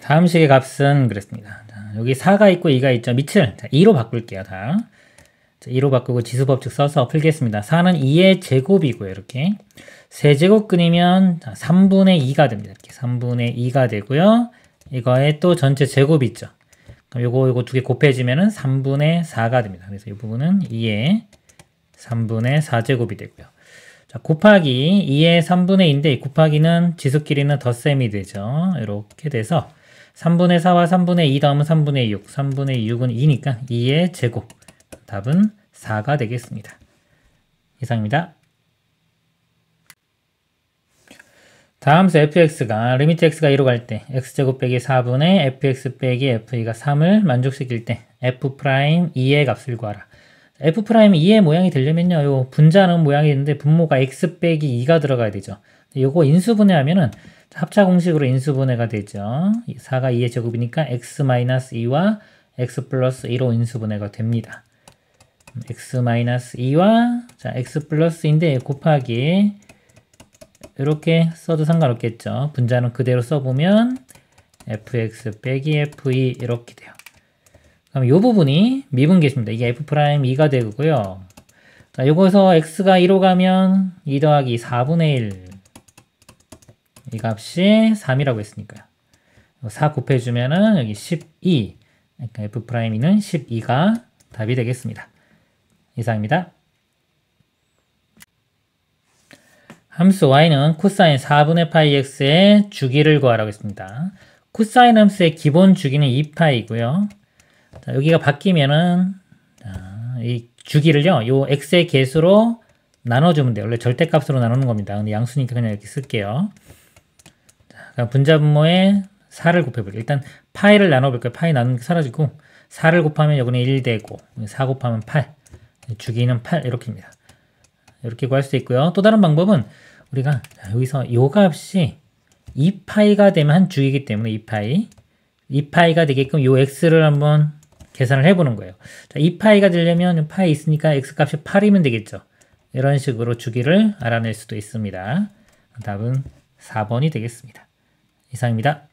다음 식의 값은 그랬습니다. 자, 여기 4가 있고 2가 있죠. 밑을 2로 바꿀게요. 다. 자, 2로 바꾸고 지수법칙 써서 풀겠습니다. 4는 2의 제곱이고요. 이렇게. 세제곱 끊이면 3분의 2가 됩니다. 이렇게 3분의 2가 되고요. 이거에 또 전체 제곱 있죠. 그럼 요거 두 개 곱해지면은 3분의 4가 됩니다. 그래서 이 부분은 2의 3분의 4제곱이 되고요. 자, 곱하기 2의 3분의 2인데 곱하기는 지수끼리는 덧셈이 되죠. 이렇게 돼서 3분의 4와 3분의 2 다음은 3분의 6. 3분의 6은 2니까 2의 제곱. 답은 4가 되겠습니다. 이상입니다. 다음 수 fx가 리미트 x가 2로 갈 때 x제곱 빼기 4분의 fx 빼기 f가 3을 만족시킬 때 f'2의 값을 구하라. f'2의 모양이 되려면요, 요 분자는 모양이 있는데 분모가 x 빼기 2가 들어가야 되죠. 요거 인수분해하면은 합차 공식으로 인수분해가 되죠. 4가 2의 제곱이니까 x-2와 x 플러스 2로 인수분해가 됩니다. x-2와 자 x 플러스인데 곱하기 이렇게 써도 상관없겠죠. 분자는 그대로 써보면 fx 빼기 f2 이렇게 돼요. 그럼 이 부분이 미분계수입니다. 이게 f'2가 되고요. 자, 요거서 x가 2로 가면 2 더하기 4분의 1. 이 값이 3이라고 했으니까요. 4 곱해주면은 여기 12. 그러니까 f'2는 12가 답이 되겠습니다. 이상입니다. 함수 y는 코사인 4분의 파이 x의 주기를 구하라고 했습니다. 코사인 함수의 기본 주기는 2파이고요. 자, 여기가 바뀌면은 이 주기를요, 요 x의 개수로 나눠주면 돼요. 원래 절대값으로 나누는 겁니다. 근데 양수니까 그냥 이렇게 쓸게요. 자, 그럼 분자분모에 4를 곱해볼게요. 일단 파이를 나눠볼게요. 파이 나누는 게 사라지고 4를 곱하면 여기는 1 되고 4 곱하면 8. 주기는 8 이렇게입니다. 이렇게 구할 수 있고요. 또 다른 방법은 우리가 여기서 요 값이 2파이가 되면 한 주기이기 때문에 2파이가 되게끔 요 x를 한번 계산을 해보는 거예요. 자, 2파이가 되려면 파이 있으니까 x값이 8이면 되겠죠. 이런 식으로 주기를 알아낼 수도 있습니다. 답은 4번이 되겠습니다. 이상입니다.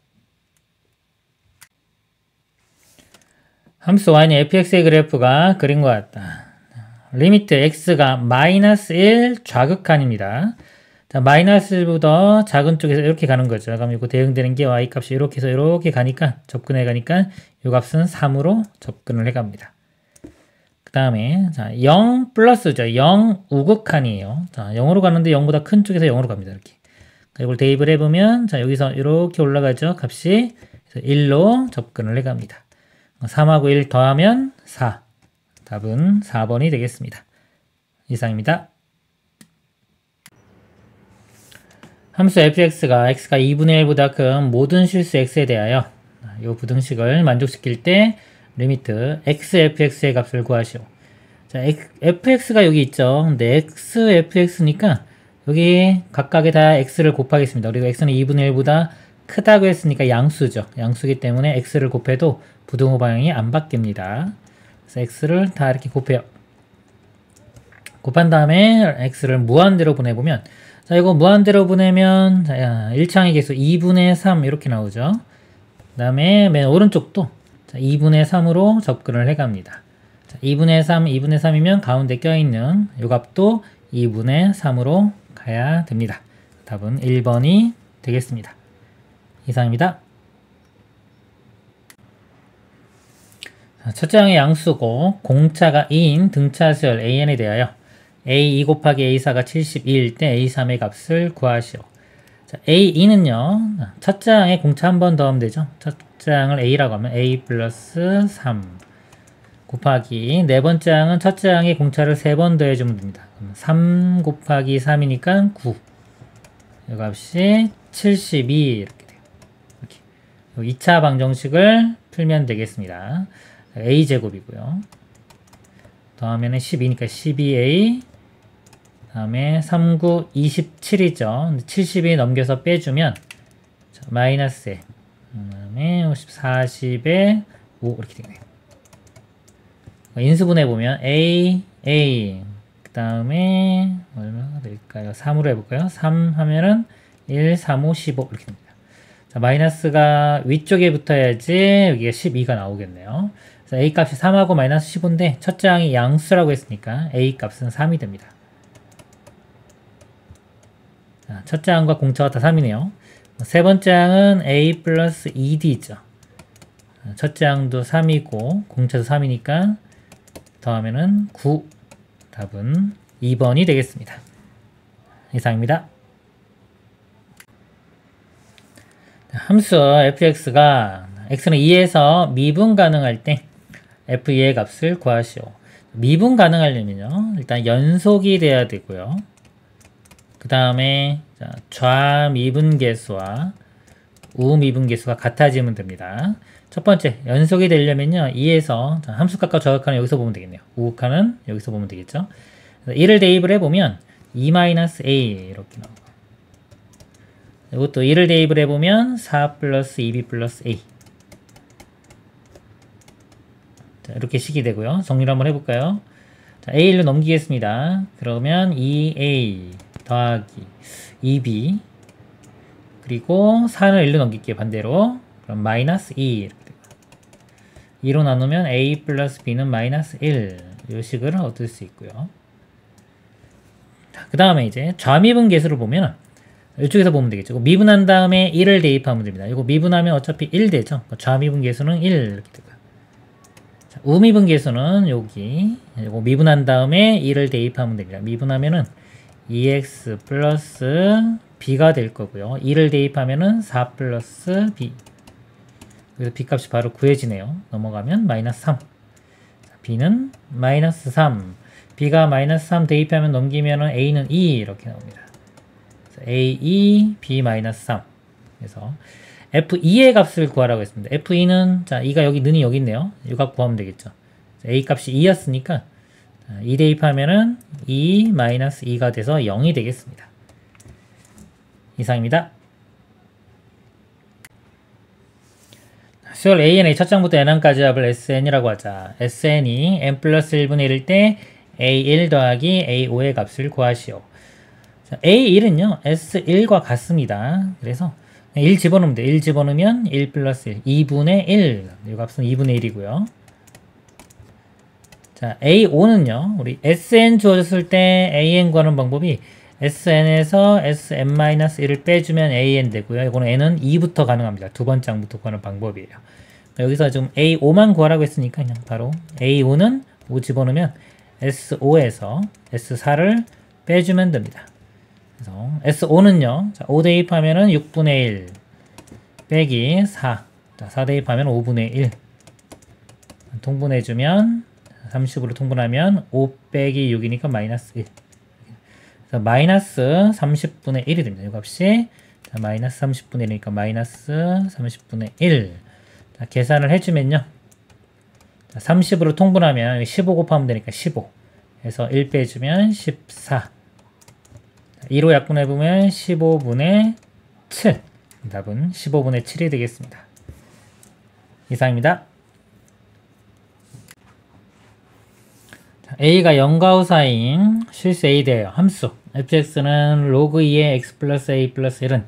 함수 y는 fx의 그래프가 그린 것 같다. 리미트 x가 마이너스 1 좌극한입니다. 자, 마이너스 1보다 작은 쪽에서 이렇게 가는 거죠. 그럼 이거 대응되는 게 y값이 이렇게 해서 이렇게 가니까 접근해 가니까 이 값은 3으로 접근을 해 갑니다. 그 다음에 자, 0 플러스죠. 0 우극한이에요. 자, 0으로 가는데 0보다 큰 쪽에서 0으로 갑니다. 이렇게. 이걸 대입을 해보면 자, 여기서 이렇게 올라가죠. 값이 1로 접근을 해 갑니다. 3하고 1 더하면 4. 답은 4번이 되겠습니다. 이상입니다. 함수 fx가 x가 2분의 1보다 큰 모든 실수 x에 대하여 이 부등식을 만족시킬 때 리미트 xfx의 값을 구하시오. 자, fx가 여기 있죠. 근데 xfx니까 여기 각각에 다 x를 곱하겠습니다. 그리고 x는 2분의 1보다 크다고 했으니까 양수죠. 양수기 때문에 x를 곱해도 부등호 방향이 안 바뀝니다. 그래서 x를 다 이렇게 곱해요. 곱한 다음에 x를 무한대로 보내보면 자, 이거 무한대로 보내면 자, 1창의 개수 2분의 3 이렇게 나오죠. 그 다음에 맨 오른쪽도 자, 2분의 3으로 접근을 해갑니다. 자, 2분의 3, 2분의 3이면 가운데 껴있는 이 값도 2분의 3으로 가야 됩니다. 답은 1번이 되겠습니다. 이상입니다. 첫째 항의 양수고 공차가 2인 등차수열 an에 대하여 a2 곱하기 a4가 72일 때 a3의 값을 구하시오. 자, a2는요. 첫째 항에 공차 한 번 더하면 되죠. 첫째 항을 a라고 하면 a 플러스 3 곱하기 네 번째 항은 첫째 항에 공차를 3번 더해주면 됩니다. 3 곱하기 3이니까 9. 이 값이 72 이렇게 돼요. 이렇게. 2차 방정식을 풀면 되겠습니다. a제곱이고요. 더하면 12니까 12a 다음에 3, 9, 27이죠. 70이 넘겨서 빼주면 자, 마이너스에 그다음에 40에 5 이렇게 되네요. 인수분해 보면 a 그 다음에 얼마가 될까요? 3으로 해볼까요? 3 하면은 1, 3, 5, 15 이렇게 됩니다. 자, 마이너스가 위쪽에 붙어야지 여기가 12가 나오겠네요. 그래서 a 값이 3하고 마이너스 15인데 첫째 항이 양수라고 했으니까 a 값은 3이 됩니다. 자, 첫째 항과 공차가 다 3이네요. 세 번째 항은 a 플러스 2d죠. 첫째 항도 3이고 공차도 3이니까 더하면은 9. 답은 2번이 되겠습니다. 이상입니다. 함수 fx가 x는 2에서 미분 가능할 때 f2의 값을 구하시오. 미분 가능하려면요, 일단 연속이 돼야 되고요. 그 다음에 좌미분계수와 우미분계수가 같아지면 됩니다. 첫 번째, 연속이 되려면요, 2에서 함수값과 저격하는 여기서 보면 되겠네요. 우극하는 여기서 보면 되겠죠. 1을 대입을 해보면 2-a 이렇게 나오고, 이것도 1을 대입을 해보면 4 플러스 2b 플러스 a. 자, 이렇게 식이 되고요. 정리를 한번 해볼까요? 자, a1로 넘기겠습니다. 그러면 2a 더하기 2b 그리고 4를 1로 넘길게요. 반대로. 그럼 마이너스 2 이렇게 돼요. 2로 나누면 a 플러스 b는 마이너스 1. 이 식을 얻을 수 있고요. 그 다음에 이제 좌미분계수를 보면 이쪽에서 보면 되겠죠. 미분한 다음에 1을 대입하면 됩니다. 이거 미분하면 어차피 1 되죠. 좌미분계수는 1 이렇게 되고요. 자, 우미분계수는 여기 이거 미분한 다음에 1을 대입하면 됩니다. 미분하면은 2x 플러스 b가 될 거고요. 2를 대입하면은 4 플러스 b. 그래서 b 값이 바로 구해지네요. 넘어가면 마이너스 3. 자, b는 마이너스 3. b가 마이너스 3 대입하면 넘기면은 a는 2 이렇게 나옵니다. a2 b-3. 그래서 f2의 값을 구하라고 했습니다. f2는 자 2가 여기 는이 여기 있네요. 이 값 구하면 되겠죠. a 값이 2였으니까 2 대입하면은 2-2가 돼서 0이 되겠습니다. 이상입니다. 수열 AN의 첫 장부터 n항까지 합을 SN이라고 하자. SN이 n 플러스 1분의 1일 때 A1 더하기 A5의 값을 구하시오. 자, A1은요, S1과 같습니다. 그래서 1 집어넣으면 돼요. 1 집어넣으면 1 플러스 1, 2분의 1. 이 값은 2분의 1이고요. 자, A5는요, 우리 SN 주어졌을 때 AN 구하는 방법이 SN에서 SM-1을 빼주면 AN 되고요. 이거는 N은 2부터 가능합니다. 두 번째 항부터 구하는 방법이에요. 여기서 지금 A5만 구하라고 했으니까 그냥 바로 A5는 5 집어넣으면 S5에서 S4를 빼주면 됩니다. 그래서 S5는요, 자, 5 대입하면은 6분의 1 빼기 4. 자, 4 대입하면 5분의 1. 통분해주면 30으로 통분하면 5 빼기 6이니까 마이너스 1. 그래서 마이너스 30분의 1이 됩니다. 이 값이 자, 마이너스 30분의 1이니까 마이너스 30분의 1. 자, 계산을 해주면요. 자, 30으로 통분하면 15 곱하면 되니까 15. 그래서 1 빼주면 14. 2로 약분해보면 15분의 7. 답은 15분의 7이 되겠습니다. 이상입니다. a가 0과 5 사이인 실수 a 대요. 함수 fx는 로그 2의 x 플러스 a 플러스 1은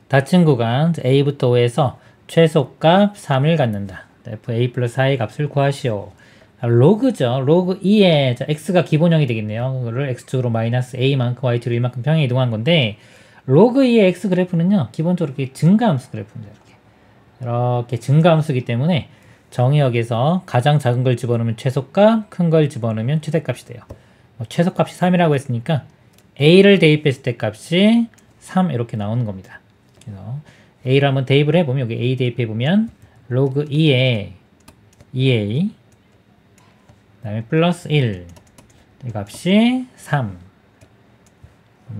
닫힌 구간 a부터 5에서 최소값 3을 갖는다. fa 플러스 4의 값을 구하시오. 로그죠. 로그 2에 x가 기본형이 되겠네요. 그거를 x축으로 마이너스 a만큼 y축으로 1만큼 평행 이동한 건데 로그 2의 x 그래프는요. 기본적으로 이렇게 증가함수 그래프입니다. 이렇게 증가함수이기 때문에 정의역에서 가장 작은 걸 집어넣으면 최소값, 큰 걸 집어넣으면 최대값이 돼요. 최소값이 3이라고 했으니까 a를 대입했을 때 값이 3 이렇게 나오는 겁니다. 그래서 a를 한번 대입을 해보면 여기 a 대입해보면 로그 2에 2a 그 다음에 플러스 1 이 값이 3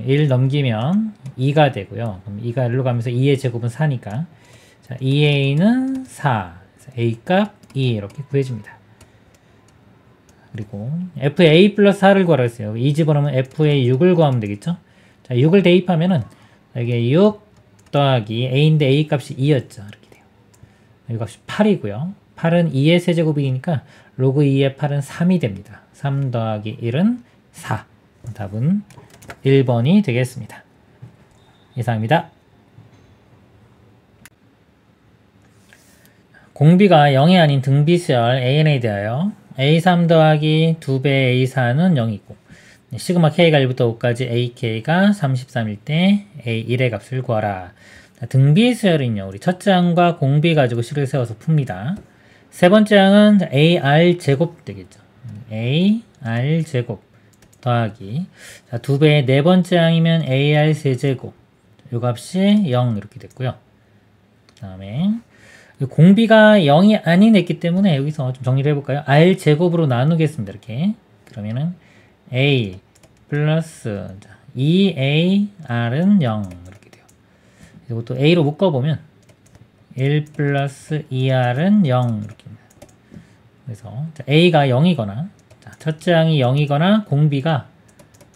1 넘기면 2가 되고요. 그럼 2가 1로 가면서 2의 제곱은 4니까 자, 2a는 4 a 값 2 이렇게 구해집니다. 그리고 fa 플러스 4를 구하라 했어요. 2 집어넣으면 fa 6을 구하면 되겠죠. 자, 6을 대입하면은 이게 6 더하기 a인데 a 값이 2였죠. 이렇게 돼요. 이 값이 8이고요. 8은 2의 세제곱이니까 로그 2의 8은 3이 됩니다. 3 더하기 1은 4. 답은 1번이 되겠습니다. 이상입니다. 공비가 0이 아닌 등비수열 AN에 대하여 A3 더하기 2배 A4는 0이고 시그마 K가 1부터 5까지 AK가 33일 때 A1의 값을 구하라. 등비수열은요. 우리 첫째 항과 공비 가지고 식을 세워서 풉니다. 세 번째 항은 AR 제곱 되겠죠. AR 제곱 더하기 2배의 네 번째 항이면 AR 세제곱 요 값이 0 이렇게 됐고요. 그 다음에 공비가 0이 아닌 했기 때문에 여기서 좀 정리를 해볼까요? R 제곱으로 나누겠습니다. 이렇게 그러면은 A 플러스 2AR은 0 이렇게 돼요. 그리고 또 A로 묶어보면 1 플러스 2R은 0 이렇게 됩니다. 그래서 A가 0이거나 첫째 항이 0이거나 공비가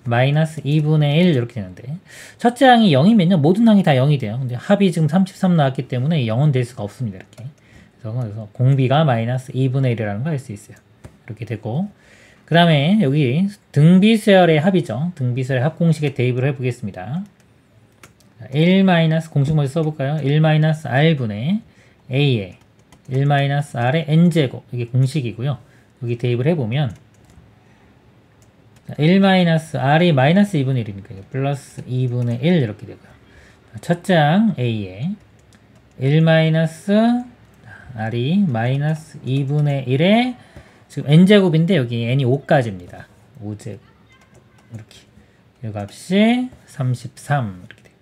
마이너스 2분의 1 이렇게 되는데 첫째 항이 0이면요 모든 항이 다 0이 돼요. 근데 합이 지금 33 나왔기 때문에 0은 될 수가 없습니다. 이렇게 그래서 공비가 마이너스 2분의 1이라는 걸 알 수 있어요. 이렇게 되고 그 다음에 여기 등비수열의 합이죠. 등비수열의 합 공식에 대입을 해보겠습니다. 1 공식 먼저 써볼까요? 1-r분의 a의 1-r의 n제곱 이게 공식이고요. 여기 대입을 해보면 1-r이 마이너스 2분의 1이니까 플러스 2분의 1 이렇게 되고요. 첫째 항 a의 1-r이 마이너스 2분의 1에 지금 n제곱인데 여기 n이 5까지입니다. 5제곱 이렇게 이 값이 33 이렇게 돼요.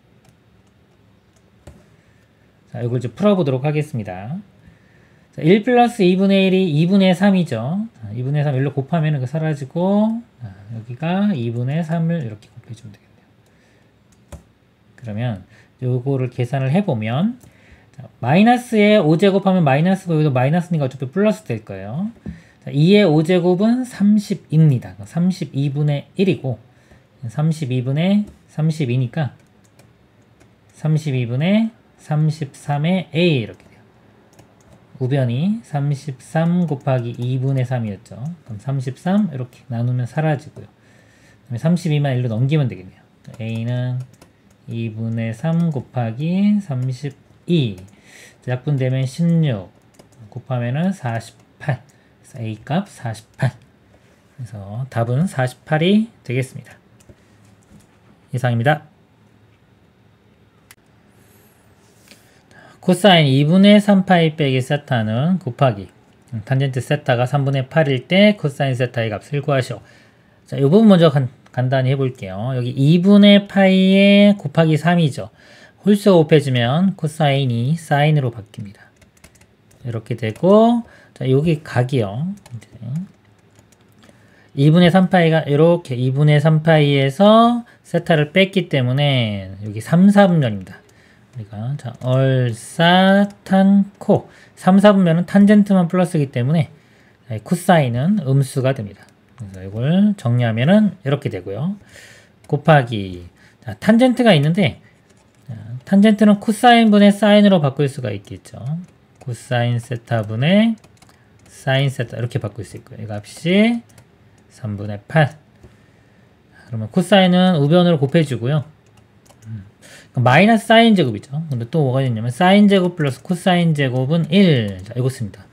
자, 이걸 이제 풀어보도록 하겠습니다. 자, 1 플러스 2분의 1이 2분의 3이죠. 2분의 3 1로 곱하면 이거 사라지고 여기가 2분의 3을 이렇게 곱해주면 되겠네요. 그러면 요거를 계산을 해보면 자, 마이너스에 5제곱하면 마이너스고 여기도 마이너스니까 어차피 플러스 될 거예요. 자, 2의 5제곱은 30입니다. 32분의 1이고 32분의 32니까 32분의 33의 A 이렇게 돼요. 우변이 33 곱하기 2분의 3이었죠. 그럼 33 이렇게 나누면 사라지고요. 32만 1로 넘기면 되겠네요. A는 2분의 3 곱하기 32 약분되면 16 곱하면은 48 그래서 A 값 48 그래서 답은 48이 되겠습니다. 이상입니다. 코사인 2분의 3파이 빼기 세타는 곱하기 탄젠트 세타가 3분의 8일 때 코사인 세타의 값을 구하시오. 자, 이 부분 먼저 간단히 해볼게요. 여기 2분의 파이에 곱하기 3이죠. 홀수가 곱해지면 코사인이 사인으로 바뀝니다. 이렇게 되고 자, 여기 각이요. 2분의 3파이가 이렇게 2분의 3파이에서 세타를 뺐기 때문에 여기 3, 4분면입니다. 우리가 자 얼사탄코 3, 4분면은 탄젠트만 플러스이기 때문에 코사인은 음수가 됩니다. 그래서 이걸 정리하면은 이렇게 되고요. 곱하기 자, 탄젠트가 있는데 자, 탄젠트는 코사인분의 사인으로 바꿀 수가 있겠죠. 코사인 세타분의 사인 세타 이렇게 바꿀 수 있고요. 이 값이 3분의 8 그러면 코사인은 우변으로 곱해주고요. 마이너스 사인 제곱이죠. 근데 또 뭐가 있냐면 사인 제곱 플러스 코사인 제곱은 1. 자, 이거 씁니다.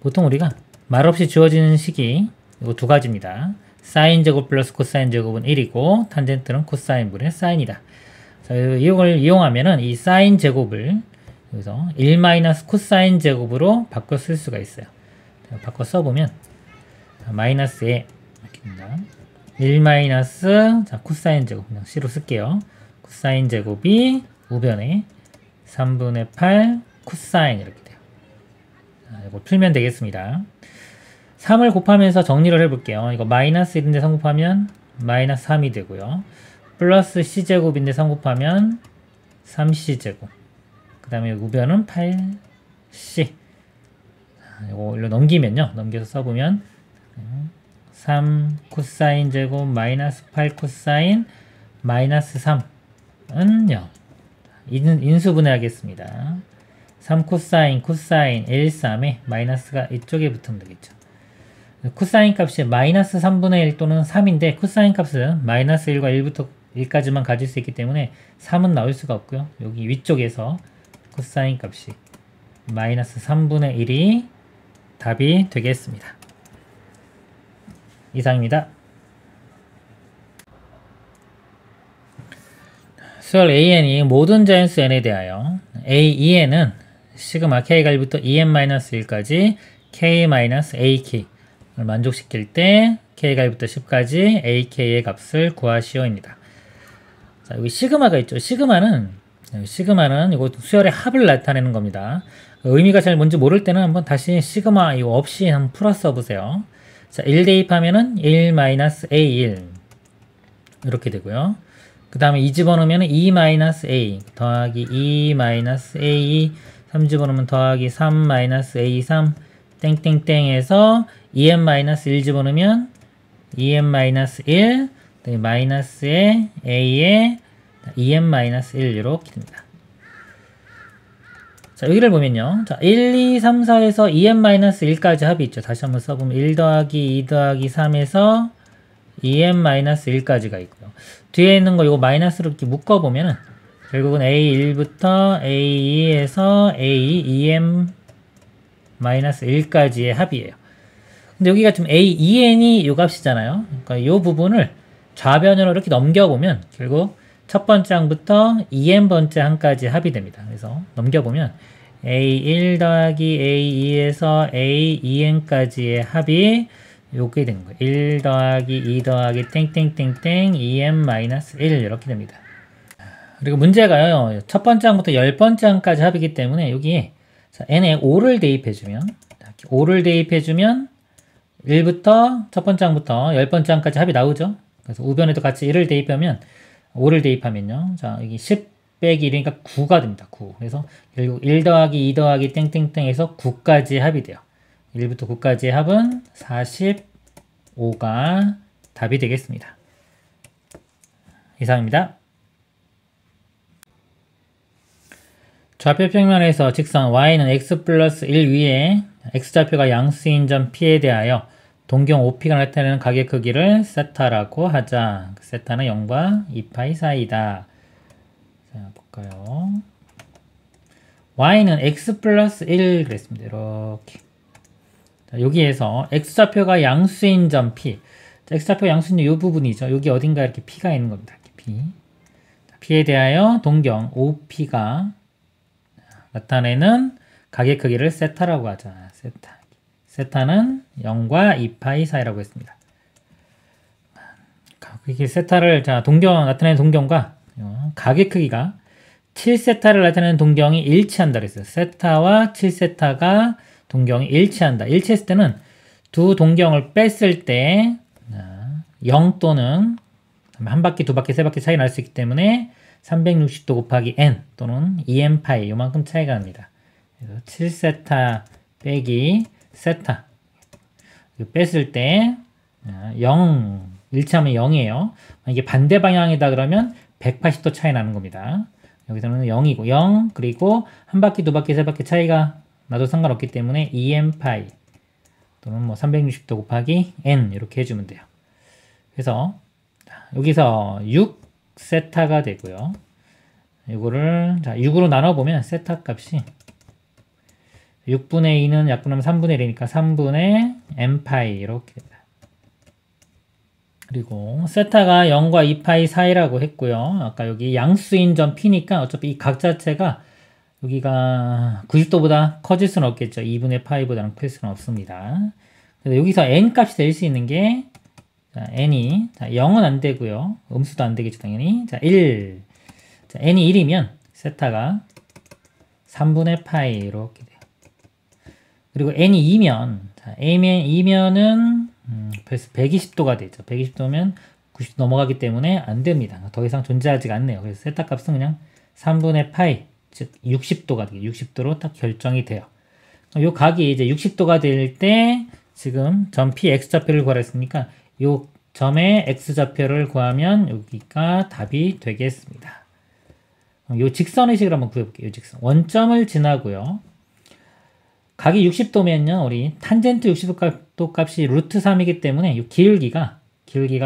보통 우리가 말없이 주어지는 식이 이거 두 가지입니다. 사인 제곱 플러스 코사인 제곱은 1이고 탄젠트는 코사인분의 사인이다. 자, 이걸 이용하면은 이 사인 제곱을 여기서 1 마이너스 코사인 제곱으로 바꿔 쓸 수가 있어요. 자, 바꿔 써보면 마이너스에 이렇게 됩니다. 1 마이너스 자, 코사인 제곱 그냥 C로 쓸게요. 코사인 제곱이 우변에 3분의 8 코사인 이렇게 돼요. 자, 이거 풀면 되겠습니다. 3을 곱하면서 정리를 해볼게요. 이거 마이너스 1인데 3 곱하면 마이너스 3이 되고요. 플러스 C제곱인데 3 곱하면 3C제곱 그 다음에 우변은 8C 이거 일로 넘기면요. 넘겨서 써보면 3 코사인 제곱 마이너스 8 코사인 마이너스 3은 0 인수분해 하겠습니다. 3 코사인 코사인 1, 3에 마이너스가 이쪽에 붙으면 되겠죠. 코사인 값이 마이너스 3분의 1 또는 3인데 코사인 값은 마이너스 1과 1부터 1까지만 가질 수 있기 때문에 3은 나올 수가 없고요. 여기 위쪽에서 코사인 값이 마이너스 3분의 1이 답이 되겠습니다. 이상입니다. 수열 AN이 모든 자연수 n에 대하여 A2n은 시그마 k가 1부터 2n-1까지 k-ak를 만족시킬 때 k가 1부터 10까지 ak의 값을 구하시오입니다. 자, 여기 시그마가 있죠. 시그마는 이거 수열의 합을 나타내는 겁니다. 의미가 잘 뭔지 모를 때는 한번 다시 시그마 이거 없이 한번 풀어 써보세요. 자, 1 대입하면은 1-a1 이렇게 되고요. 그 다음에 2 집어넣으면 2-a 더하기 2-a 3 집어넣으면 더하기 3-a3 땡땡땡에서 2n-1 집어넣으면 2n-1 마이너스에 a에 2n-1 이렇게 됩니다. 자, 여기를 보면요. 자, 1, 2, 3, 4에서 2n-1까지 합이 있죠. 다시 한번 써보면 1 더하기 2 더하기 3에서 2n-1까지가 있고요. 뒤에 있는 거 이거 마이너스로 이렇게 묶어보면은 결국은 a1부터 a2에서 a2n-1까지의 합이에요. 근데 여기가 지금 a2n이 이 값이잖아요. 그러니까 이 부분을 좌변으로 이렇게 넘겨보면 결국 첫 번째 항부터 2n번째 항까지 합이 됩니다. 그래서 넘겨보면 a1 더하기 a2에서 a2n까지의 합이 요게 되는 거예요. 1 더하기 2 더하기 땡땡땡땡 2n-1 이렇게 됩니다. 그리고 문제가요. 첫 번째 항부터 10번째 항까지 합이기 때문에 여기에 n에 5를 대입해주면 5를 대입해주면 1부터 첫 번째 항부터 10번째 항까지 합이 나오죠. 그래서 우변에도 같이 1을 대입하면 5를 대입하면요. 자, 여기 10 빼기 1이니까 9가 됩니다. 9. 그래서 결국 1 더하기 2 더하기 땡땡땡에서 9까지 합이 돼요. 1부터 9까지의 합은 45가 답이 되겠습니다. 이상입니다. 좌표 평면에서 직선 y는 x 플러스 1 위에 x좌표가 양수인 점 p에 대하여 동경 OP가 나타내는 가게 크기를 세타라고 하자. 세타는 0과 2파이 사이다. 자, 볼까요? y는 x 플러스 1 그랬습니다. 이렇게. 자, 여기에서 x좌표가 양수인 점 p. 자, x좌표가 양수인 이 부분이죠. 여기 어딘가 이렇게 p가 있는 겁니다. 이렇게 p. 자, p에 대하여 동경 OP가 나타내는 가게 크기를 세타라고 하자. 세타. 세타는 0과 2파이 사이라고 했습니다. 이렇게 세타를, 자, 나타내는 동경과 가게 크기가 7세타를 나타내는 동경이 일치한다 그랬어요. 세타와 7세타가 동경이 일치한다. 일치했을 때는 두 동경을 뺐을 때 0 또는 한 바퀴, 두 바퀴, 세 바퀴 차이 날 수 있기 때문에 360도 곱하기 n 또는 2n파이 요만큼 차이가 납니다. 그래서 7세타 빼기 세타 뺐을 때 0, 일치하면 0이에요. 이게 반대 방향이다 그러면 180도 차이 나는 겁니다. 여기서는 0이고 0 그리고 한 바퀴, 두 바퀴, 세 바퀴 차이가 나도 상관없기 때문에 2n파이 또는 뭐 360도 곱하기 n 이렇게 해주면 돼요. 그래서 여기서 6세타가 되고요. 이거를 6으로 나눠보면 세타 값이 6분의 2는 약분하면 3분의 1이니까 3분의 n파이 이렇게 됩니다. 그리고 세타가 0과 2파이 사이라고 했고요. 아까 여기 양수인 점 p니까 어차피 이 각 자체가 여기가 90도보다 커질 수는 없겠죠. 2분의 파이보다는 클 수는 없습니다. 그래서 여기서 n 값이 될 수 있는 게 n이 0은 안 되고요. 음수도 안 되겠죠. 당연히. 1. n이 1이면 세타가 3분의 파이 이렇게 돼요. 그리고 n이 2면 n은 벌써 120도가 되죠. 120도면 90도 넘어가기 때문에 안 됩니다. 더 이상 존재하지가 않네요. 그래서 세타 값은 그냥 3분의 파이, 즉 60도가 되게 60도로 딱 결정이 돼요. 요 각이 이제 60도가 될 때 지금 점 P X좌표를 구하랬으니까 요 점의 X좌표를 구하면 여기가 답이 되겠습니다. 요 직선의식을 한번 구해볼게요. 요 직선. 원점을 지나고요. 각이 60도면요. 우리 탄젠트 60도 값이 루트 3이기 때문에 요 길기가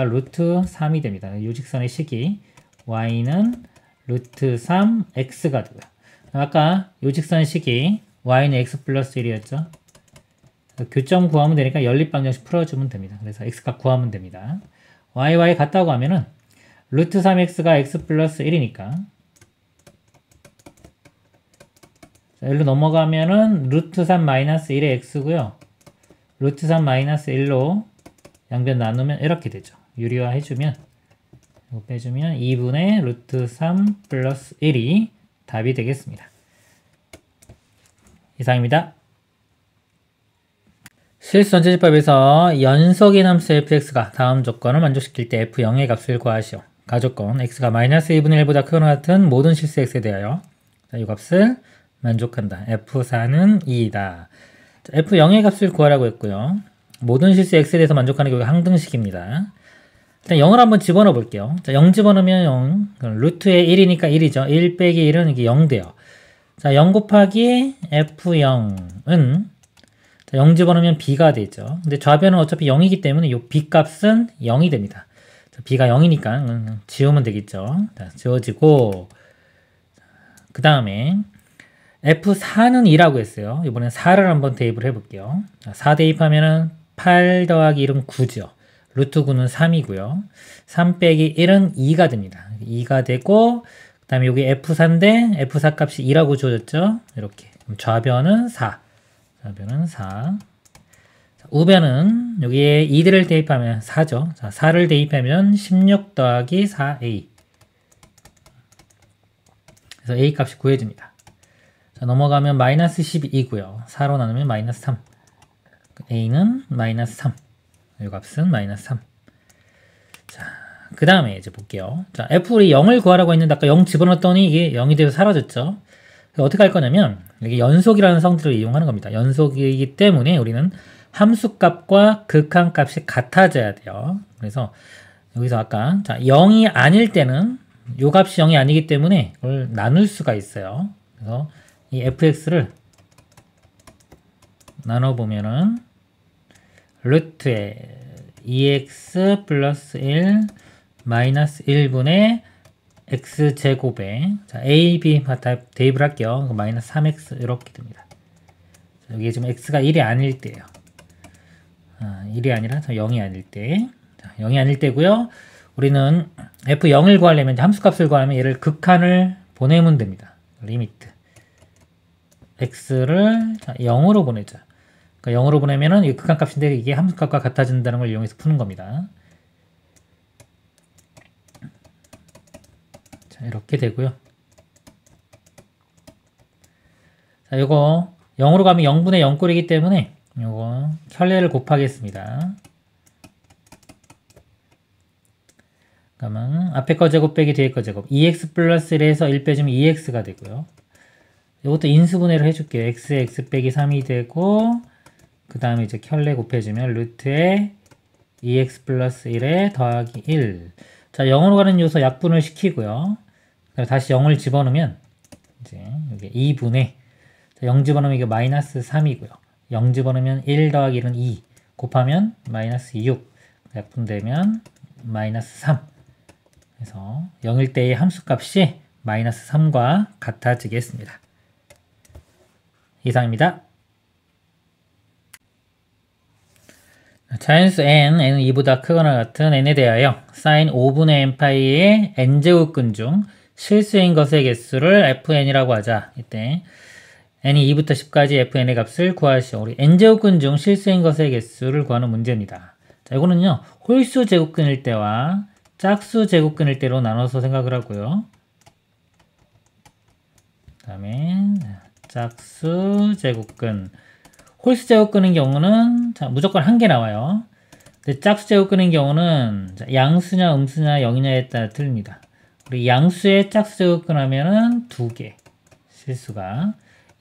루트 3이 됩니다. 요 직선의 식이 y는 루트 3x가 되고요. 아까 요 직선의 식이 y는 x 플러스 1이었죠. 교점 구하면 되니까 연립방정식 풀어주면 됩니다. 그래서 x값 구하면 됩니다. y 같다고 하면은 루트 3x가 x 플러스 1이니까 여기로 넘어가면은 루트 3 마이너스 1의 x고요. 루트 3 마이너스 1로 양변 나누면 이렇게 되죠. 유리화 해주면 이거 빼주면 2분의 루트 3 플러스 1이 답이 되겠습니다. 이상입니다. 실수전체집합에서 연속인 함수 fx가 다음 조건을 만족시킬 때 f0의 값을 구하시오. 가조건 x가 마이너스 2분의 1보다 크거나 같은 모든 실수 x에 대하여 이 값을 만족한다. f4는 2이다. f0의 값을 구하라고 했고요. 모든 실수 x에 대해서 만족하는 게 항등식입니다. 일단 0을 한번 집어넣어 볼게요. 자, 0 집어넣으면 0, 루트에 1이니까 1이죠. 1 빼기 1은 이게 0 돼요. 자, 0 곱하기 f0은 0 집어넣으면 b가 되죠. 근데 좌변은 어차피 0이기 때문에 이 b 값은 0이 됩니다. 자, b가 0이니까 지우면 되겠죠. 자, 지워지고 그 다음에 f4는 2라고 했어요. 이번엔 4를 한번 대입을 해볼게요. 자, 4 대입하면은 8 더하기 1은 9죠. 루트 9는 3이고요. 3 빼기 1은 2가 됩니다. 2가 되고 그 다음에 여기 f4인데 f4 값이 2라고 주어졌죠. 이렇게. 그럼 좌변은 4. 좌변은 4. 자, 우변은 여기에 2들을 대입하면 4죠. 자, 4를 대입하면 16 더하기 4a. 그래서 a 값이 구해집니다. 자, 넘어가면 마이너스 12고요. 4로 나누면 마이너스 3. a는 마이너스 3. 이 값은 마이너스 3. 자, 그 다음에 이제 볼게요. 자, f를 0을 구하라고 했는데 아까 0 집어넣었더니 이게 0이 돼서 사라졌죠. 어떻게 할 거냐면 이게 연속이라는 성질을 이용하는 겁니다. 연속이기 때문에 우리는 함수값과 극한값이 같아져야 돼요. 그래서 여기서 아까 자 0이 아닐 때는 요 값이 0이 아니기 때문에 이걸 나눌 수가 있어요. 그래서 이 fx를 나눠보면은 루트에 2x 플러스 1 마이너스 1분의 x제곱에 자, a, b 대입을 할게요. 마이너스 3x 이렇게 됩니다. 자, 여기 지금 x가 1이 아닐 때예요. 1이 아니라 0이 아닐 때. 자, 0이 아닐 때고요. 우리는 f0을 구하려면 함수값을 구하려면 얘를 극한을 보내면 됩니다. 리미트 x를 자, 0으로 보내자. 그러니까 0으로 보내면은 이 극한값인데 이게 함수값과 같아진다는 걸 이용해서 푸는 겁니다. 자, 이렇게 되고요. 자, 요거 0으로 가면 0분의 0꼴이기 때문에 요거 켤레를 곱하겠습니다. 그러면 앞에 거 제곱 빼기 뒤에 거 제곱 2x 플러스 1에서 1 빼주면 2x가 되고요. 이것도 인수분해를 해줄게요. x에 x 빼기 3이 되고 그 다음에 이제 켤레 곱해주면 루트에 2x 플러스 1에 더하기 1. 자, 0으로 가는 요소 약분을 시키고요. 다시 0을 집어넣으면 이제 여기 2분의 0 집어넣으면 이게 마이너스 3이고요. 0 집어넣으면 1 더하기 1은 2 곱하면 마이너스 6 약분되면 마이너스 3. 그래서 0일 때의 함수값이 마이너스 3과 같아지겠습니다. 이상입니다. 자연수 n은 2보다 크거나 같은 n에 대하여 sin 5분의 n파이의 n제곱근 중 실수인 것의 개수를 fn이라고 하자. 이때 n이 2부터 10까지 fn의 값을 구하시오. 우리 n제곱근 중 실수인 것의 개수를 구하는 문제입니다. 자, 이거는요 홀수 제곱근일 때와 짝수 제곱근일 때로 나눠서 생각을 하고요. 그 다음에 짝수 제곱근 홀수 제곱근인 경우는 자, 무조건 한 개 나와요. 근데 짝수 제곱근인 경우는 자, 양수냐 음수냐 0이냐에 따라 틀립니다. 우리 양수의 짝수 제곱근 하면은 2개 실수가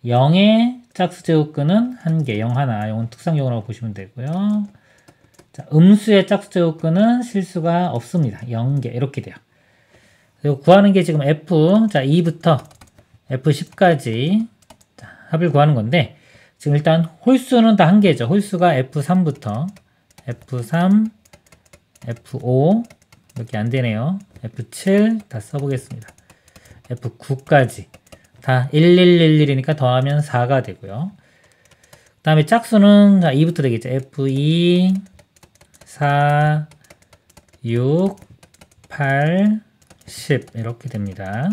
0의 짝수 제곱근은 1개 0 하나 이건 특상용어라고 보시면 되고요. 자, 음수의 짝수 제곱근은 실수가 없습니다. 0개 이렇게 돼요. 그리고 구하는 게 지금 f 자 2부터 f10까지 자, 합을 구하는 건데 지금 일단 홀수는 다 한 개죠. 홀수가 f3부터 f3, f5 이렇게 안 되네요. f7 다 써보겠습니다. f9까지 다 1111이니까 더하면 4가 되고요. 그 다음에 짝수는 자 2부터 되겠죠. F2, 4, 6, 8, 10 이렇게 됩니다.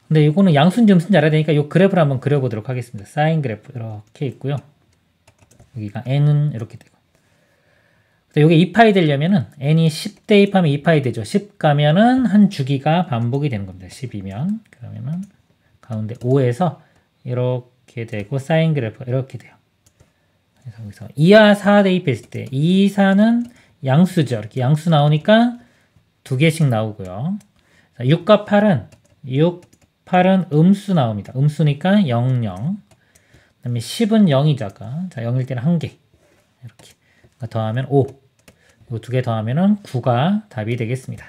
근데 이거는 양수인지 음수인지 알아야 되니까 이 그래프를 한번 그려보도록 하겠습니다. 사인 그래프 이렇게 있고요. 여기가 n은 이렇게 되고. 이게 2파이 되려면은 n이 10 대입하면 2파이 되죠. 10 가면은 한 주기가 반복이 되는 겁니다. 10이면 그러면은 가운데 5에서 이렇게 되고 사인 그래프가 이렇게 돼요. 그래서 여기서 2와 4 대입했을 때 2, 4는 양수죠. 이렇게 양수 나오니까 두 개씩 나오고요. 6과 8은 8은 음수 나옵니다. 음수니까 0, 0. 그 다음에 10은 0이죠. 아까. 자, 0일 때는 1개. 이렇게. 그러니까 더하면 5. 이 두 개 더하면은 9가 답이 되겠습니다.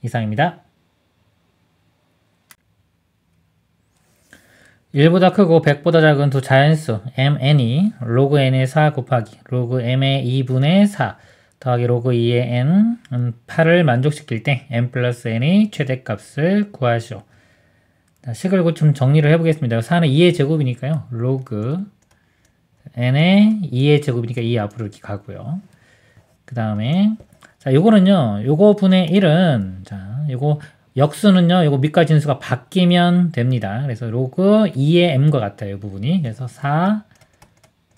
이상입니다. 1보다 크고 100보다 작은 두 자연수 mn이 로그 n의 4 곱하기 로그 m의 2분의 4 더하기 로그 2의 n은 8을 만족시킬 때 n 플러스 n의 최대값을 구하시오. 식을 좀 정리를 해보겠습니다. 4는 2의 제곱이니까요. 로그 n의 2의 제곱이니까 2 앞으로 이렇게 가고요. 그 다음에 자 요거는요. 요거 분의 1은 자 요거 역수는요. 요거 밑과 진수가 바뀌면 됩니다. 그래서 로그 2의 m과 같아요. 이 부분이. 그래서 4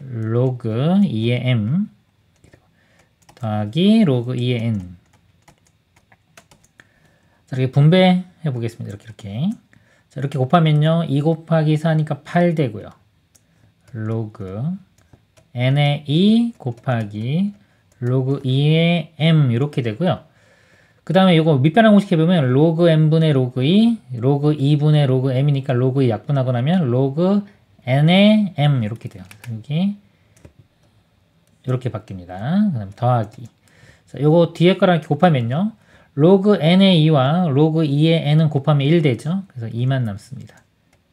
로그 2의 m 더하기 로그 2의 n. 자, 이렇게 분배해 보겠습니다. 이렇게. 자, 이렇게 곱하면요. 2 곱하기 4니까 8 되고요. 로그 n의 2 곱하기 로그 2의 m 이렇게 되고요. 그 다음에 이거 밑변환 공식 해보면 로그 n분의 로그 2, 로그 2분의 로그 m이니까 로그 2 약분하고 나면 로그 n의 m 이렇게 돼요. 여기 이렇게 바뀝니다. 그 다음 더하기. 자, 요거 뒤에 거랑 이렇게 곱하면요. 로그 n의 2와 로그 2의 n은 곱하면 1 되죠. 그래서 2만 남습니다.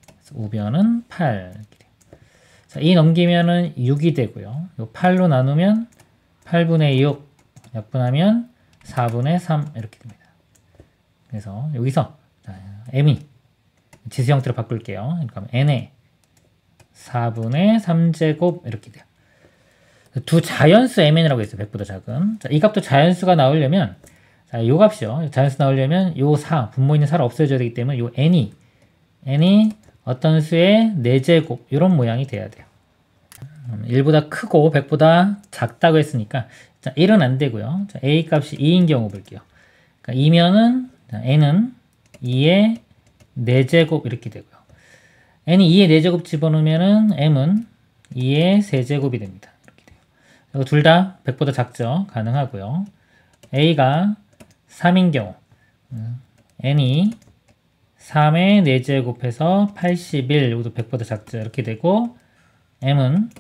그래서 우변은 8. 자, 2 넘기면은 6이 되고요. 요 8로 나누면 8분의 6 약분하면 4분의 3 이렇게 됩니다. 그래서 여기서 m이 지수 형태로 바꿀게요. 그러니까 n의 4분의 3제곱 이렇게 돼요. 두 자연수 mn이라고 했어요. 100보다 작은. 자, 이 값도 자연수가 나오려면 자, 요 값이요. 자연수 나오려면 요 4, 분모 있는 4를 없애줘야 되기 때문에 요 n이 어떤 수의 4제곱 이런 모양이 돼야 돼요. 1보다 크고 100보다 작다고 했으니까 자, 1은 안 되고요. 자, a 값이 2인 경우 볼게요. 그러니까 2면은 n은 2의 4제곱 이렇게 되고요. n이 2의 4제곱 집어넣으면은 m은 2의 세제곱이 됩니다. 이렇게 돼요. 둘 다 100보다 작죠. 가능하고요. a가 3인 경우 n이 3의 4제곱해서 81 이것도 100보다 작죠. 이렇게 되고 m은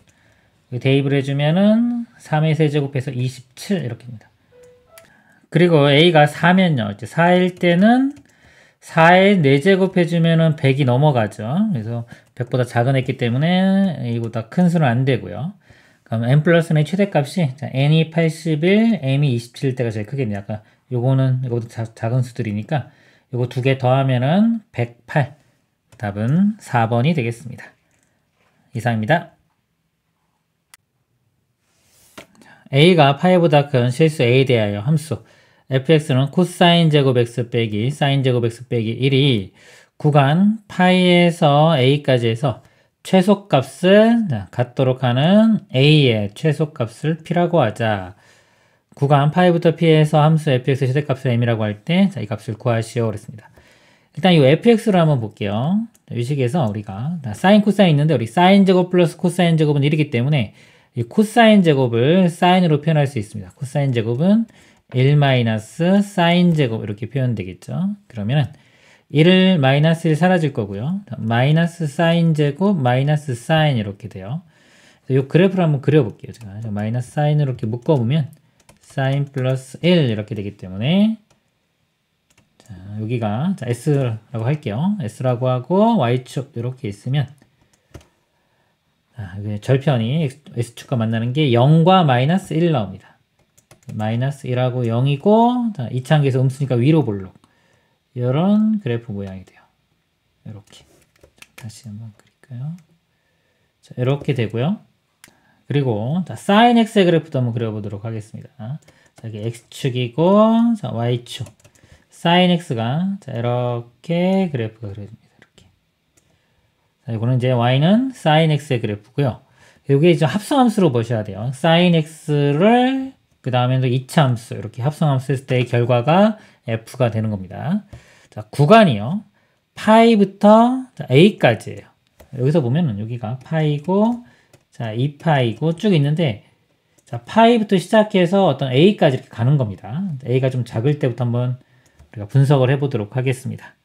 대입을 해주면은 3의 세제곱해서 27 이렇게입니다. 그리고 a가 4면요. 이제 4일 때는 4의 4제곱 해주면은 100이 넘어가죠. 그래서 100보다 작은 했기 때문에 a보다 큰 수는 안 되고요. 그럼 n 플러스 n의 최대값이 자, n이 81, m이 27일 때가 제일 크겠네요. 아까 요거는 이거보다 작은 수들이니까 요거 두 개 더하면은 108. 답은 4번이 되겠습니다. 이상입니다. a가 파이보다 큰 실수 a에 대하여 함수 fx는 코사인 제곱 x 빼기 사인 제곱 x 빼기 1이 구간 파이에서 a까지 해서 최소값을 갖도록 하는 a의 최소값을 p라고 하자. 구간 파이부터 p에서 함수 fx의 최대값을 m이라고 할 때 이 값을 구하시오 그랬습니다. 일단 이 fx를 한번 볼게요. 이 식에서 우리가 사인 코사인 있는데 우리 사인 제곱 플러스 코사인 제곱은 1이기 때문에 이 코사인 제곱을 사인으로 표현할 수 있습니다. 코사인 제곱은 1 마이너스 사인 제곱 이렇게 표현되겠죠. 그러면은 1을 마이너스 1 사라질 거고요. 마이너스 사인 제곱 마이너스 사인 이렇게 돼요. 이 그래프를 한번 그려볼게요. 제가 마이너스 사인으로 이렇게 묶어보면 사인 플러스 1 이렇게 되기 때문에 자, 여기가 자, S라고 할게요. S라고 하고 Y축 이렇게 있으면 자, 절편이 X축과 만나는 게 0과 마이너스 1 나옵니다. 마이너스 1하고 0이고 자, 이차항계에서 음수니까 위로 볼록 이런 그래프 모양이 돼요. 이렇게. 다시 한번 그릴까요? 자, 이렇게 되고요. 그리고 자, sin x의 그래프도 한번 그려보도록 하겠습니다. 자, 이게 x축이고, 자, y축. sin x가 자, 이렇게 그래프가 그려집니다. 이렇게. 자, 이거는 이제 y는 sin x의 그래프고요. 이게 이제 합성함수로 보셔야 돼요. sin x를 그 다음에 또 이차함수 이렇게 합성함수 했을 때의 결과가 f가 되는 겁니다. 자, 구간이요. 파이부터 a까지예요. 여기서 보면은 여기가 파이고, 자, 2파이고 쭉 있는데, 자, 파이부터 시작해서 어떤 a까지 이렇게 가는 겁니다. a가 좀 작을 때부터 한번 우리가 분석을 해보도록 하겠습니다.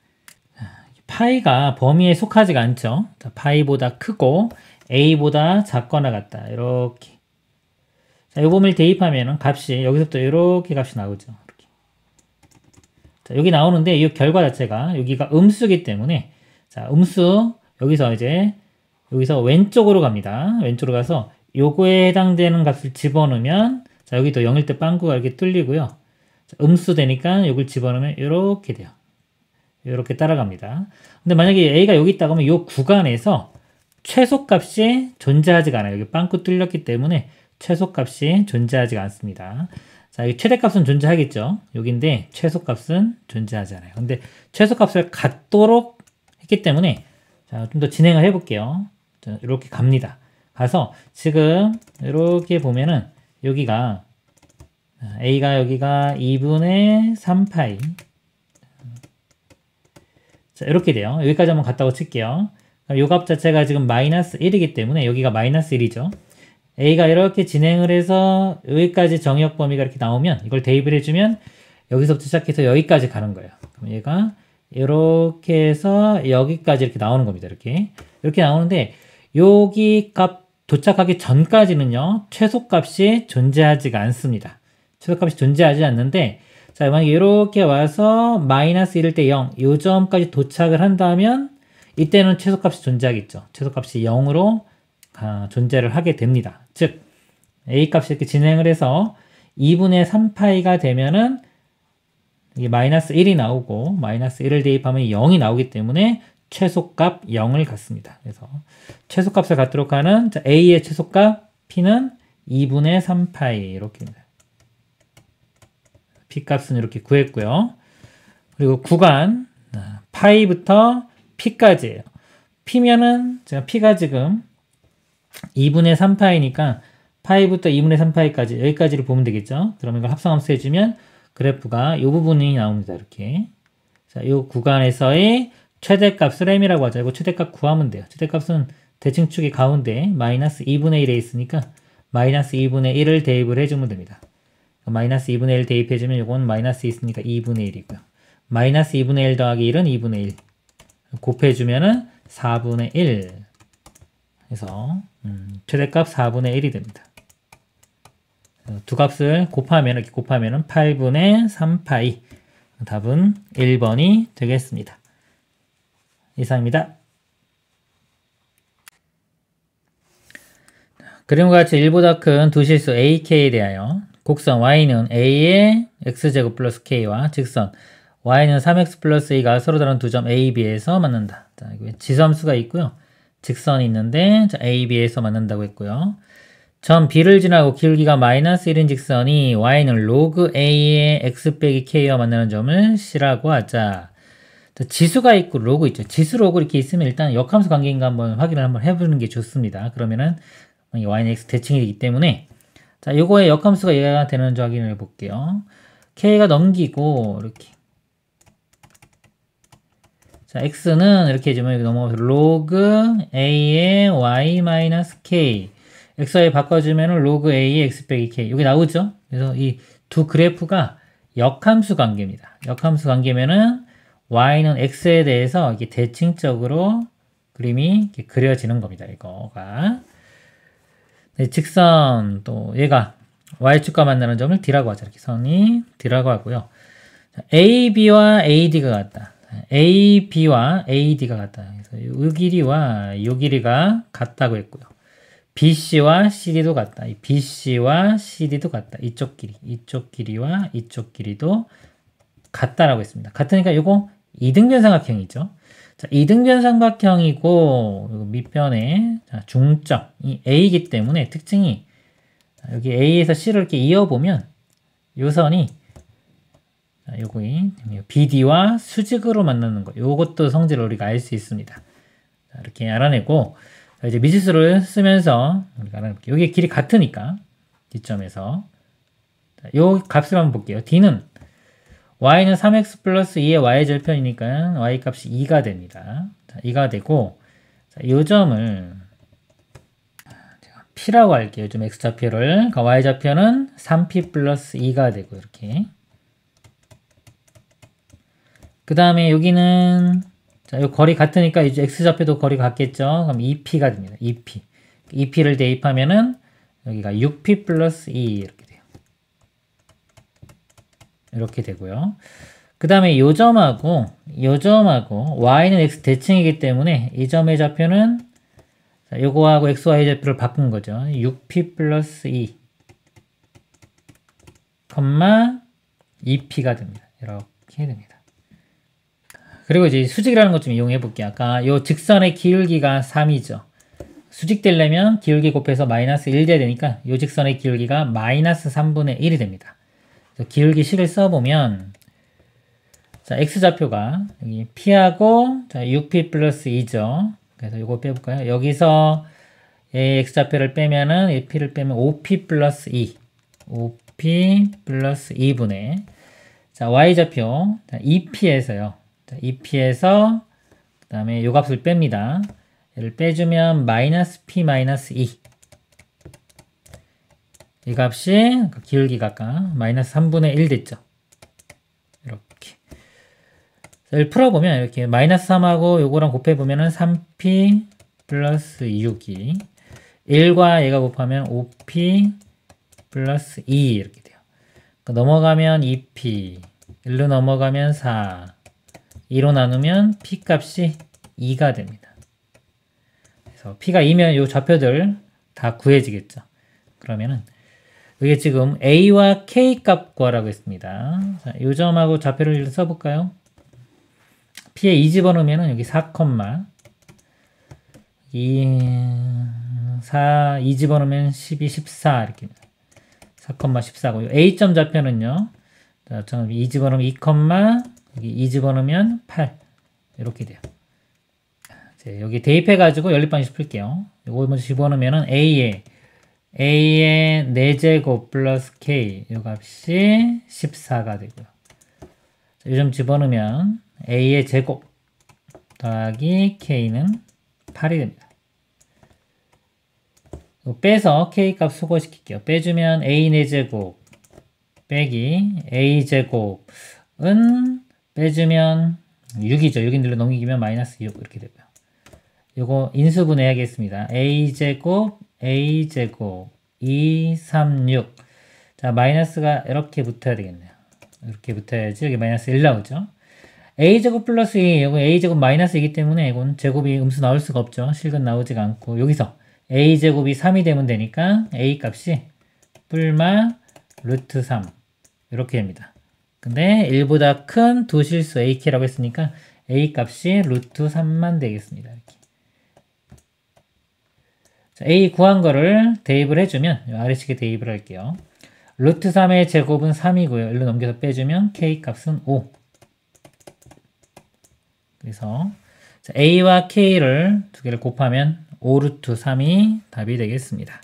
파이가 범위에 속하지가 않죠. 자, 파이보다 크고 a보다 작거나 같다. 이렇게. 자, 이 범위를 대입하면은 값이 여기서부터 이렇게 값이 나오죠. 이렇게. 자, 여기 나오는데 이 결과 자체가 여기가 음수기 때문에, 자, 음수 여기서 이제 여기서 왼쪽으로 갑니다. 왼쪽으로 가서 요거에 해당되는 값을 집어넣으면, 자, 여기도 0일 때 빵꾸가 이렇게 뚫리고요. 자, 음수 되니까 요걸 집어넣으면 이렇게 돼요. 이렇게 따라갑니다. 근데 만약에 a가 여기 있다고 하면 요 구간에서 최소값이 존재하지가 않아요. 여기 빵꾸 뚫렸기 때문에 최소값이 존재하지가 않습니다. 자, 이 최대값은 존재하겠죠. 여기인데 최소값은 존재하지 않아요. 근데 최소값을 갖도록 했기 때문에, 자, 좀 더 진행을 해볼게요. 자, 이렇게 갑니다. 가서 지금 이렇게 보면은 여기가 a가 여기가 2분의 3파이, 자, 이렇게 돼요. 여기까지 한번 갔다고 칠게요. 요 값 자체가 지금 마이너스 1이기 때문에 여기가 마이너스 1이죠. a가 이렇게 진행을 해서 여기까지 정의역 범위가 이렇게 나오면 이걸 대입을 해주면 여기서부터 시작해서 여기까지 가는 거예요. 그럼 얘가 이렇게 해서 여기까지 이렇게 나오는 겁니다. 이렇게 나오는데 여기 값 도착하기 전까지는요, 최소값이 존재하지가 않습니다. 최소값이 존재하지 않는데, 자, 만약에 이렇게 와서 마이너스 1일 때 0, 이 점까지 도착을 한다면 이때는 최소값이 존재하겠죠. 최소값이 0으로 존재를 하게 됩니다. 즉 a값이 이렇게 진행을 해서 2분의 3파이가 되면은 이게 마이너스 1이 나오고, 마이너스 1을 대입하면 0이 나오기 때문에 최소값 0을 갖습니다. 그래서 최소값을 갖도록 하는, 자, a의 최소값 p는 2분의 3파이 이렇게입니다. p값은 이렇게 구했고요. 그리고 구간 파이부터 p까지예요. p면은 제가 p가 지금 2분의 3파이니까 파이부터 2분의 3파이까지 여기까지를 보면 되겠죠. 그러면 이걸 합성함수 해주면 그래프가 이 부분이 나옵니다. 이렇게. 자, 이 구간에서의 최대값을 m이라고 하자. 이거 최대값 구하면 돼요. 최대값은 대칭축이 가운데 마이너스 2분의 1에 있으니까 마이너스 2분의 1을 대입을 해주면 됩니다. 마이너스 2분의 1 대입해주면 이건 마이너스 있으니까 2분의 1이고요. 마이너스 2분의 1 더하기 1은 2분의 1. 곱해주면은 4분의 1. 그래서 최대값 4분의 1이 됩니다. 두 값을 곱하면, 이렇게 곱하면은 8분의 3파이. 답은 1번이 되겠습니다. 이상입니다. 그림과 같이 1보다 큰 두 실수 ak에 대하여 곡선 y는 a의 x제곱 플러스 k와 직선 y는 3x 플러스 a가 서로 다른 두 점 a, b에서 만난다. 자, 지점수가 있고요. 직선이 있는데, 자, a, b에서 만난다고 했고요. 점 b를 지나고 길기가 마이너스 1인 직선이 y는 로그 a의 x 빼기 k와 만나는 점을 c라고 하자. 자, 지수가 있고 로그 있죠. 지수 로그 이렇게 있으면 일단 역함수 관계인가 한번 확인을 한번 해보는 게 좋습니다. 그러면은 y는 x 대칭이 되기 때문에, 자, 요거의 역함수가 얘가 되는지 확인을 해볼게요. k가 넘기고 이렇게, 자, x는 이렇게 해주면 여기 넘어가서 로그 a의 y 마이너스 k, xy 바꿔주면 로그 a의 x 빼기 k, 여기 나오죠? 그래서 이 두 그래프가 역함수 관계입니다. 역함수 관계면은 y는 x에 대해서 이렇게 대칭적으로 그림이 이렇게 그려지는 겁니다. 이거가. 네, 직선, 또 얘가 y축과 만나는 점을 d라고 하죠. 이렇게 선이 d라고 하고요. AB와 AD가 같다. AB와 AD가 같다. 그래서 이 길이와 이 길이가 같다고 했고요. BC와 CD도 같다. 이 BC와 CD도 같다. 이쪽 길이와 이쪽 길이도 같다라고 했습니다. 같으니까 이거 이등변삼각형이죠. 자, 이등변 삼각형이고 밑변에 자, 중점이 A이기 때문에 특징이 여기 A에서 C를 이렇게 이어보면 요 선이 요거이 BD와 수직으로 만나는 거. 요것도 성질을 우리가 알 수 있습니다. 자, 이렇게 알아내고 자, 이제 미지수를 쓰면서 우리가 알아볼게요. 여기 길이 같으니까 D점에서 자, 요 값을 한번 볼게요. D는 y는 3x 플러스 2의 y절편이니까 y 값이 2가 됩니다. 자, 2가 되고 자, 요 점을 P라고 할게요. 좀 x좌표를. 그러니까 y좌표는 3p 플러스 2가 되고 이렇게 그 다음에 여기는 자, 요 거리 같으니까 이제 x좌표도 거리가 같겠죠. 그럼 2p가 됩니다. 2p. 2p를 대입하면은 여기가 6p 플러스 2 이렇게 돼요. 이렇게 되고요. 그 다음에 요 점하고 y는 x 대칭이기 때문에 이 점의 좌표는 자, 요거하고 xy 좌표를 바꾼 거죠. 6p 플러스 2 2p가 됩니다. 이렇게 됩니다. 그리고 이제 수직이라는 것 좀 이용해 볼게요. 아까 요 직선의 기울기가 3이죠. 수직되려면 기울기 곱해서 마이너스 1 돼야 되니까 요 직선의 기울기가 마이너스 3분의 1이 됩니다. 그래서 기울기 식을 써보면 자, x좌표가 여기 p하고 자, 6p 플러스 2죠. 그래서 요거 빼볼까요? 여기서 x좌표를 빼면은 이 p를 빼면 5p 플러스 2 5p 플러스 2분의 자, y좌표 2p에서요. 2p에서 그 다음에 요 값을 뺍니다. 얘를 빼주면 마이너스 p 마이너스 2 이 값이 기울기가 아까 마이너스 3분의 1 됐죠. 이렇게 얘를 풀어보면 이렇게 마이너스 3하고 요거랑 곱해보면은 3p 플러스 6이 1과 얘가 곱하면 5p 플러스 2 이렇게 돼요. 그러니까 넘어가면 2p 1로 넘어가면 4 2로 나누면 p 값이 2가 됩니다. 그래서 p가 2면 요 좌표들 다 구해지겠죠. 그러면은 이게 지금 a와 k 값 구하라고 했습니다. 자, 요 점하고 좌표를 써볼까요? p에 2 집어넣으면은 여기 4, 2 집어넣으면 12, 14 이렇게 4, 14고요. a점 좌표는요. 자, 2 집어넣으면 2, 여기 2 집어넣으면 8 이렇게 돼요. 이제 여기 대입해가지고 연립방식 풀게요. 이거 먼저 집어넣으면은 a의 4제곱 플러스 k 이 값이 14가 되고요. 이 점 집어넣으면 a의 제곱 더하기 k는 8이 됩니다. 빼서 k 값 수거시킬게요. 빼주면 a 4제곱 빼기 a 제곱은 빼주면 6이죠. 6인들로 넘기면 마이너스 6 이렇게 되고요. 요거 인수분해 하겠습니다. a제곱 2, 3, 6 자, 마이너스가 이렇게 붙어야 되겠네요. 이렇게 붙어야지 여기 마이너스 1 나오죠. a제곱 플러스 2 요거 a제곱 마이너스 이기 때문에 이건 제곱이 음수 나올 수가 없죠. 실근 나오지가 않고 여기서 a제곱이 3이 되면 되니까 a 값이 뿔마 루트 3 이렇게 됩니다. 근데 1보다 큰 두 실수 ak라고 했으니까 a 값이 루트 3만 되겠습니다. 이렇게. 자, a 구한 거를 대입을 해주면 아래식에 대입을 할게요. 루트 3의 제곱은 3이고요. 1로 넘겨서 빼주면 k 값은 5. 그래서 자, a와 k를 두 개를 곱하면 5 루트 3이 답이 되겠습니다.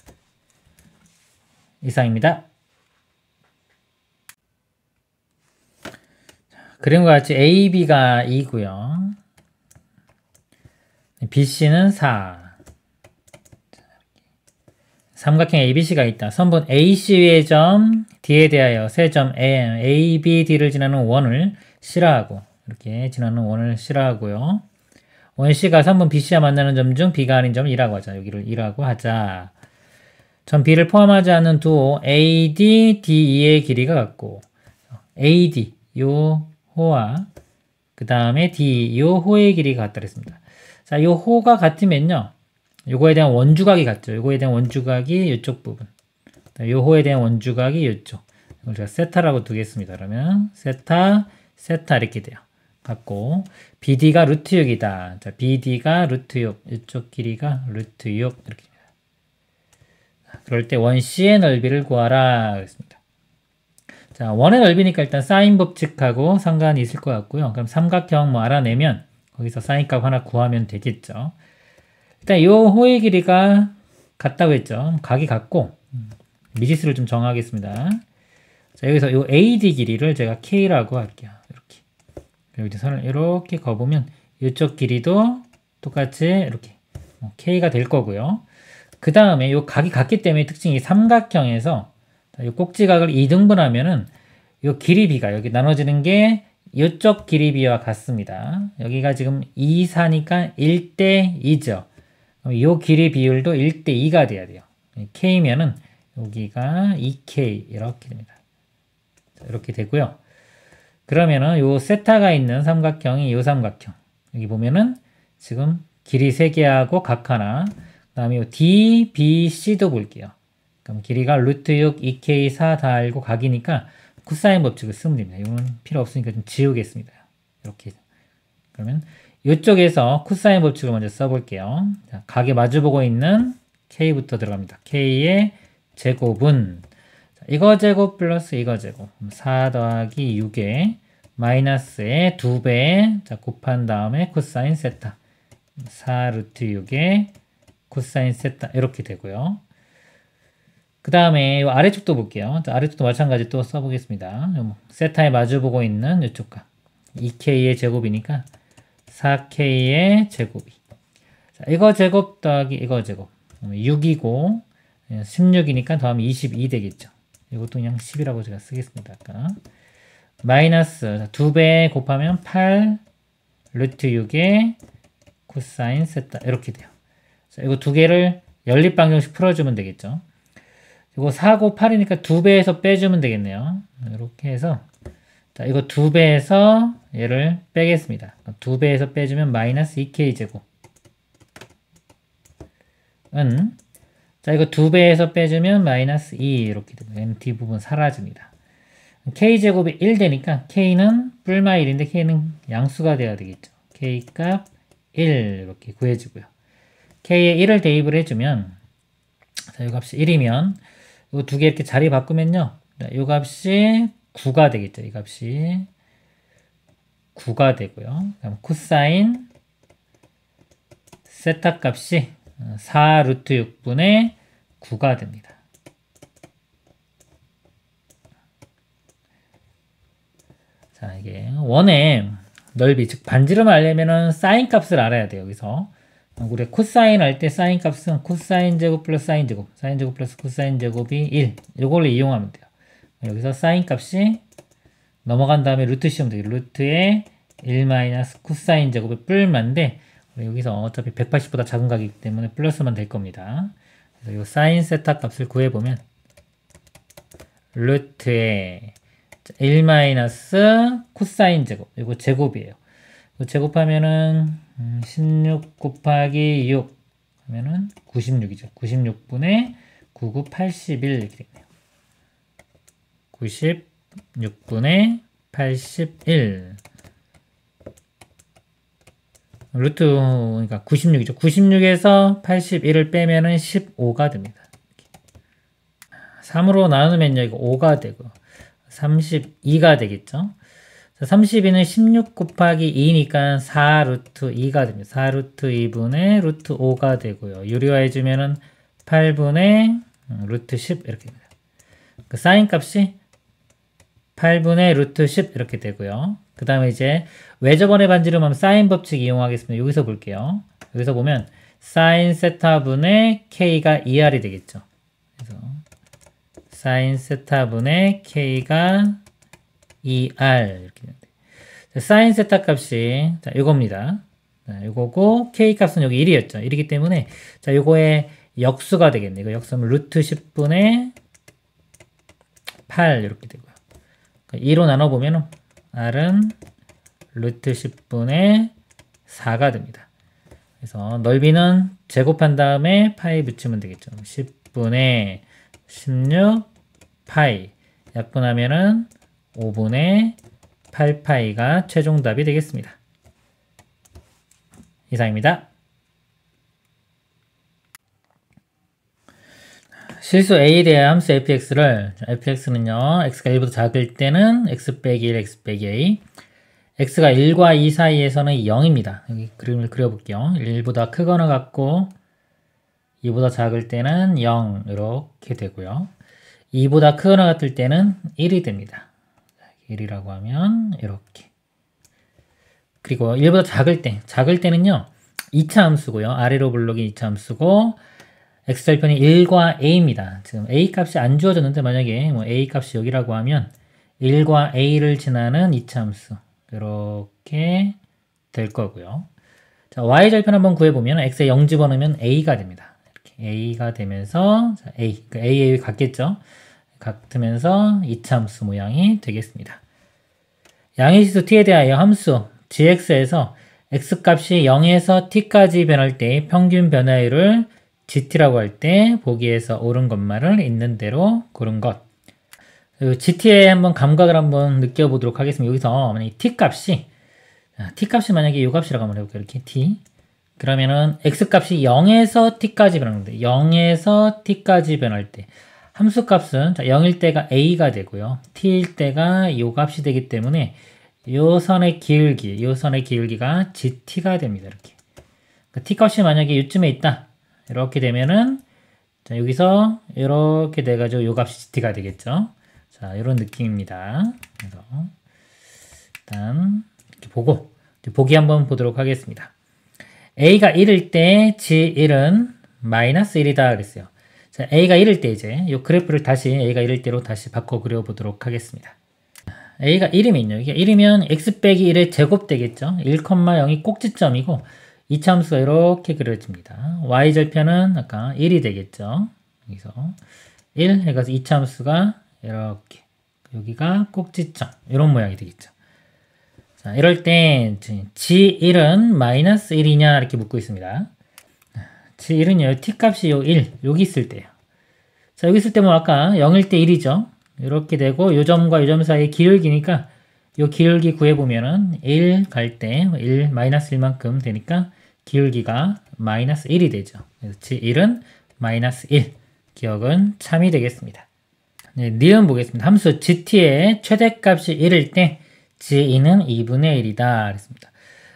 이상입니다. 그림과 같이 AB가 2고요. BC는 4. 삼각형 ABC가 있다. 선분 AC 위의 점 D에 대하여 세 점 A, B, D를 지나는 원을 싫어하고 이렇게 지나는 원을 싫어하고요. 원 C가 선분 BC와 만나는 점 중 B가 아닌 점을 2라고 하자. 여기를 2라고 하자. 점 B를 포함하지 않는 두 AD, DE의 길이가 같고 AD 요 호와 그 다음에 D 요 호의 길이가 같다 그랬습니다. 자, 요 호가 같으면요. 요거에 대한 원주각이 같죠. 요거에 대한 원주각이 이쪽 부분. 요 호에 대한 원주각이 이쪽. 이걸 제가 세타라고 두겠습니다. 그러면 세타, 세타 이렇게 돼요. 같고 BD가 루트 6이다. 자, BD가 루트 6, 이쪽 길이가 루트 6 이렇게. 그럴 때 원 C의 넓이를 구하라 그랬습니다. 자, 원의 넓이니까 일단 사인 법칙하고 상관이 있을 것 같고요. 그럼 삼각형 뭐 알아내면 거기서 사인 값 하나 구하면 되겠죠. 일단 이 호의 길이가 같다고 했죠. 각이 같고 미지수를 좀 정하겠습니다. 자, 여기서 이 AD 길이를 제가 K라고 할게요. 이렇게. 여기 선을 이렇게 그어보면 이쪽 길이도 똑같이 이렇게 K가 될 거고요. 그 다음에 이 각이 같기 때문에 특징이 삼각형에서 이 꼭지각을 2등분하면은 이 길이 비가 여기 나눠지는 게 이쪽 길이 비와 같습니다. 여기가 지금 2, 4니까 1대 2죠. 이 길이 비율도 1대 2가 돼야 돼요. K면은 여기가 2K 이렇게 됩니다. 이렇게 되고요. 그러면은 요 세타가 있는 삼각형이 요 삼각형. 여기 보면은 지금 길이 3개하고 각 하나. 그 다음에 요 D, B, C도 볼게요. 그럼 길이가 루트 6, 2K, 4 다 알고 각이니까 코사인 법칙을 쓰면 됩니다. 이건 필요 없으니까 좀 지우겠습니다. 이렇게. 그러면 이쪽에서 코사인 법칙을 먼저 써볼게요. 자, 각에 마주보고 있는 K부터 들어갑니다. K의 제곱은 이거 제곱 플러스 이거 제곱 4 더하기 6에 마이너스의 2배 자, 곱한 다음에 코사인 세타 4 루트 6에 코사인 세타 이렇게 되고요. 그 다음에 아래쪽도 볼게요. 자, 아래쪽도 마찬가지 또 써보겠습니다. 세타에 마주보고 있는 이쪽 각 2K의 제곱이니까 4K의 제곱이 자, 이거 제곱 더하기 이거 제곱 6이고 16이니까 더하면 22 되겠죠. 이것도 그냥 10이라고 제가 쓰겠습니다. 아까. 마이너스 2배 곱하면 8 루트 6에 코사인 세타 이렇게 돼요. 자, 이거 두 개를 연립방정식 풀어주면 되겠죠. 이거 4고 8이니까 2배에서 빼주면 되겠네요. 이렇게 해서 자, 이거 2배에서 얘를 빼겠습니다. 2배에서 빼주면 마이너스 2K 제곱 자, 이거 2배에서 빼주면 마이너스 2 이렇게 됩니다. MT 부분 사라집니다. K제곱이 1 되니까 K는 뿔마 1인데 K는 양수가 돼야 되겠죠. K값 1 이렇게 구해주고요. K에 1을 대입을 해주면 자, 이 값이 1이면 이 두 개 이렇게 자리 바꾸면요. 이 값이 9가 되겠죠. 이 값이 9가 되고요. 그다음 코사인 세타 값이 4 루트 6분의 9가 됩니다. 자, 이게 원의 넓이, 즉 반지름을 알려면은 사인 값을 알아야 돼요. 여기서 우리 코사인 할 때 사인 값은 코사인 제곱 플러스 사인 제곱, 사인 제곱 플러스 코사인 제곱이 1. 이걸 이용하면 돼요. 여기서 사인 값이 넘어간 다음에 루트 씌우면 돼요. 루트에 1 마이너스 코사인 제곱의 뿔만데 여기서 어차피 180보다 작은 각이기 때문에 플러스만 될 겁니다. 그래서 이 사인 세타 값을 구해보면 루트에 1 마이너스 코사인 제곱, 이거 제곱이에요. 이거 제곱하면은 16 곱하기 6 하면은 96이죠. 96분의 99, 81 이렇게 되네요. 96분의 81 루트 그러니까 96이죠. 96에서 81을 빼면은 15가 됩니다. 3으로 나누면요. 이거 5가 되고 32가 되겠죠. 32는 16 곱하기 2니까 4 루트 2가 됩니다. 4 루트 2분의 루트 5가 되고요. 유리화해주면은 8분의 루트 10 이렇게 됩니다. 그 사인 값이 8분의 루트 10 이렇게 되고요. 그 다음에 이제 외접원의 반지름 하면 사인 법칙 이용하겠습니다. 여기서 볼게요. 여기서 보면 사인 세타분의 K가 2R이 되겠죠. 그래서 사인 세타분의 K가 2R 이렇게 되는데 사인 세타 값이 자 이겁니다. 자, 이거고 K 값은 여기 1이었죠. 1이기 때문에 자 요거의 역수가 되겠네. 이거 역수하면 루트 10분의 8 이렇게 되고요. 2로 나눠보면 R은 루트 10분의 4가 됩니다. 그래서 넓이는 제곱한 다음에 파이 붙이면 되겠죠. 10분의 16 파이 약분하면은 5분의 8파이가 최종답이 되겠습니다. 이상입니다. 실수 a에 대한 함수 fx는요, x가 1보다 작을 때는 x 빼기 1, x 빼기 a, x가 1과 2 사이에서는 0입니다. 여기 그림을 그려볼게요. 1보다 크거나 같고 2보다 작을 때는 0 이렇게 되고요. 2보다 크거나 같을 때는 1이 됩니다. 1이라고 하면 이렇게. 그리고 1보다 작을 때는요, 2차 함수고요. 아래로 블록이 2차 함수고 x절편이 1과 a입니다. 지금 a 값이 안 주어졌는데 만약에 뭐 a 값이 여기라고 하면 1과 a를 지나는 2차 함수 이렇게 될 거고요. 자, y절편 한번 구해보면 x에 0 집어넣으면 a가 됩니다. 이렇게 a가 되면서 자, a 같겠죠? 같으면서 2차 함수 모양이 되겠습니다. 양의지수 t에 대하여 함수 gx에서 x값이 0에서 t까지 변할 때 평균 변화율을 gt라고 할 때 보기에서 옳은 것말을 있는 대로 고른 것. gt의 한번 감각을 한번 느껴보도록 하겠습니다. 여기서 만약에 t값이 만약에 이 값이라고 한번 해볼게요. 이렇게 t. 그러면은 x값이 0에서 t까지 변하는데 0에서 t까지 변할 때 함수값은 0일 때가 a가 되고요. t일 때가 이 값이 되기 때문에 이 선의 기울기가 gt가 됩니다. 이렇게. 그러니까 t값이 만약에 이쯤에 있다. 이렇게 되면은 자, 여기서 이렇게 돼가지고 요 값이 gt가 되겠죠. 자, 이런 느낌입니다. 그래서 일단 이렇게 보기 한번 보도록 하겠습니다. a가 1일 때 g1은 마이너스 1이다 그랬어요. 자, a가 1일 때 이제 이 그래프를 다시 a가 1일 때로 다시 바꿔 그려보도록 하겠습니다. a가 1이면요. 이게 1이면 x 빼기 1의 제곱 되겠죠. 1,0이 꼭지점이고 2차 함수가 이렇게 그려집니다. y절편은 아까 1이 되겠죠. 여기서 1 해가지고 2차 함수가 이렇게 여기가 꼭지점 이런 모양이 되겠죠. 자, 이럴 때 g1은 마이너스 1이냐 이렇게 묻고 있습니다. g1은요. t값이 요 1 여기 있을 때요. 자, 여기 있을 때 뭐 아까 0일 때 1이죠. 이렇게 되고 요 점과 요 점 사이의 기울기니까 요 기울기 구해보면은 1 갈 때 1 마이너스 1만큼 되니까 기울기가 마이너스 1이 되죠. 그래서 g1은 마이너스 1. 기억은 참이 되겠습니다. 네, 니은 보겠습니다. 함수 gt의 최대값이 1일 때 g2는 2분의 1이다. 그랬습니다.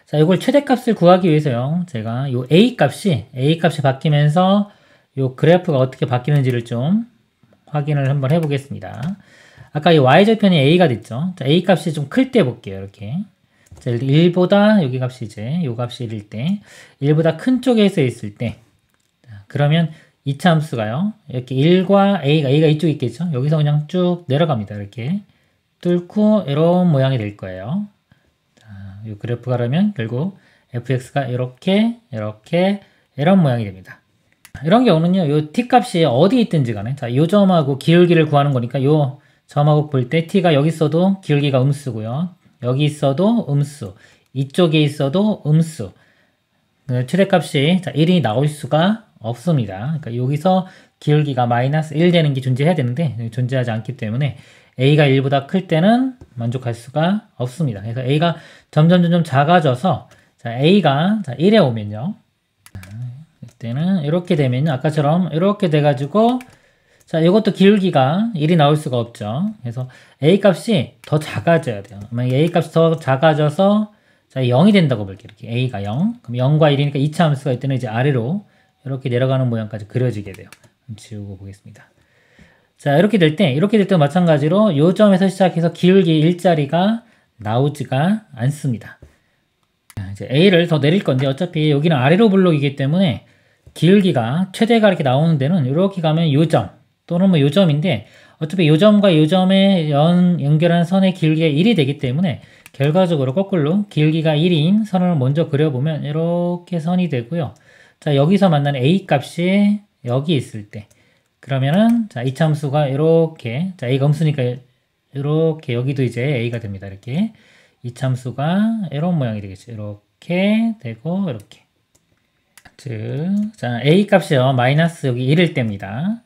자, 이걸 최대값을 구하기 위해서요. 제가 요 a 값이 바뀌면서 요 그래프가 어떻게 바뀌는지를 좀 확인을 한번 해보겠습니다. 아까 이 y절편이 a가 됐죠. 자, a 값이 좀 클 때 볼게요. 이렇게. 자, 1보다 여기 값이 이제 요 값이 1일 때 1보다 큰 쪽에서 있을 때 자, 그러면 2차 함수가요. 이렇게 1과 a가 이쪽에 있겠죠. 여기서 그냥 쭉 내려갑니다. 이렇게 뚫고 이런 모양이 될 거예요. 자, 이 그래프가 그러면 결국 fx가 이런 모양이 됩니다. 이런 경우는요. 요 t값이 어디 있든지 간에 자, 요 점하고 기울기를 구하는 거니까 요 점하고 볼 때 t가 여기 있어도 기울기가 음수고요. 여기 있어도 음수, 이쪽에 있어도 음수. 최대값이 1이 나올 수가 없습니다. 그러니까 여기서 기울기가 마이너스 1 되는 게 존재해야 되는데 존재하지 않기 때문에 a가 1보다 클 때는 만족할 수가 없습니다. 그래서 a가 점점 작아져서 자, a가 1에 오면요. 이때는 이렇게 되면요. 아까처럼 이렇게 돼가지고 자, 이것도 기울기가 1이 나올 수가 없죠. 그래서 a 값이 더 작아져야 돼요. 만약에 a 값이 더 작아져서 자, 0이 된다고 볼게요. 이렇게 a가 0. 그럼 0과 1이니까 2차 함수가 이때는 이제 아래로 이렇게 내려가는 모양까지 그려지게 돼요. 지우고 보겠습니다. 자, 이렇게 될 때 마찬가지로 요 점에서 시작해서 기울기 1자리가 나오지가 않습니다. 이제 a를 더 내릴 건데 어차피 여기는 아래로 블록이기 때문에 기울기가 최대가 이렇게 나오는 데는 이렇게 가면 요 점 또는 뭐 요 점인데 어차피 요 점과 요 점에 연결한 선의 기울기가 1이 되기 때문에 결과적으로 거꾸로 기울기가 1인 선을 먼저 그려보면 이렇게 선이 되고요. 자, 여기서 만나는 a 값이 여기 있을 때 그러면은 자, 2차 함수가 이렇게 자, a가 음수니까 이렇게 여기도 이제 a가 됩니다. 이렇게 2차 함수가 이런 모양이 되겠죠. 이렇게 되고 이렇게 자, a 값이요. 마이너스 여기 1일 때입니다.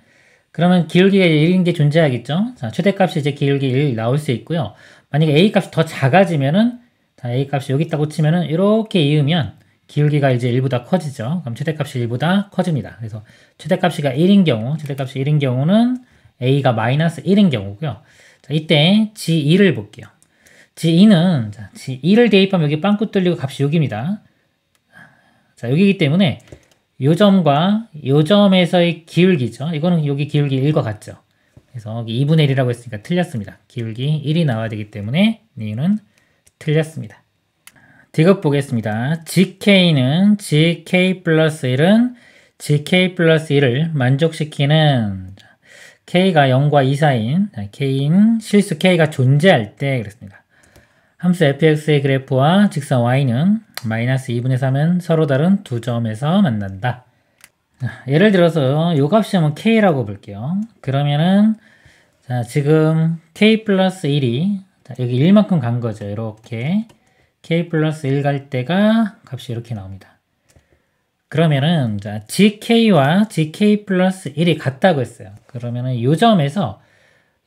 그러면 기울기가 1인 게 존재하겠죠. 자, 최대값이 이제 기울기 1 나올 수 있고요. 만약에 a 값이 더 작아지면은, 자, a 값이 여기 있다고 치면은 이렇게 이으면 기울기가 이제 1보다 커지죠. 그럼 최대값이 1보다 커집니다. 그래서 최대값이 1인 경우는 a가 마이너스 1인 경우고요. 자, 이때 g2를 볼게요. g2는 자, g2를 대입하면 여기 빵꾸 뚫리고 값이 6입니다. 자, 여기이기 때문에 요 점과 요 점에서의 기울기죠. 이거는 여기 기울기 1과 같죠. 그래서 여기 2분의 1이라고 했으니까 틀렸습니다. 기울기 1이 나와야 되기 때문에 이유는 틀렸습니다. 디귿 보겠습니다. gk는 gk 플러스 1은 gk 플러스 1을 만족시키는 k가 0과 2 사이인 k인 실수 k가 존재할 때 그랬습니다. 함수 fx의 그래프와 직선 y는 마이너스 2분의 3은 서로 다른 두 점에서 만난다. 예를 들어서 요 값이 한번 k라고 볼게요. 그러면은 자, 지금 k 플러스 1이 자, 여기 1만큼 간 거죠. 이렇게 k 플러스 1 갈 때가 값이 이렇게 나옵니다. 그러면은 자, gk와 gk 플러스 1이 같다고 했어요. 그러면은 요 점에서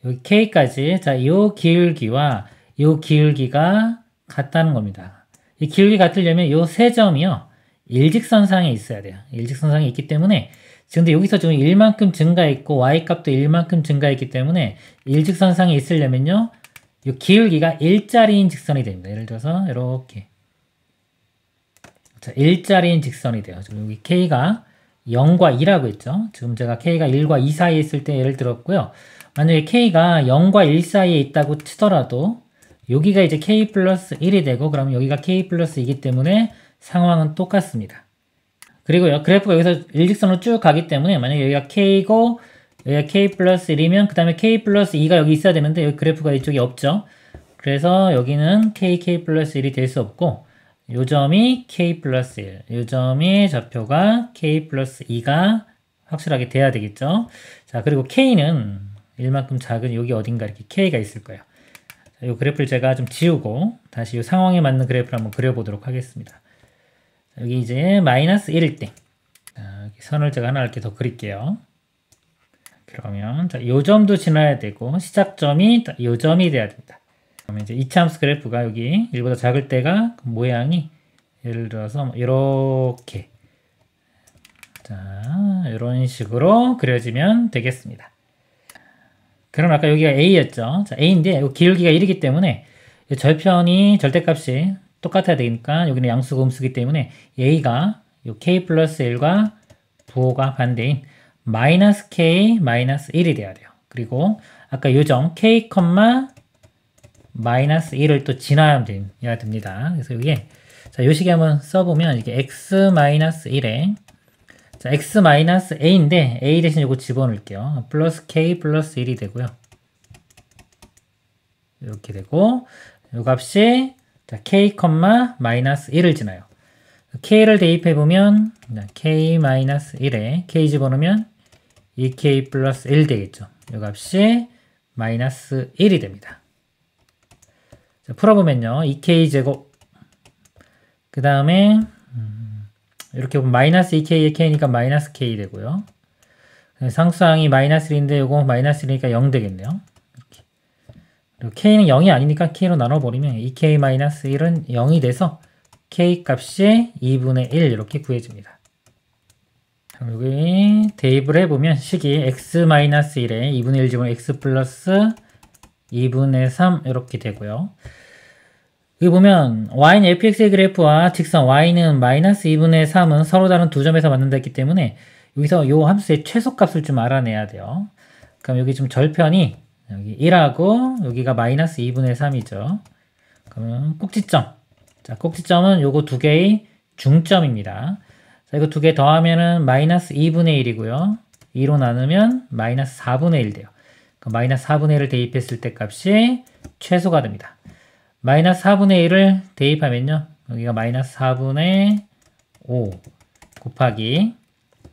여기 k까지 자, 요 기울기와 요 기울기가 같다는 겁니다. 이 기울기 같으려면 요 세 점이요. 일직선상에 있어야 돼요. 일직선상에 있기 때문에 근데 여기서 지금 1만큼 증가했고 y값도 1만큼 증가했기 때문에 일직선상에 있으려면요. 이 기울기가 일자리인 직선이 됩니다. 예를 들어서 이렇게 자, 일자리인 직선이 돼요. 지금 여기 k가 0과 2라고 했죠. 지금 제가 k가 1과 2 사이에 있을 때 예를 들었고요. 만약에 k가 0과 1 사이에 있다고 치더라도 여기가 이제 k 플러스 1이 되고 그러면 여기가 k 플러스 2이기 때문에 상황은 똑같습니다. 그리고요, 그래프가 여기서 일직선으로 쭉 가기 때문에 만약에 여기가 k고 여기가 k 플러스 1이면 그 다음에 k 플러스 2가 여기 있어야 되는데 여기 그래프가 이쪽에 없죠. 그래서 여기는 k 플러스 1이 될 수 없고 요 점이 k 플러스 1, 요 점이 좌표가 k 플러스 2가 확실하게 돼야 되겠죠. 자, 그리고 k는 1만큼 작은 여기 어딘가 이렇게 k가 있을 거예요. 이 그래프를 제가 좀 지우고 다시 이 상황에 맞는 그래프를 한번 그려보도록 하겠습니다. 여기 이제 마이너스 1일 때 여기 선을 제가 하나 이렇게 더 그릴게요. 그러면 자, 요 점도 지나야 되고 시작점이 요 점이 돼야 됩니다. 그러면 이제 이차함수 그래프가 여기 1보다 작을 때가 모양이 예를 들어서 이렇게 자, 이런 식으로 그려지면 되겠습니다. 그럼 아까 여기가 a였죠. 자, a인데 이 기울기가 1이기 때문에 절편이 절대값이 똑같아야 되니까 여기는 양수고 음수기 때문에 a가 요 k 플러스 1과 부호가 반대인 마이너스 k 마이너스 1이 돼야 돼요. 그리고 아까 요 점 k, 마이너스 1을 또 지나야 됩니다. 그래서 여기에 자, 요 식에 한번 써보면 이게 x 마이너스 1에 자, x 마이너스 a인데 a 대신 요거 집어넣을게요. 플러스 k 플러스 1이 되고요. 이렇게 되고 요 값이 자, k, 마이너스 1을 지나요. k를 대입해보면 k 마이너스 1에 k 집어넣으면 2k 플러스 1 되겠죠. 요 값이 마이너스 1이 됩니다. 자, 풀어보면요. 2k 제곱 그 다음에 이렇게 보면 마이너스 2k의 k니까 마이너스 k 되고요. 상수항이 마이너스 1인데 요거 마이너스 1이니까 0 되겠네요. 이렇게. 그리고 k는 0이 아니니까 k로 나눠버리면 2k 마이너스 1은 0이 돼서 k 값이 2분의 1 이렇게 구해집니다. 여기 대입을 해보면 식이 x 마이너스 1에 2분의 1 집어넣으면 x 플러스 2분의 3 이렇게 되고요. 여기 보면 y는 fx의 그래프와 직선 y는 마이너스 2분의 3은 서로 다른 두 점에서 만난다 했기 때문에 여기서 이 함수의 최소값을 좀 알아내야 돼요. 그럼 여기 좀 절편이 여기 1하고 여기가 마이너스 2분의 3이죠. 그러면 꼭지점. 자, 꼭지점은 요거 두 개의 중점입니다. 자, 이거 두 개 더하면은 마이너스 2분의 1이고요. 2로 나누면 마이너스 4분의 1 돼요. 마이너스 4분의 1을 대입했을 때 값이 최소가 됩니다. 마이너스 4분의 1을 대입하면요. 여기가 마이너스 4분의 5 곱하기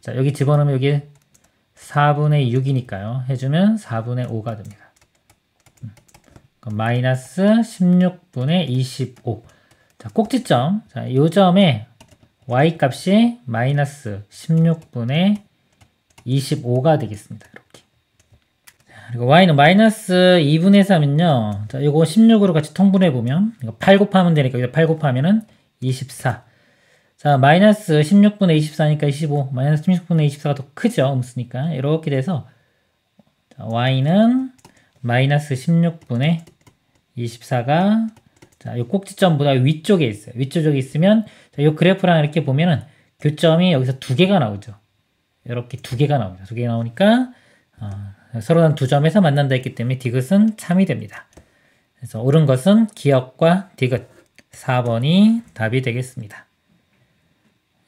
자, 여기 집어넣으면 여기 4분의 6이니까요. 해주면 4분의 5가 됩니다. 마이너스 16분의 25 자, 꼭지점 자, 요 점에 y값이 마이너스 16분의 25가 되겠습니다. 이렇게 그리고 y는 마이너스 2분의 3은요. 자, 요거 16으로 같이 통분해보면, 이거 8 곱하면 되니까, 여기다 8 곱하면은 24. 자, 마이너스 16분의 24니까 25. 마이너스 16분의 24가 더 크죠. 음수니까. 이렇게 돼서, 자, y는 마이너스 16분의 24가, 자, 요 꼭지점보다 위쪽에 있어요. 위쪽에 있으면, 자, 요 그래프랑 이렇게 보면은, 교점이 여기서 두 개가 나오죠. 이렇게 두 개가 나옵니다. 두 개가 나오니까, 서로 한 두 점에서 만난다 했기 때문에 디귿은 참이 됩니다. 그래서 옳은 것은 기역과 디귿 4번이 답이 되겠습니다.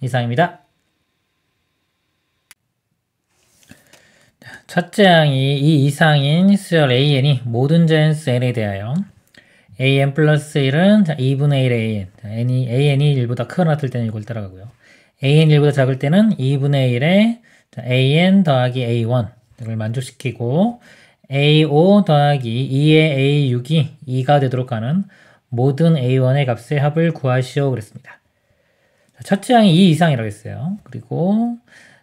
이상입니다. 첫째 항이 이 이상인 수열 AN이 모든 자연수 N에 대하여 AN 플러스 1은 2분의 1의 AN AN이 1보다 크거나 같을 때는 이걸 따라가고요. AN 1보다 작을 때는 2분의 1의 AN 더하기 A1 을 만족시키고 A5 더하기 2의 A6이 2가 되도록 하는 모든 A1의 값의 합을 구하시오 그랬습니다. 첫째 항이 2 이상이라고 했어요. 그리고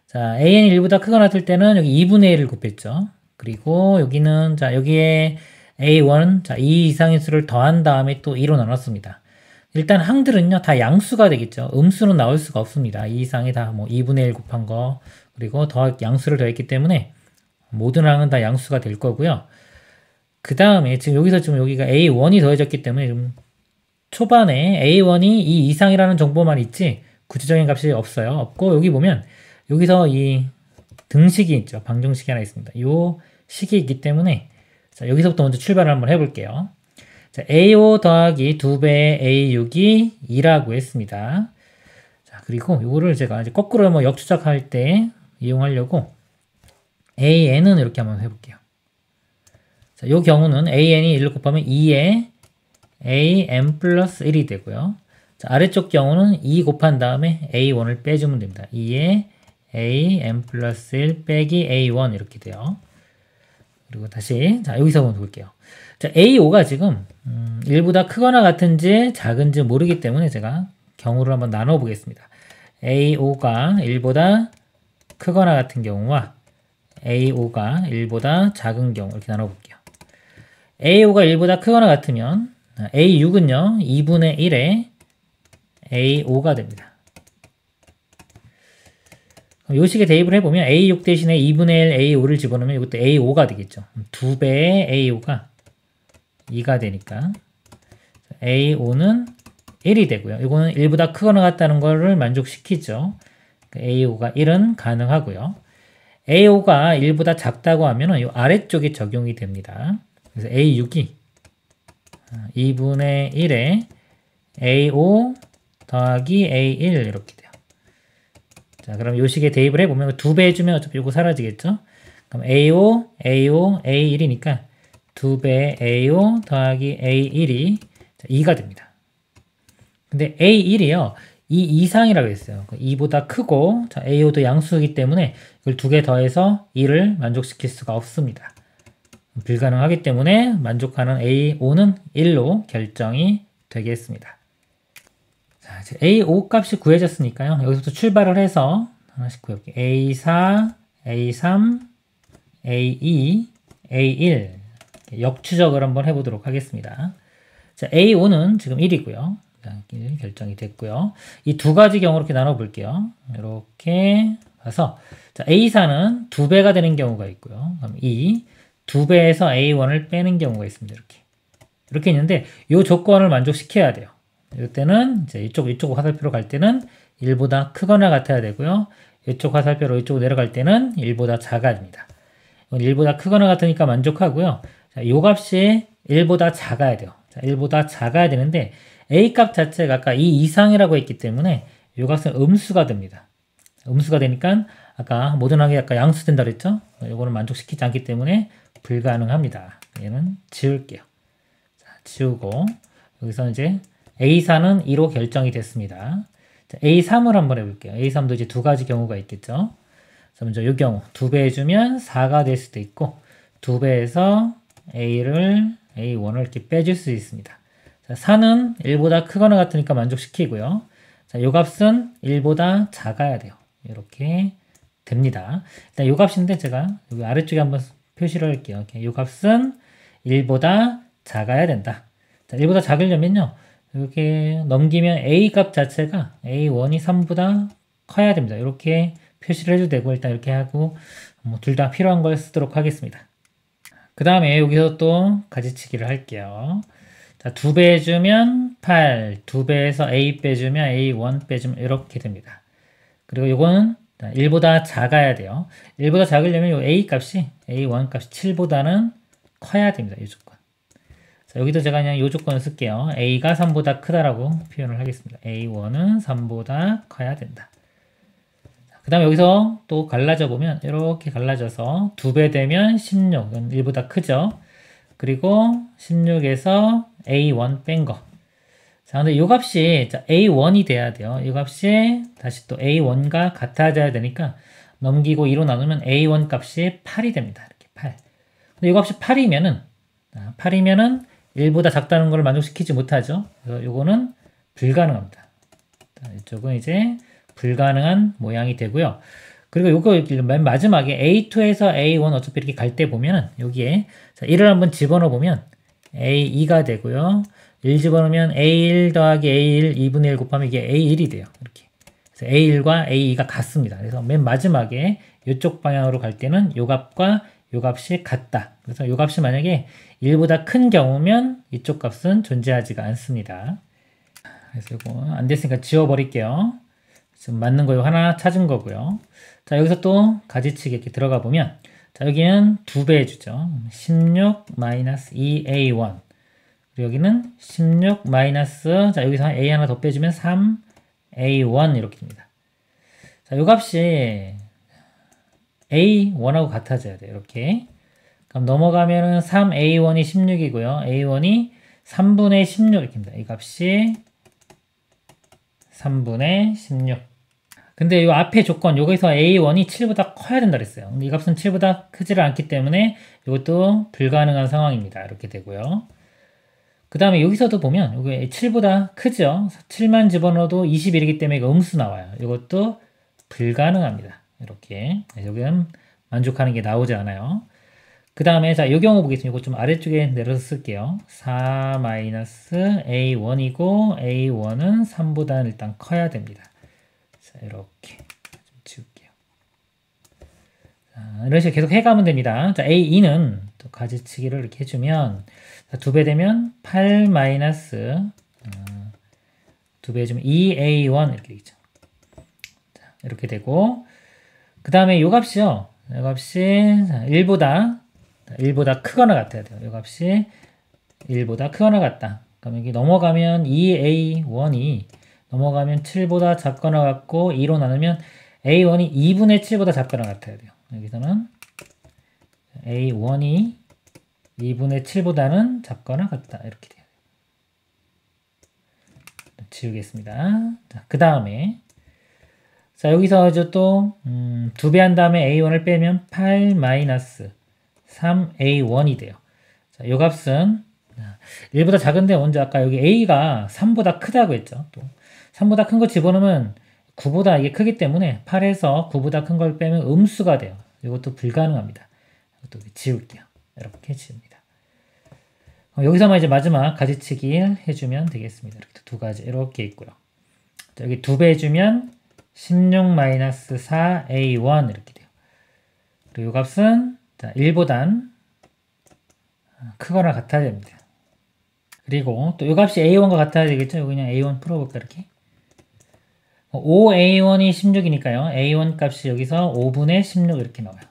자, AN이 1보다 크거나 같을 때는 여기 2분의 1을 곱했죠. 그리고 여기는 자, 여기에 A1 자, 2 이상의 수를 더한 다음에 또 2로 나눴습니다. 일단 항들은요 다 양수가 되겠죠. 음수는 나올 수가 없습니다. 2 이상이 다 뭐 2분의 1 곱한 거 그리고 더 양수를 더했기 때문에 모든 항은 다 양수가 될 거고요. 그 다음에 지금 여기가 A1이 더해졌기 때문에 좀 초반에 A1이 2 이상이라는 정보만 있지 구체적인 값이 없어요. 없고 여기 보면 여기서 이 등식이 있죠. 방정식이 하나 있습니다. 이 식이 있기 때문에 자, 여기서부터 먼저 출발을 한번 해볼게요. 자, A5 더하기 2배의 A6이 2라고 했습니다. 자, 그리고 이거를 제가 이제 거꾸로 뭐 역추적할 때 이용하려고 AN은 이렇게 한번 해볼게요. 자, 이 경우는 AN이 1을 곱하면 2에 AN 플러스 1이 되고요. 자, 아래쪽 경우는 2 곱한 다음에 A1을 빼주면 됩니다. 2에 AN 플러스 1 빼기 A1 이렇게 돼요. 그리고 다시 자 여기서 한번 볼게요. 자, A5가 지금 1보다 크거나 같은지 작은지 모르기 때문에 제가 경우를 한번 나눠 보겠습니다. A5가 1보다 크거나 같은 경우와 A5가 1보다 작은 경우 이렇게 나눠볼게요. A5가 1보다 크거나 같으면 A6은요 2분의 1에 A5가 됩니다. 그럼 이 식에 대입을 해보면 A6 대신에 2분의 1 A5를 집어넣으면 이것도 A5가 되겠죠. 2배의 A5가 2가 되니까 A5는 1이 되고요. 이거는 1보다 크거나 같다는 것을 만족시키죠. A5가 1은 가능하고요. A5가 1보다 작다고 하면 이 아래쪽에 적용이 됩니다. 그래서 A6이 2분의 1에 A5 더하기 A1 이렇게 돼요. 자, 그럼 이 식에 대입을 해보면 2배 해주면 어차피 이거 사라지겠죠? 그럼 A5, A5, A1이니까 2배의 A5 더하기 A1이 2가 됩니다. 근데 A1이요. 2 이상이라고 했어요. 2보다 크고 자, A5도 양수이기 때문에 이걸 두 개 더해서 2를 만족시킬 수가 없습니다. 불가능하기 때문에 만족하는 A5는 1로 결정이 되겠습니다. 자, 이제 A5 값이 구해졌으니까요. 여기서부터 출발을 해서 하나씩 구해볼게요. A4, A3, A2, A1 역추적을 한번 해보도록 하겠습니다. 자, A5는 지금 1이고요. 1 결정이 됐고요. 이 두 가지 경우로 이렇게 나눠볼게요. 이렇게 봐서 자, A4는 2배가 되는 경우가 있고요. 그럼 2배에서 A1을 빼는 경우가 있습니다. 이렇게 있는데 이 조건을 만족시켜야 돼요. 이때는 이제 이쪽 화살표로 갈 때는 1보다 크거나 같아야 되고요. 이쪽 화살표로 이쪽으로 내려갈 때는 1보다 작아야 됩니다. 1보다 크거나 같으니까 만족하고요. 자, 이 값이 1보다 작아야 돼요. 자, 1보다 작아야 되는데 A 값 자체가 아까 2 이상이라고 했기 때문에 이 값은 음수가 됩니다. 음수가 되니까 아까 모든 항이 아까 양수된다 그랬죠? 이거는 만족시키지 않기 때문에 불가능합니다. 얘는 지울게요. 자, 지우고 여기서 이제 A4는 2로 결정이 됐습니다. 자, A3을 한번 해볼게요. A3도 이제 두 가지 경우가 있겠죠. 자, 먼저 이 경우 2배 해주면 4가 될 수도 있고 2배에서 A1을 이렇게 빼줄 수 있습니다. 자, 4는 1보다 크거나 같으니까 만족시키고요. 자, 요 값은 1보다 작아야 돼요. 이렇게 됩니다. 일단 요 값인데 제가 여기 아래쪽에 한번 표시를 할게요. 이렇게 이 값은 1보다 작아야 된다. 자, 1보다 작으려면요. 이렇게 넘기면 A 값 자체가 A1이 3보다 커야 됩니다. 이렇게 표시를 해도 되고 일단 이렇게 하고 둘 다 필요한 걸 쓰도록 하겠습니다. 그 다음에 여기서 또 가지치기를 할게요. 자, 2배 해주면 8, 2배에서 A 빼주면 A1 빼주면 이렇게 됩니다. 그리고 요거는 1보다 작아야 돼요. 1보다 작으려면 요 A 값이 A1 값이 7보다는 커야 됩니다. 이 조건. 자, 여기도 제가 그냥 이 조건을 쓸게요. A가 3보다 크다라고 표현을 하겠습니다. A1은 3보다 커야 된다. 그 다음에 여기서 또 갈라져 보면 이렇게 갈라져서 2배 되면 16, 이건 1보다 크죠. 그리고 16에서 A1 뺀 거. 자, 근데 이 값이 A1이 돼야 돼요. 이 값이 다시 또 A1과 같아져야 되니까 넘기고 2로 나누면 A1 값이 8이 됩니다. 이렇게 8. 근데 이 값이 8이면은 1보다 작다는 걸 만족시키지 못하죠. 그래서 이거는 불가능합니다. 자, 이쪽은 이제 불가능한 모양이 되고요. 그리고 요거 맨 마지막에 A2에서 A1 어차피 이렇게 갈 때 보면은 여기에 자, 1을 한번 집어넣어 보면 A2가 되고요. 1 집어넣으면 A1 더하기 A1 2분의 1 곱하면 이게 A1이 돼요. 이렇게. 그래서 A1과 A2가 같습니다. 그래서 맨 마지막에 이쪽 방향으로 갈 때는 요 값과 요 값이 같다. 그래서 요 값이 만약에 1보다 큰 경우면 이쪽 값은 존재하지가 않습니다. 그래서 이거 안 됐으니까 지워버릴게요. 지금 맞는 거 하나 찾은 거고요. 자, 여기서 또 가지치기 이렇게 들어가 보면 자, 여기는 2배 해주죠. 16 마이너스 2A1. 그리고 여기는 16 마이너스 자, 여기서 A 하나 더 빼주면 3A1 이렇게 됩니다. 자, 요 값이 A1하고 같아져야 돼요. 이렇게. 그럼 넘어가면은 3A1이 16이고요. A1이 3분의 16 이렇게 됩니다. 이 값이 3분의 16. 근데 이 앞에 조건, 여기서 A1이 7보다 커야 된다 그랬어요. 근데 이 값은 7보다 크지를 않기 때문에 이것도 불가능한 상황입니다. 이렇게 되고요. 그 다음에 여기서도 보면, 여기 7보다 크죠? 7만 집어넣어도 21이기 때문에 이거 음수 나와요. 이것도 불가능합니다. 이렇게. 여기는 만족하는 게 나오지 않아요. 그 다음에, 자, 이 경우 보겠습니다. 이거 좀 아래쪽에 내려서 쓸게요. 4-A1이고, A1은 3보다는 일단 커야 됩니다. 자, 이렇게 좀 지울게요. 자, 이런 식으로 계속 해가면 됩니다. 자, A2는 또 가지치기를 이렇게 해주면, 자, 2배 되면 8 마이너스 2배 해주면 2A1 이렇게 되겠죠. 자, 이렇게 되고, 그 다음에 요 값이요. 이 값이 1보다 크거나 같아야 돼요. 이 값이 1보다 크거나 같다. 그럼 여기 넘어가면 2A1이 넘어가면 7보다 작거나 같고 2로 나누면 A1이 2분의 7보다 작거나 같아야 돼요. 여기서는 A1이 2분의 7보다는 작거나 같다. 이렇게 돼요. 지우겠습니다. 자, 그 다음에 자, 여기서 이제 또 2배 한 다음에 A1을 빼면 8 마이너스 3A1이 돼요. 자, 요 값은 1보다 작은데 먼저 아까 여기 A가 3보다 크다고 했죠. 또 3보다 큰 거 집어넣으면 9보다 이게 크기 때문에 8에서 9보다 큰 걸 빼면 음수가 돼요. 이것도 불가능합니다. 이것도 지울게요. 이렇게 지웁니다. 여기서만 이제 마지막 가지치기 해주면 되겠습니다. 이렇게 두 가지 이렇게 있고요. 자, 여기 2배 해주면 16-4A1 이렇게 돼요. 그리고 이 값은 1보단 크거나 같아야 됩니다. 그리고 또 이 값이 A1과 같아야 되겠죠? 여기 그냥 A1 풀어볼까 이렇게. 5A1이 16이니까요. A1 값이 여기서 5분의 16 이렇게 나와요.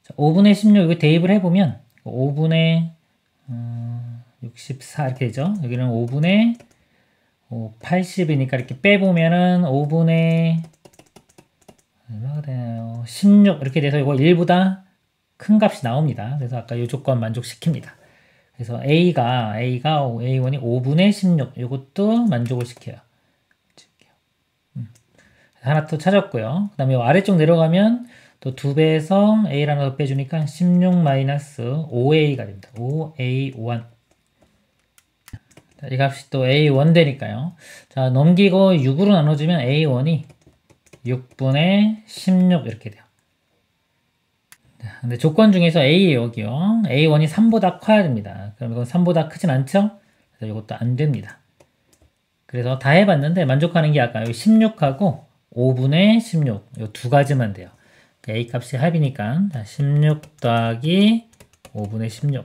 자, 5분의 16 이거 대입을 해보면 5분의 64 이렇게 되죠. 여기는 5분의 80이니까 이렇게 빼보면은 5분의 얼마가 되나요? 16 이렇게 돼서 이거 1보다 큰 값이 나옵니다. 그래서 아까 이 조건 만족시킵니다. 그래서 A1이 5분의 16 이것도 만족을 시켜요. 하나 또 찾았고요. 그 다음에 아래쪽 내려가면 또 2배에서 A를 하나 더 빼주니까 16-5A가 됩니다. 5A1. 자, 이 값이 또 A1 되니까요. 자, 넘기고 6으로 나눠주면 A1이 6분의 16 이렇게 돼요. 근데 조건 중에서 A 여기요. A1이 3보다 커야 됩니다. 그럼 이건 3보다 크진 않죠? 그래서 이것도 안 됩니다. 그래서 다 해봤는데 만족하는 게 아까 여기 16하고 5분의 16. 이 두 가지만 돼요. A 값이 합이니까 16 더하기 5분의 16.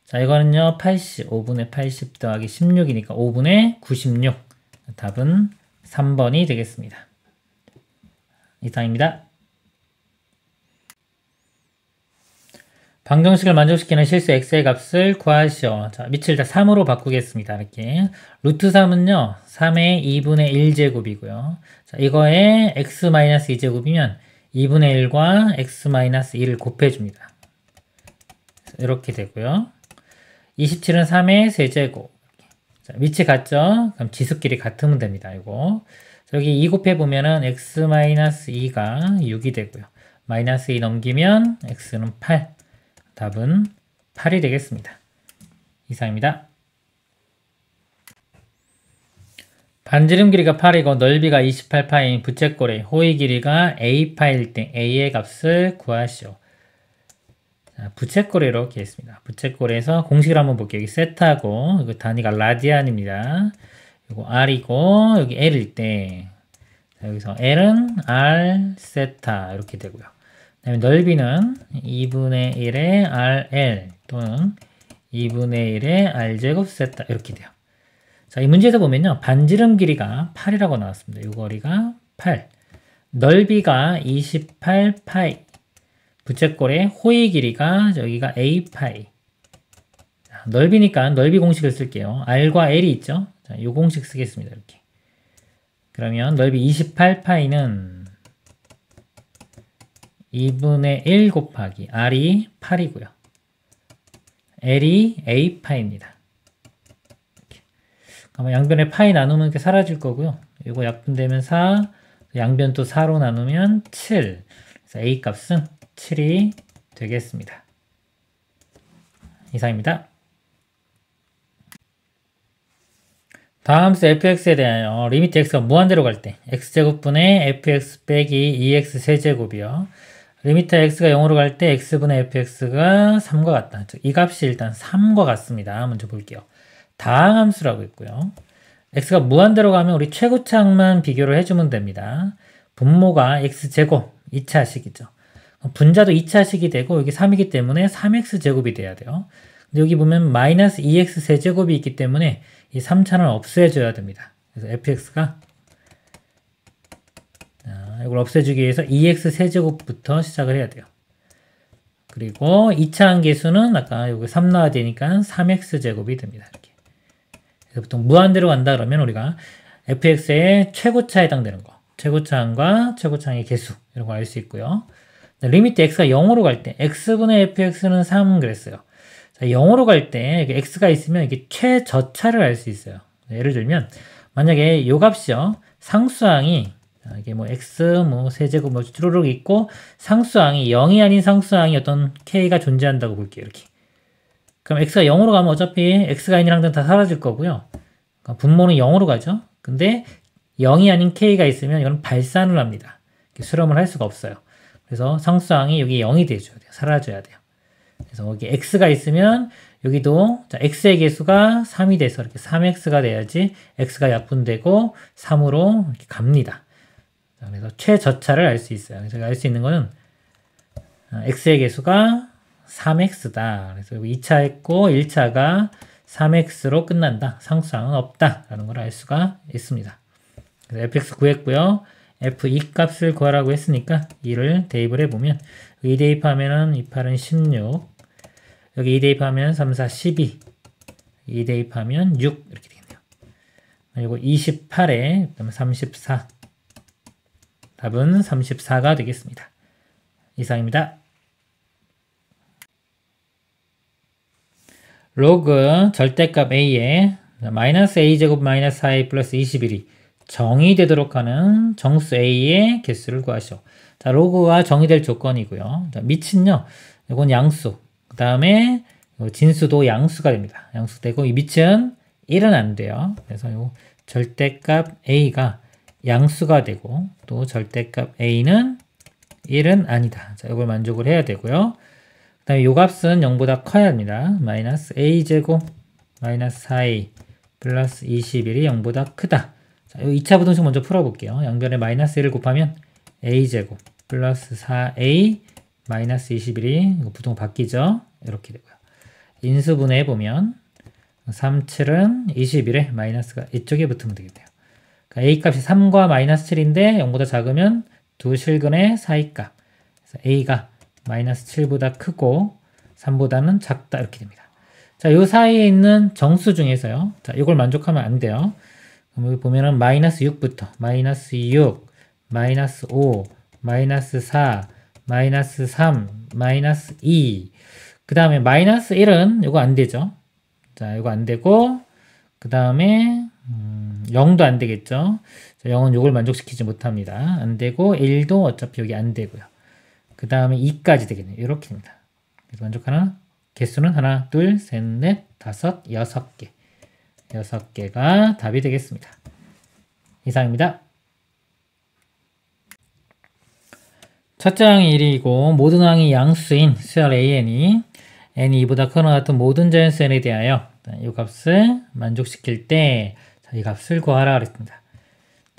자, 이거는요, 80, 5분의 80 더하기 16이니까 5분의 96. 답은 3번이 되겠습니다. 이상입니다. 방정식을 만족시키는 실수 x의 값을 구하시오. 자, 밑을 다 3으로 바꾸겠습니다. 이렇게. 루트 3은요, 3의 2분의 1제곱이고요. 자, 이거에 x-2제곱이면 2분의 1과 x-1을 곱해줍니다. 이렇게 되고요. 27은 3의 세제곱. 자, 위치 같죠? 그럼 지수끼리 같으면 됩니다. 이거. 여기 2 곱해보면은 x-2가 6이 되고요. 마이너스 2 넘기면 x는 8. 답은 8이 되겠습니다. 이상입니다. 반지름 길이가 8이고 넓이가 28파인 부채꼴의 호의 길이가 a파일 때 a의 값을 구하시오. 자, 부채꼴이 이렇게 있습니다. 부채꼴에서 공식을 한번 볼게요. 여기 세타고 이거 단위가 라디안입니다. 이거 r이고 여기 l일 때 자, 여기서 l은 r 세타 이렇게 되고요. 그다음에 넓이는 2분의 1의 rl 또는 2분의 1의 r제곱 세타 이렇게 돼요. 자, 이 문제에서 보면요. 반지름 길이가 8이라고 나왔습니다. 이 거리가 8. 넓이가 28파이. 부채꼴의 호의 길이가 여기가 a파이. 자, 넓이니까 넓이 공식을 쓸게요. r과 l이 있죠. 자, 이 공식 쓰겠습니다. 이렇게. 그러면 넓이 28파이는 2분의 1 곱하기 r이 8이고요. l이 a파입니다. 그러면 양변에 파이 나누면 이렇게 사라질 거고요. 이거 약분되면 4, 양변 또 4로 나누면 7. 그래서 a 값은 7이 되겠습니다. 이상입니다. 다음 함수 fx에 대하여 리미트 x가 무한대로 갈 때 x제곱분의 fx 빼기 2x 세제곱이요. 리미트 x가 0으로 갈 때 x분의 fx가 3과 같다. 즉, 이 값이 일단 3과 같습니다. 먼저 볼게요. 다항함수라고 있고요. x가 무한대로 가면 우리 최고차항만 비교를 해주면 됩니다. 분모가 x제곱 2차식이죠. 분자도 2차식이 되고 여기 3이기 때문에 3x제곱이 돼야 돼요. 근데 여기 보면 마이너스 2x 세제곱이 있기 때문에 이 3차는 없애줘야 됩니다. 그래서 fx가 이걸 없애주기 위해서 2x 세제곱부터 시작을 해야 돼요. 그리고 2차 항계수는 아까 여기 3 나와야 되니까 3x제곱이 됩니다. 이렇게. 그래서 보통 무한대로 간다 그러면 우리가 fx의 최고차에 해당되는 거, 최고차항과 최고차항의 개수 이런 거 알 수 있고요. 리미트 x가 0으로 갈 때 x분의 fx는 3 그랬어요. 자, 0으로 갈 때 x가 있으면 이게 최저차를 알 수 있어요. 예를 들면 만약에 이 값이요. 상수항이 이게 뭐 x 뭐 세제곱 뭐 쭈루룩 있고 상수항이 0이 아닌 상수항이 어떤 k가 존재한다고 볼게요. 이렇게. 그럼 x가 0으로 가면 어차피 x가 있는 항들은 다 사라질 거고요. 그러니까 분모는 0으로 가죠. 근데 0이 아닌 k가 있으면 이건 발산을 합니다. 수렴을 할 수가 없어요. 그래서 상수항이 여기 0이 돼줘야 돼요. 사라져야 돼요. 그래서 여기 x가 있으면 여기도 자, x의 개수가 3이 돼서 이렇게 3x가 돼야지 x가 약분되고 3으로 이렇게 갑니다. 자, 그래서 최저차를 알 수 있어요. 그래서 알 수 있는 거는 x의 개수가 3x다. 그래서 여기 2차 했고 1차가 3x로 끝난다. 상수항은 없다. 라는 걸 알 수가 있습니다. 그래서 fx 구했고요. f2 값을 구하라고 했으니까 2를 대입을 해보면 2 대입하면은 2, 8은 16 여기 2 대입하면 3, 4, 12 2 대입하면 6 이렇게 되겠네요. 그리고 28에 34 답은 34가 되겠습니다. 이상입니다. 로그 절대값 a에 마이너스 a제곱 마이너스 4a 플러스 21이 정의되도록 하는 정수 a의 개수를 구하시오. 자, 로그가 정의될 조건이고요. 자, 밑은요, 이건 양수. 그 다음에 진수도 양수가 됩니다. 양수되고 이 밑은 1은 안 돼요. 그래서 요 절대값 a가 양수가 되고 또 절대값 a는 1은 아니다. 자, 이걸 만족을 해야 되고요. 그 다음에 요 값은 0보다 커야 합니다. 마이너스 a제곱 마이너스 4a 플러스 21이 0보다 크다. 자, 요 2차 부등식 먼저 풀어볼게요. 양변에 마이너스 1을 곱하면 a제곱 플러스 4a 마이너스 21이 이거 부동 바뀌죠. 이렇게 되고요. 인수분해 해보면 3, 7은 21에 마이너스가 이쪽에 붙으면 되겠네요. 그러니까 a 값이 3과 마이너스 7인데 0보다 작으면 두 실근의 사이값. 그래서 a가 마이너스 7보다 크고 3보다는 작다 이렇게 됩니다. 자, 요 사이에 있는 정수 중에서요. 자, 이걸 만족하면 안 돼요. 그럼 여기 보면은 마이너스 6부터 마이너스 6, 마이너스 5, 마이너스 4, 마이너스 3, 마이너스 2. 그 다음에 마이너스 1은 이거 안 되죠. 자, 이거 안 되고 그 다음에 0도 안 되겠죠. 자, 0은 이걸 만족시키지 못합니다. 안 되고 1도 어차피 여기 안 되고요. 그 다음에 2까지 되겠네요. 이렇게 됩니다. 그래서 만족하나? 개수는 하나, 둘, 셋, 넷, 다섯, 6개. 6개가 답이 되겠습니다. 이상입니다. 첫째 항이 1이고 모든 항이 양수인 수열 AN이 n이 2보다 크거나 같은 모든 자연수 n에 대하여 이 값을 만족시킬 때 이 값을 구하라 그랬습니다.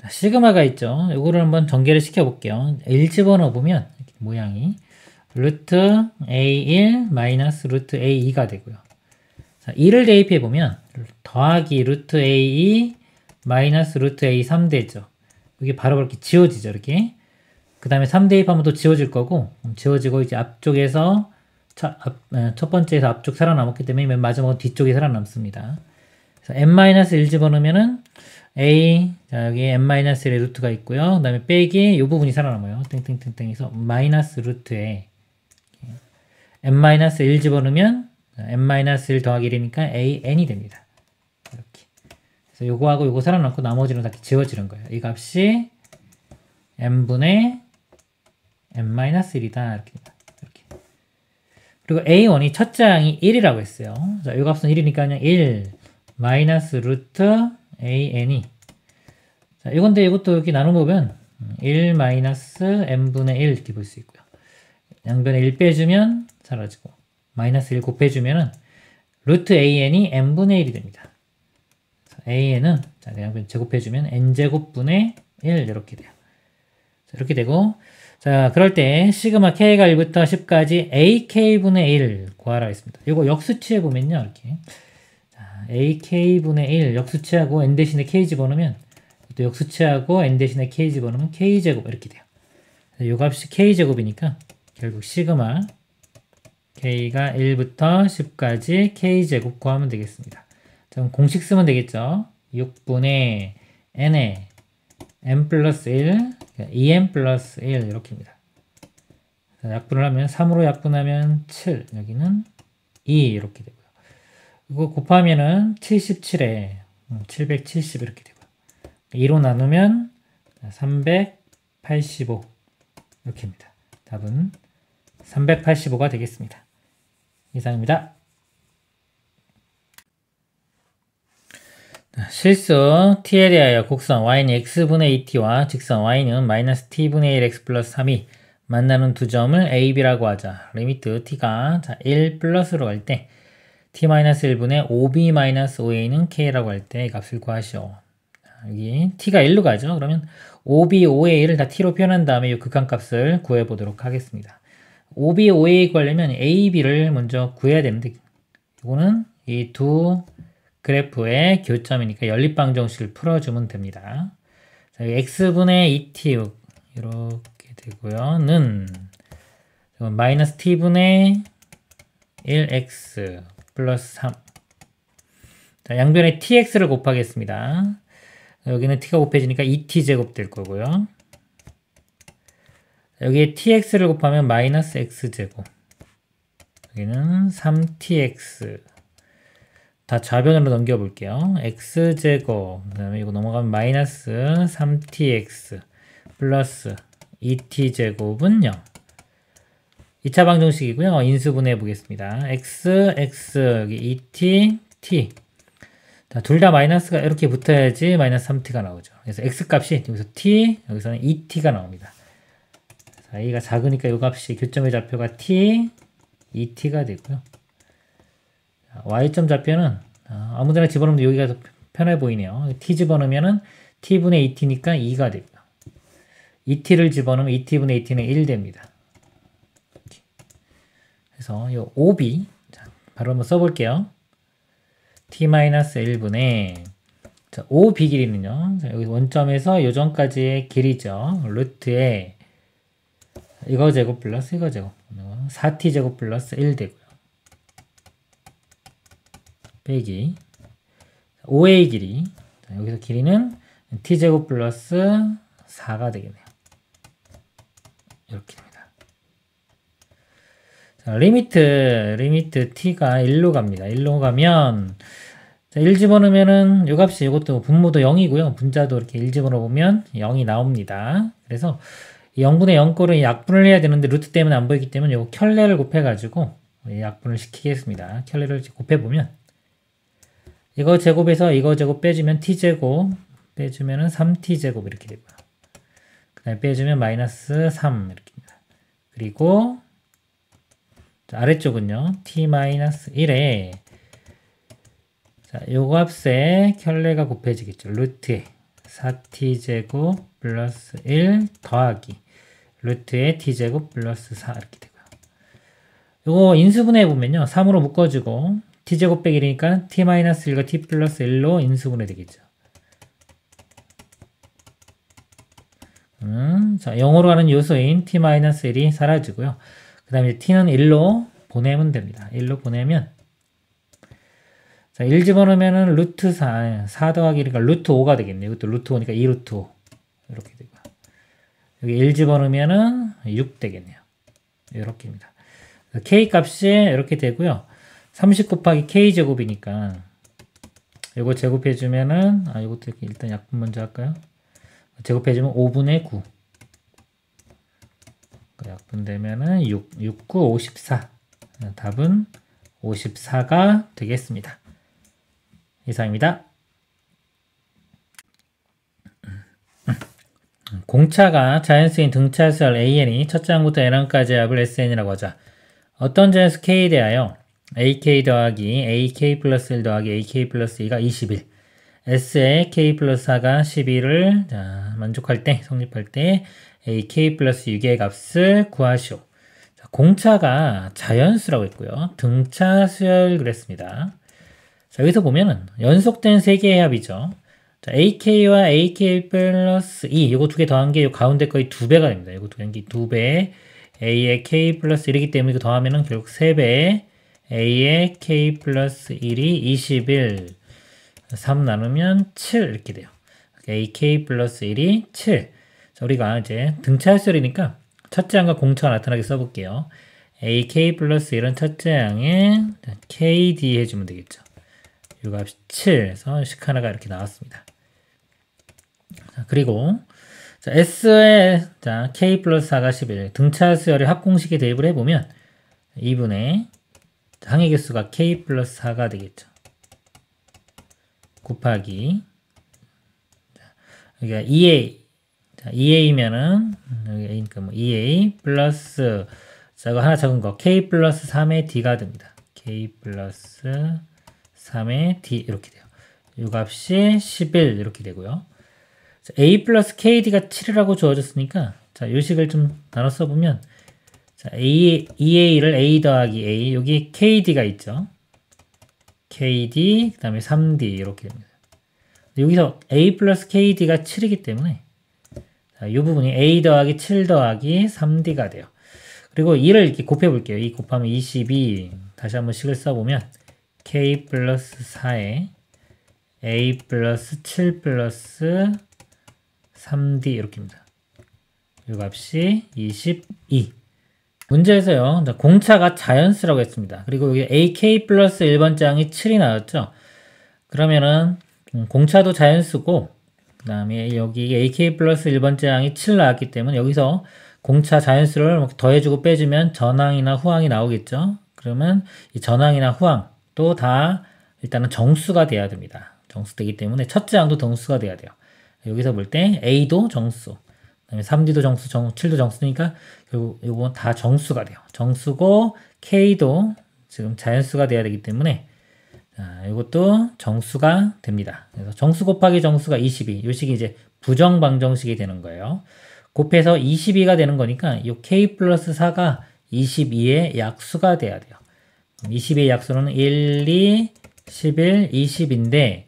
시그마가 있죠. 이거를 한번 전개를 시켜볼게요. 1 집어넣어 보면 모양이 루트 A1 마이너스 루트 A2가 되고요. 자, 2를 대입해 보면 더하기 루트 A2 마이너스 루트 A3 되죠. 이게 바로 그렇게 지워지죠. 이렇게. 그 다음에 3 대입하면 또 지워질 거고 지워지고 이제 앞쪽에서 첫 번째에서 앞쪽 살아남았기 때문에 맨 마지막은 뒤쪽이 살아남습니다. 그래서 n-1 집어넣으면은 a, 자, 여기 n-1의 루트가 있고요. 그 다음에 빼기 이 부분이 살아남아요. 땡땡땡땡해서 마이너스 루트에 n-1 집어넣으면 n-1 더하기 1이니까 an이 됩니다. 이렇게. 그래서 요거하고 요거 살아남고 나머지는 다 지워지는 거예요. 이 값이 n분의 n-1이다. 이렇게. 그리고 a1이 첫째 항이 1이라고 했어요. 자, 이 값은 1이니까 그냥 1 마이너스 루트 an이. 자, 이건데 이것도 이렇게 나눠보면 1 마이너스 n분의 1 이렇게 볼 수 있고요. 양변에 1 빼주면 사라지고 마이너스 1 곱해주면은 루트 an이 n분의 1이 됩니다. an은 자, 양변 제곱해주면 n제곱분의 1 이렇게 돼요. 자, 이렇게 되고 자, 그럴 때 시그마 k가 1부터 10까지 ak분의 1 구하라 했습니다. 이거 역수치해 보면요. 이렇게 자, ak분의 1 역수치하고 n 대신에 k 집어넣으면 또 역수치하고 n 대신에 k 집어넣으면 k제곱 이렇게 돼요. 이 값이 k제곱이니까 결국 시그마 k가 1부터 10까지 k제곱 구하면 되겠습니다. 자, 그럼 공식 쓰면 되겠죠. 6분의 n에 n 플러스 1 2n 플러스 1 이렇게입니다. 약분을 하면 3으로 약분하면 7 여기는 2 이렇게 되고요. 이거 곱하면은 77에 770 이렇게 되고요. 2로 나누면 385 이렇게입니다. 답은 385가 되겠습니다. 이상입니다. 실수 t에 대하여 곡선 y는 x분의 2t와 직선 y는 마이너스 t분의 1x 플러스 3이 만나는 두 점을 a, b라고 하자. 리미트 t가 1 플러스로 갈 때 t 마이너스 1분의 5b 마이너스 5a는 k라고 할 때 이 값을 구하시오. 여기 t가 1로 가죠. 그러면 5b, 5a를 다 t로 표현한 다음에 이 극한값을 구해보도록 하겠습니다. 5b, 5a 구하려면 a, b를 먼저 구해야 되는데 이거는 이 두 그래프의 교점이니까 연립방정식을 풀어주면 됩니다. 자, x분의 2t 이렇게 되고요. 는 마이너스 t분의 1x 플러스 3. 자, 양변에 tx를 곱하겠습니다. 여기는 t가 곱해지니까 2t제곱 될 거고요. 여기에 tx를 곱하면 마이너스 x제곱. 여기는 3tx. 다 좌변으로 넘겨볼게요. x제곱, 그 다음에 이거 넘어가면 마이너스 3tx 플러스 2t제곱은 0. 2차 방정식이고요. 인수분해 보겠습니다. x, 여기 2t, t. 둘 다 마이너스가 이렇게 붙어야지 마이너스 3t가 나오죠. 그래서 x 값이 여기서 t, 여기서는 2t가 나옵니다. 자, a가 작으니까 이 값이 교점의 좌표가 t, 2t가 되고요. 자, y점 좌표는 아무데나 집어넣으면 여기가 더 편해 보이네요. t 집어넣으면은 t분의 2t니까 2가 되고요. 2t를 집어넣으면 2t분의 2t는 1 됩니다. 그래서 이 5b, 자, 바로 한번 써볼게요. t-1분의 5b 길이는요. 자, 여기 원점에서 요점까지의 길이죠. 루트에 이거 제곱 플러스 이거 제곱 4t 제곱 플러스 1 되고요. 빼기 5a 길이, 자, 여기서 길이는 t 제곱 플러스 4가 되겠네요. 이렇게 됩니다. 자, 리미트 t가 1로 갑니다. 1로 가면 자, 1 집어넣으면은 요 값이 이것도 분모도 0이고요. 분자도 이렇게 1 집어넣으면 0이 나옵니다. 그래서 0분의 0꼴은 약분을 해야 되는데 루트 때문에 안 보이기 때문에 요거 켤레를 곱해가지고 약분을 시키겠습니다. 켤레를 곱해보면 이거 제곱에서 이거 제곱 빼주면 t제곱 빼주면은 3t제곱 이렇게 되고요. 그 다음에 빼주면 마이너스 3 이렇게입니다. 그리고 아래쪽은요 t-1에 자, 요 값에 켤레가 곱해지겠죠. 루트에 4t제곱 플러스 1 더하기 루트에 t제곱 플러스 4 이렇게 되고요. 요거 인수분해 보면요 3으로 묶어주고 t제곱 빼기 1이니까 t-1과 t 플러스 1로 인수분해 되겠죠. 자, 0으로 가는 요소인 t-1이 사라지고요. 그 다음에 t는 1로 보내면 됩니다. 1로 보내면 자, 1 집어넣으면은 루트 4 더하기 1이니까 루트 5가 되겠네요. 이것도 루트 5니까 2 루트 5 이렇게 되고 여기 1 집어넣으면은 6 되겠네요. 이렇게입니다. k 값이 이렇게 되고요. 30 곱하기 k 제곱이니까 이거 제곱해주면은 이것도 일단 약분 먼저 할까요? 제곱해주면 5분의 9 약분되면은 6, 9, 54 답은 54가 되겠습니다. 이상입니다. 공차가 자연수인 등차수열 AN이 첫째 항부터 N항까지의 합을 SN이라고 하자. 어떤 자연수 K에 대하여 AK 더하기 AK 플러스 1 더하기 AK 플러스 2가 21 S에 K 플러스 4가 12를 만족할 때, 성립할 때 AK 플러스 6의 값을 구하시오. 자, 공차가 자연수라고 했고요. 등차수열 그랬습니다. 자, 여기서 보면은 연속된 3개의 합이죠. 자, AK와 AK 플러스 2, 이거 두 개 더한 게 이 가운데 거의 2배가 됩니다. 이거 더한 게 2배, A의 K 플러스 1이기 때문에 이거 더하면은 결국 3배, A의 K 플러스 1이 21, 3 나누면 7 이렇게 돼요. AK 플러스 1이 7. 자, 우리가 이제 등차수열이니까 첫째 항과 공차가 나타나게 써볼게요. AK 플러스 1은 첫째 항에 KD 해주면 되겠죠. 이 값이 7에서 식 하나가 이렇게 나왔습니다. 자, 그리고 자, S에 자, K 플러스 4가 11 등차수열의 합공식에 대입을 해보면 2분의 항의 개수가 K 플러스 4가 되겠죠. 곱하기 여기가 2A 자, 2A면은 여기 A니까 뭐 2A 플러스 자, 이거 하나 적은 거 K 플러스 3의 D가 됩니다. K 플러스 3의 D 이렇게 돼요. 이 값이 11 이렇게 되고요. 자, A 플러스 KD가 7이라고 주어졌으니까 자, 이 식을 좀 나눠 써보면 자, EA를 A 더하기 A 여기 KD가 있죠. KD 그 다음에 3D 이렇게 됩니다. 여기서 A 플러스 KD가 7이기 때문에 자, 이 부분이 A 더하기 7 더하기 3D가 돼요. 그리고 2를 이렇게 곱해볼게요. 2 곱하면 22 다시 한번 식을 써보면 K 플러스 4에 A 플러스 7 플러스 3D 이렇게입니다. 이 값이 22. 문제에서요. 공차가 자연수라고 했습니다. 그리고 여기 AK 플러스 1번째 항이 7이 나왔죠. 그러면은 공차도 자연수고 그 다음에 여기 AK 플러스 1번째 항이 7 나왔기 때문에 여기서 공차 자연수를 더해주고 빼주면 전항이나 후항이 나오겠죠. 그러면 이 전항이나 후항 또 다 일단은 정수가 돼야 됩니다. 정수되기 때문에 첫째 항도 정수가 돼야 돼요. 여기서 볼 때 A도 정수, 그다음에 3D도 정수, 7도 정수니까 결국 이건 다 정수가 돼요. 정수고 K도 지금 자연수가 돼야 되기 때문에 자, 이것도 정수가 됩니다. 그래서 정수 곱하기 정수가 22. 이 식이 이제 부정방정식이 되는 거예요. 곱해서 22가 되는 거니까 이 K 플러스 4가 22의 약수가 돼야 돼요. 22의 약수는 1, 2, 11, 20인데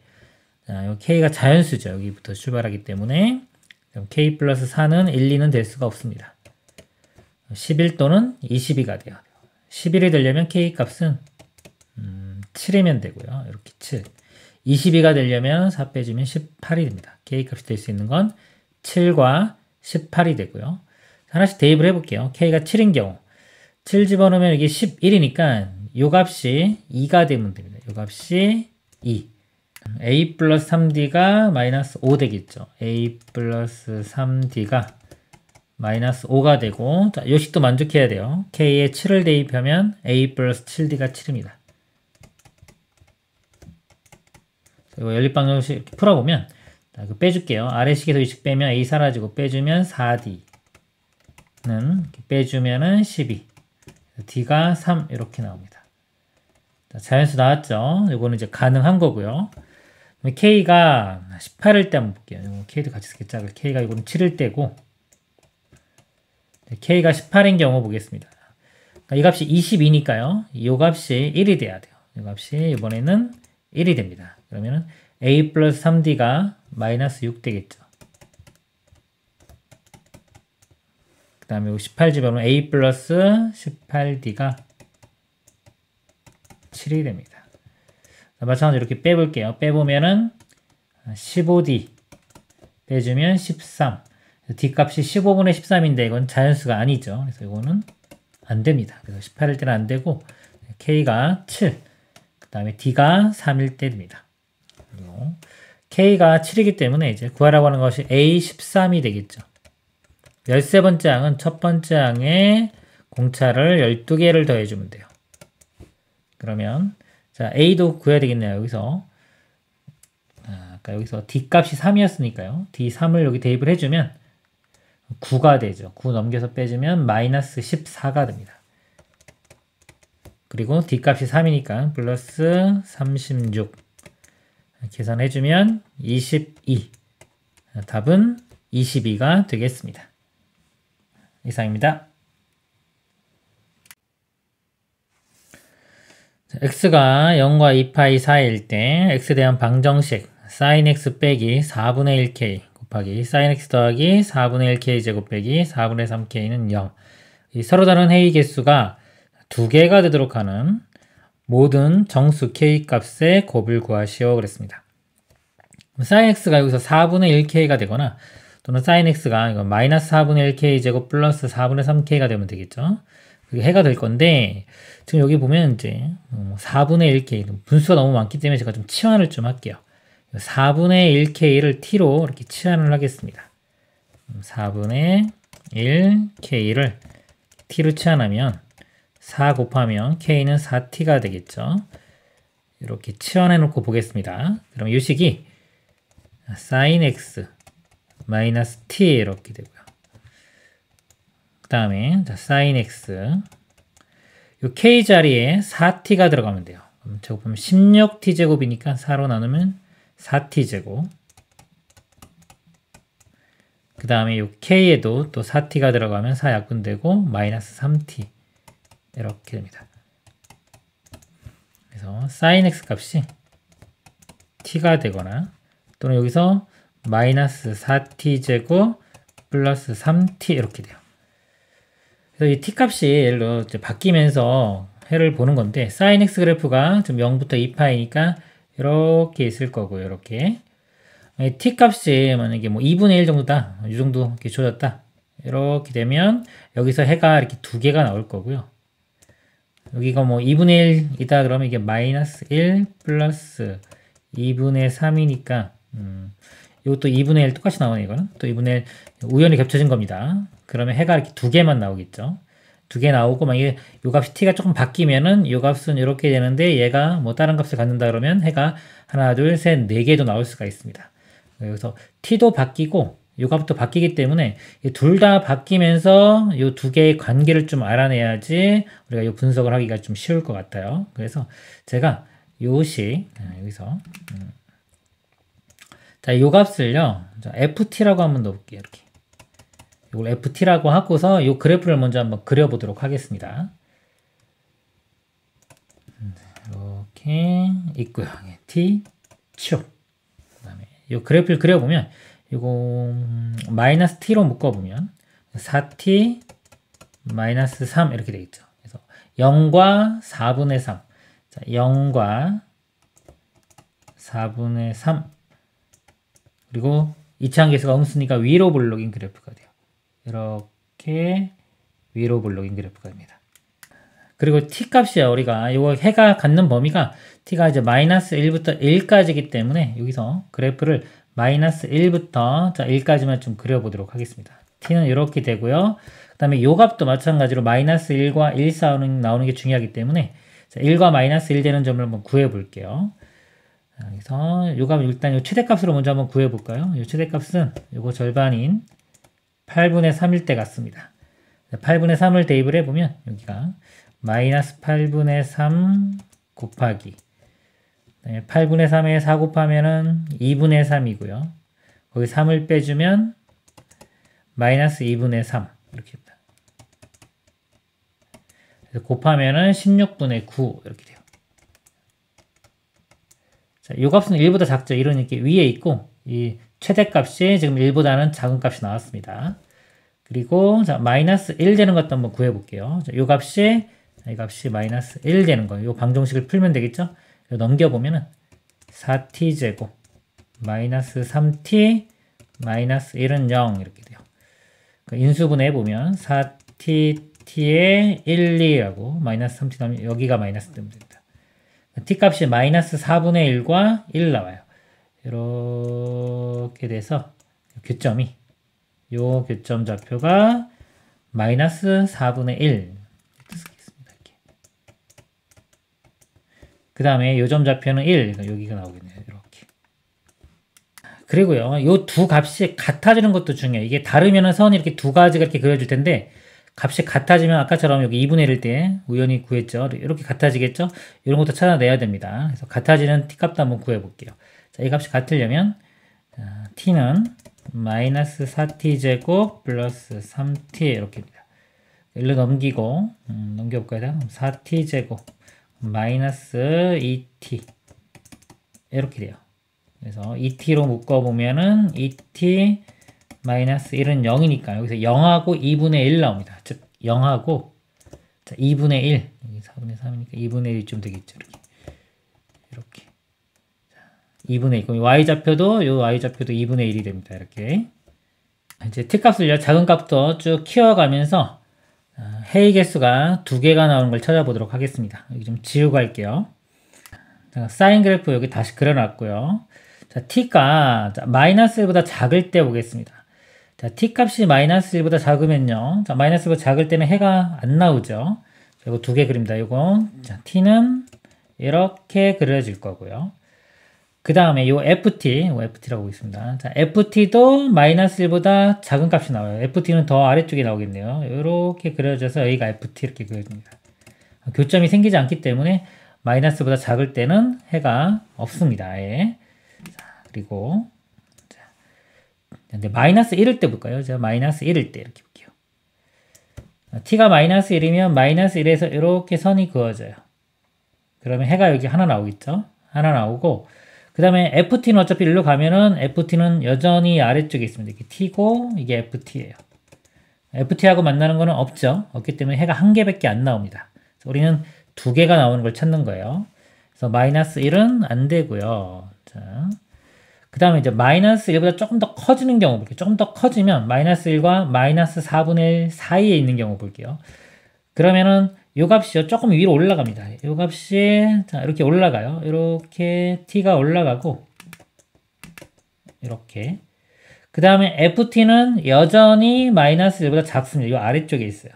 자, 이 K가 자연수죠. 여기부터 출발하기 때문에 K 플러스 4는 1, 2는 될 수가 없습니다. 11 또는 22가 돼요. 11이 되려면 K 값은 7이면 되고요. 이렇게 7. 22가 되려면 4 빼주면 18이 됩니다. K 값이 될 수 있는 건 7과 18이 되고요. 하나씩 대입을 해볼게요. K가 7인 경우 7 집어넣으면 이게 11이니까 요 값이 2가 되면 됩니다. 요 값이 2. A 플러스 3D가 마이너스 5 되겠죠. A 플러스 3D가 마이너스 5가 되고 자, 요 식도 만족해야 돼요. K에 7을 대입하면 A 플러스 7D가 7입니다. 이거 연립방정식 이렇게 풀어보면 자, 이거 빼줄게요. 아래식에서 이 식 빼면 A 사라지고 빼주면 4D는 이렇게 빼주면은 12 D가 3 이렇게 나옵니다. 자, 자연수 나왔죠? 이거는 이제 가능한 거고요. K가 18일 때 한번 볼게요. K도 같이 쓰겠죠. K가 이거는 7일 때고 K가 18인 경우 보겠습니다. 그러니까 이 값이 22니까요. 이 값이 1이 돼야 돼요. 이 값이 이번에는 1이 됩니다. 그러면은 A 플러스 3D가 마이너스 6 되겠죠. 그 다음에 18 집어넣으면 A 플러스 18D가 7이 됩니다. 마찬가지로 이렇게 빼볼게요. 빼보면은 15D 빼주면 13. D 값이 15분의 13인데 이건 자연수가 아니죠. 그래서 이거는 안 됩니다. 그래서 18일 때는 안 되고 K가 7, 그 다음에 D가 3일 때 됩니다. 그리고 K가 7이기 때문에 이제 구하라고 하는 것이 A13이 되겠죠. 13번째 항은 첫 번째 항에 공차를 12개를 더해주면 돼요. 그러면 자 A도 구해야 되겠네요. 여기서 아까 여기서 D 값이 3이었으니까요. D3을 여기 대입을 해주면 9가 되죠. 9 넘겨서 빼주면 마이너스 14가 됩니다. 그리고 D 값이 3이니까 플러스 36 계산해주면 22. 답은 22가 되겠습니다. 이상입니다. x가 0과 2파이 사이일 때 x에 대한 방정식 sin x 빼기 4분의 1k 곱하기 sin x 더하기 4분의 1k 제곱 빼기 4분의 3k는 0. 이 서로 다른 회의 개수가 2개가 되도록 하는 모든 정수 k 값의 곱을 구하시오 그랬습니다. sin x가 여기서 4분의 1k가 되거나 또는 sin x가 이거 마이너스 4분의 1k 제곱 플러스 4분의 3k가 되면 되겠죠. 그게 해가 될 건데 지금 여기 보면 이제 4분의 1k 분수가 너무 많기 때문에 제가 좀 치환을 좀 할게요. 4분의 1k를 t로 이렇게 치환을 하겠습니다. 4분의 1k를 t로 치환하면 4 곱하면 k는 4t가 되겠죠. 이렇게 치환해 놓고 보겠습니다. 그럼 이 식이 sin x 마이너스 t 이렇게 되고요. 그 다음에 sin x 이 k 자리에 4t가 들어가면 돼요. 그럼 제곱하면 16t 제곱이니까 4로 나누면 4t 제곱. 그 다음에 이 k에도 또 4t가 들어가면 4약분되고 마이너스 3t 이렇게 됩니다. 그래서 sin x 값이 t가 되거나 또는 여기서 마이너스 4t 제곱 플러스 3t 이렇게 돼요. 그래서 이 t 값이 예를 들어 바뀌면서 해를 보는 건데 sin x 그래프가 좀 0부터 2파이니까 이렇게 있을 거고요. 이렇게 t 값이 만약에 뭐 2분의 1 정도다. 이 정도 이렇게 줘졌다. 이렇게 되면 여기서 해가 이렇게 2개가 나올 거고요. 여기가 뭐 2분의 1이다 그러면 이게 마이너스 1 플러스 2분의 3이니까 이것도 2분의 1 똑같이 나오네. 이거는 또 2분의 1 우연히 겹쳐진 겁니다. 그러면 해가 이렇게 2개만 나오겠죠. 2개 나오고 만약에 요 값이 t가 조금 바뀌면은 요 값은 이렇게 되는데 얘가 뭐 다른 값을 갖는다 그러면 해가 하나 둘 셋 4개도 나올 수가 있습니다. 여기서 t도 바뀌고 요 값도 바뀌기 때문에 둘 다 바뀌면서 요 두 개의 관계를 좀 알아내야지 우리가 요 분석을 하기가 좀 쉬울 것 같아요. 그래서 제가 요식 여기서 자, 요 값을요. 자, ft라고 한번 넣어볼게요. 이렇게. 이걸 ft라고 하고서 요 그래프를 먼저 한번 그려보도록 하겠습니다. 이렇게 있고요. t 축. 그다음에 요 그래프를 그려보면 이거 마이너스 t로 묶어보면 4t 마이너스 3 이렇게 되겠죠. 그래서 0과 4분의 3. 자, 0과 4분의 3. 그리고 이차함계수가 음수니까 위로 볼록인 그래프가 돼요. 이렇게 위로 볼록인 그래프가 됩니다. 그리고 t 값이요. 우리가 이거 해가 갖는 범위가 t가 이제 마이너스 1부터 1까지이기 때문에 여기서 그래프를 마이너스 1부터 자 1까지만 좀 그려보도록 하겠습니다. t는 이렇게 되고요. 그 다음에 요 값도 마찬가지로 마이너스 1과 1 나오는 게 중요하기 때문에 자, 1과 마이너스 1 되는 점을 한번 구해 볼게요. 그래서 요 값 일단 요 최대값으로 먼저 한번 구해 볼까요? 요 최대값은 요거 절반인 8분의 3일 때 같습니다. 8분의 3을 대입을 해보면 여기가 마이너스 8분의 3 곱하기 8분의 3에 4 곱하면은 2분의 3이고요. 거기 3을 빼주면 마이너스 2분의 3 이렇게 됩니다. 그래서 곱하면은 16분의 9 이렇게 돼요. 자, 이 값은 1보다 작죠. 1은 이렇게 위에 있고 이 최대값이 지금 1보다는 작은 값이 나왔습니다. 그리고 자, 마이너스 1 되는 것도 한번 구해 볼게요. 자, 이 값이 마이너스 1 되는 거예요. 이 방정식을 풀면 되겠죠? 넘겨보면은 4t 제곱 마이너스 3t 마이너스 1은 0 이렇게 돼요. 인수분해 보면 4t t에 1, 2라고 마이너스 3t 나오면 여기가 마이너스 뜨면 됩니다. t 값이 마이너스 4분의 1과 1 나와요. 이렇게 돼서 교점이 요 교점 좌표가 마이너스 4분의 1 쓰겠습니다. 그 다음에 요점 좌표는 1 여기가 나오겠네요. 이렇게. 그리고요 요 두 값이 같아지는 것도 중요해요. 이게 다르면은 선이 이렇게 두 가지가 이렇게 그려질 텐데 값이 같아지면 아까처럼 여기 2분의 1일 때 우연히 구했죠. 이렇게 같아지겠죠? 이런 것도 찾아내야 됩니다. 그래서 같아지는 t값도 한번 구해볼게요. 자, 이 값이 같으려면 t는 마이너스 4t 제곱 플러스 3t 이렇게입니다. 일로 넘기고 넘겨볼까요? 4t 제곱 마이너스 2t 이렇게 돼요. 그래서 2t로 묶어보면은 2t 마이너스 1은 0이니까 여기서 0하고 2분의 1 나옵니다. 즉 0하고 자, 2분의 1 여기 4분의 3이니까 2분의 1좀 되겠죠. 이렇게 자, 2분의 1 그럼 y좌표도 요 y좌표도 2분의 1이 됩니다. 이렇게 이제 t값을요 작은 값부터 쭉 키워가면서 해의 개수가 두 개가 나오는 걸 찾아보도록 하겠습니다. 여기 좀 지우고 할게요. 자, 사인 그래프 여기 다시 그려놨고요. 자, t가 마이너스 1보다 작을 때 보겠습니다. 자, t값이 마이너스 1보다 작으면요. 자, 마이너스 1보다 작을 때는 해가 안 나오죠. 이거 두 개 그립니다. 이거 자, t는 이렇게 그려질 거고요. 그 다음에 요 ft라고 보겠습니다. 자, ft도 마이너스 1보다 작은 값이 나와요. ft는 더 아래쪽에 나오겠네요. 이렇게 그려져서 여기가 ft 이렇게 그려집니다. 교점이 생기지 않기 때문에 마이너스보다 작을 때는 해가 없습니다. 예. 자, 그리고 근데 마이너스 1일 때 볼까요? 제가 마이너스 1일 때 이렇게 볼게요. t가 마이너스 1이면 마이너스 1에서 이렇게 선이 그어져요. 그러면 해가 여기 하나 나오겠죠? 하나 나오고 그 다음에 ft는 어차피 일로 가면은 ft는 여전히 아래쪽에 있습니다. 이게 t고 이게 ft예요. ft하고 만나는 거는 없죠. 없기 때문에 해가 한 개밖에 안 나옵니다. 그래서 우리는 두 개가 나오는 걸 찾는 거예요. 그래서 마이너스 1은 안 되고요. 자, 그 다음에 이제 마이너스 1보다 조금 더 커지는 경우 볼게요. 조금 더 커지면 마이너스 1과 마이너스 4분의 1 사이에 있는 경우 볼게요. 그러면은 요 값이요. 조금 위로 올라갑니다. 요 값이 자, 이렇게 올라가요. 이렇게 t가 올라가고 이렇게 그 다음에 ft는 여전히 마이너스 1보다 작습니다. 요 아래쪽에 있어요.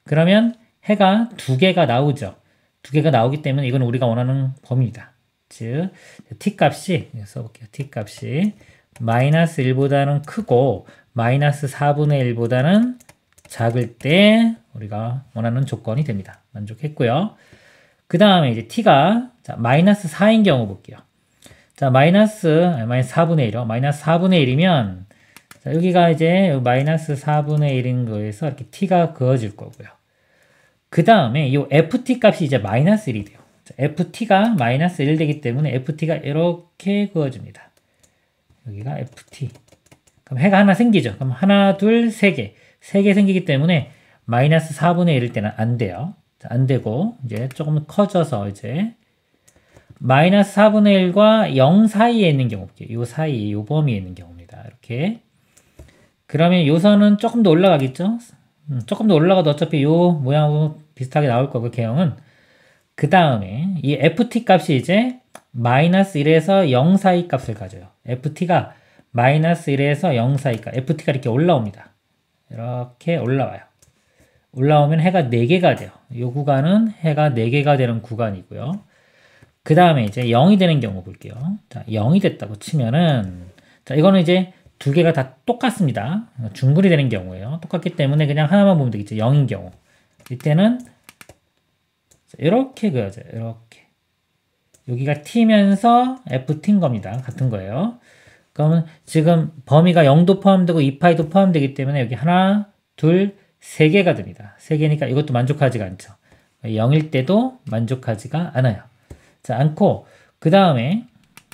그러면 해가 두 개가 나오죠. 두 개가 나오기 때문에 이건 우리가 원하는 범위입니다. 즉 t값이 써볼게요. t값이 마이너스 1보다는 크고 마이너스 4분의 1보다는 작을 때 우리가 원하는 조건이 됩니다. 만족했고요. 그 다음에 이제 t가 자, 마이너스 4인 경우 볼게요. 자, 마이너스 4분의 1이요. 마이너스 4분의 1이면 자, 여기가 이제 마이너스 4분의 1인 거에서 이렇게 t가 그어질 거고요. 그 다음에 이 ft 값이 이제 마이너스 1이 돼요. 자, ft가 마이너스 1 되기 때문에 ft가 이렇게 그어집니다. 여기가 ft. 그럼 해가 하나 생기죠. 그럼 하나, 둘, 세 개. 세 개 생기기 때문에 마이너스 4분의 1일 때는 안 돼요. 자, 안 되고 이제 조금 커져서 이제 마이너스 4분의 1과 0 사이에 있는 경우 볼게요. 요 사이, 요 범위에 있는 경우입니다. 이렇게. 그러면 요 선은 조금 더 올라가겠죠? 조금 더 올라가도 어차피 요 모양하고 비슷하게 나올 거고, 개형은. 그 다음에 이 ft 값이 이제 마이너스 1에서 0 사이 값을 가져요. ft가 마이너스 1에서 0 사이 값. ft가 이렇게 올라옵니다. 이렇게 올라와요. 올라오면 해가 4개가 돼요. 이 구간은 해가 4개가 되는 구간이고요. 그 다음에 이제 0이 되는 경우 볼게요. 자, 0이 됐다고 치면은, 자, 이거는 이제 두 개가 다 똑같습니다. 중불이 되는 경우예요. 똑같기 때문에 그냥 하나만 보면 되겠죠. 0인 경우. 이때는 이렇게 그려져요. 이렇게. 여기가 t면서 ft인 겁니다. 같은 거예요. 그러면 지금 범위가 0도 포함되고 2파이도 포함되기 때문에 여기 하나, 둘, 3개가 됩니다. 3개니까 이것도 만족하지가 않죠. 0일 때도 만족하지가 않아요. 자, 않고, 그 다음에,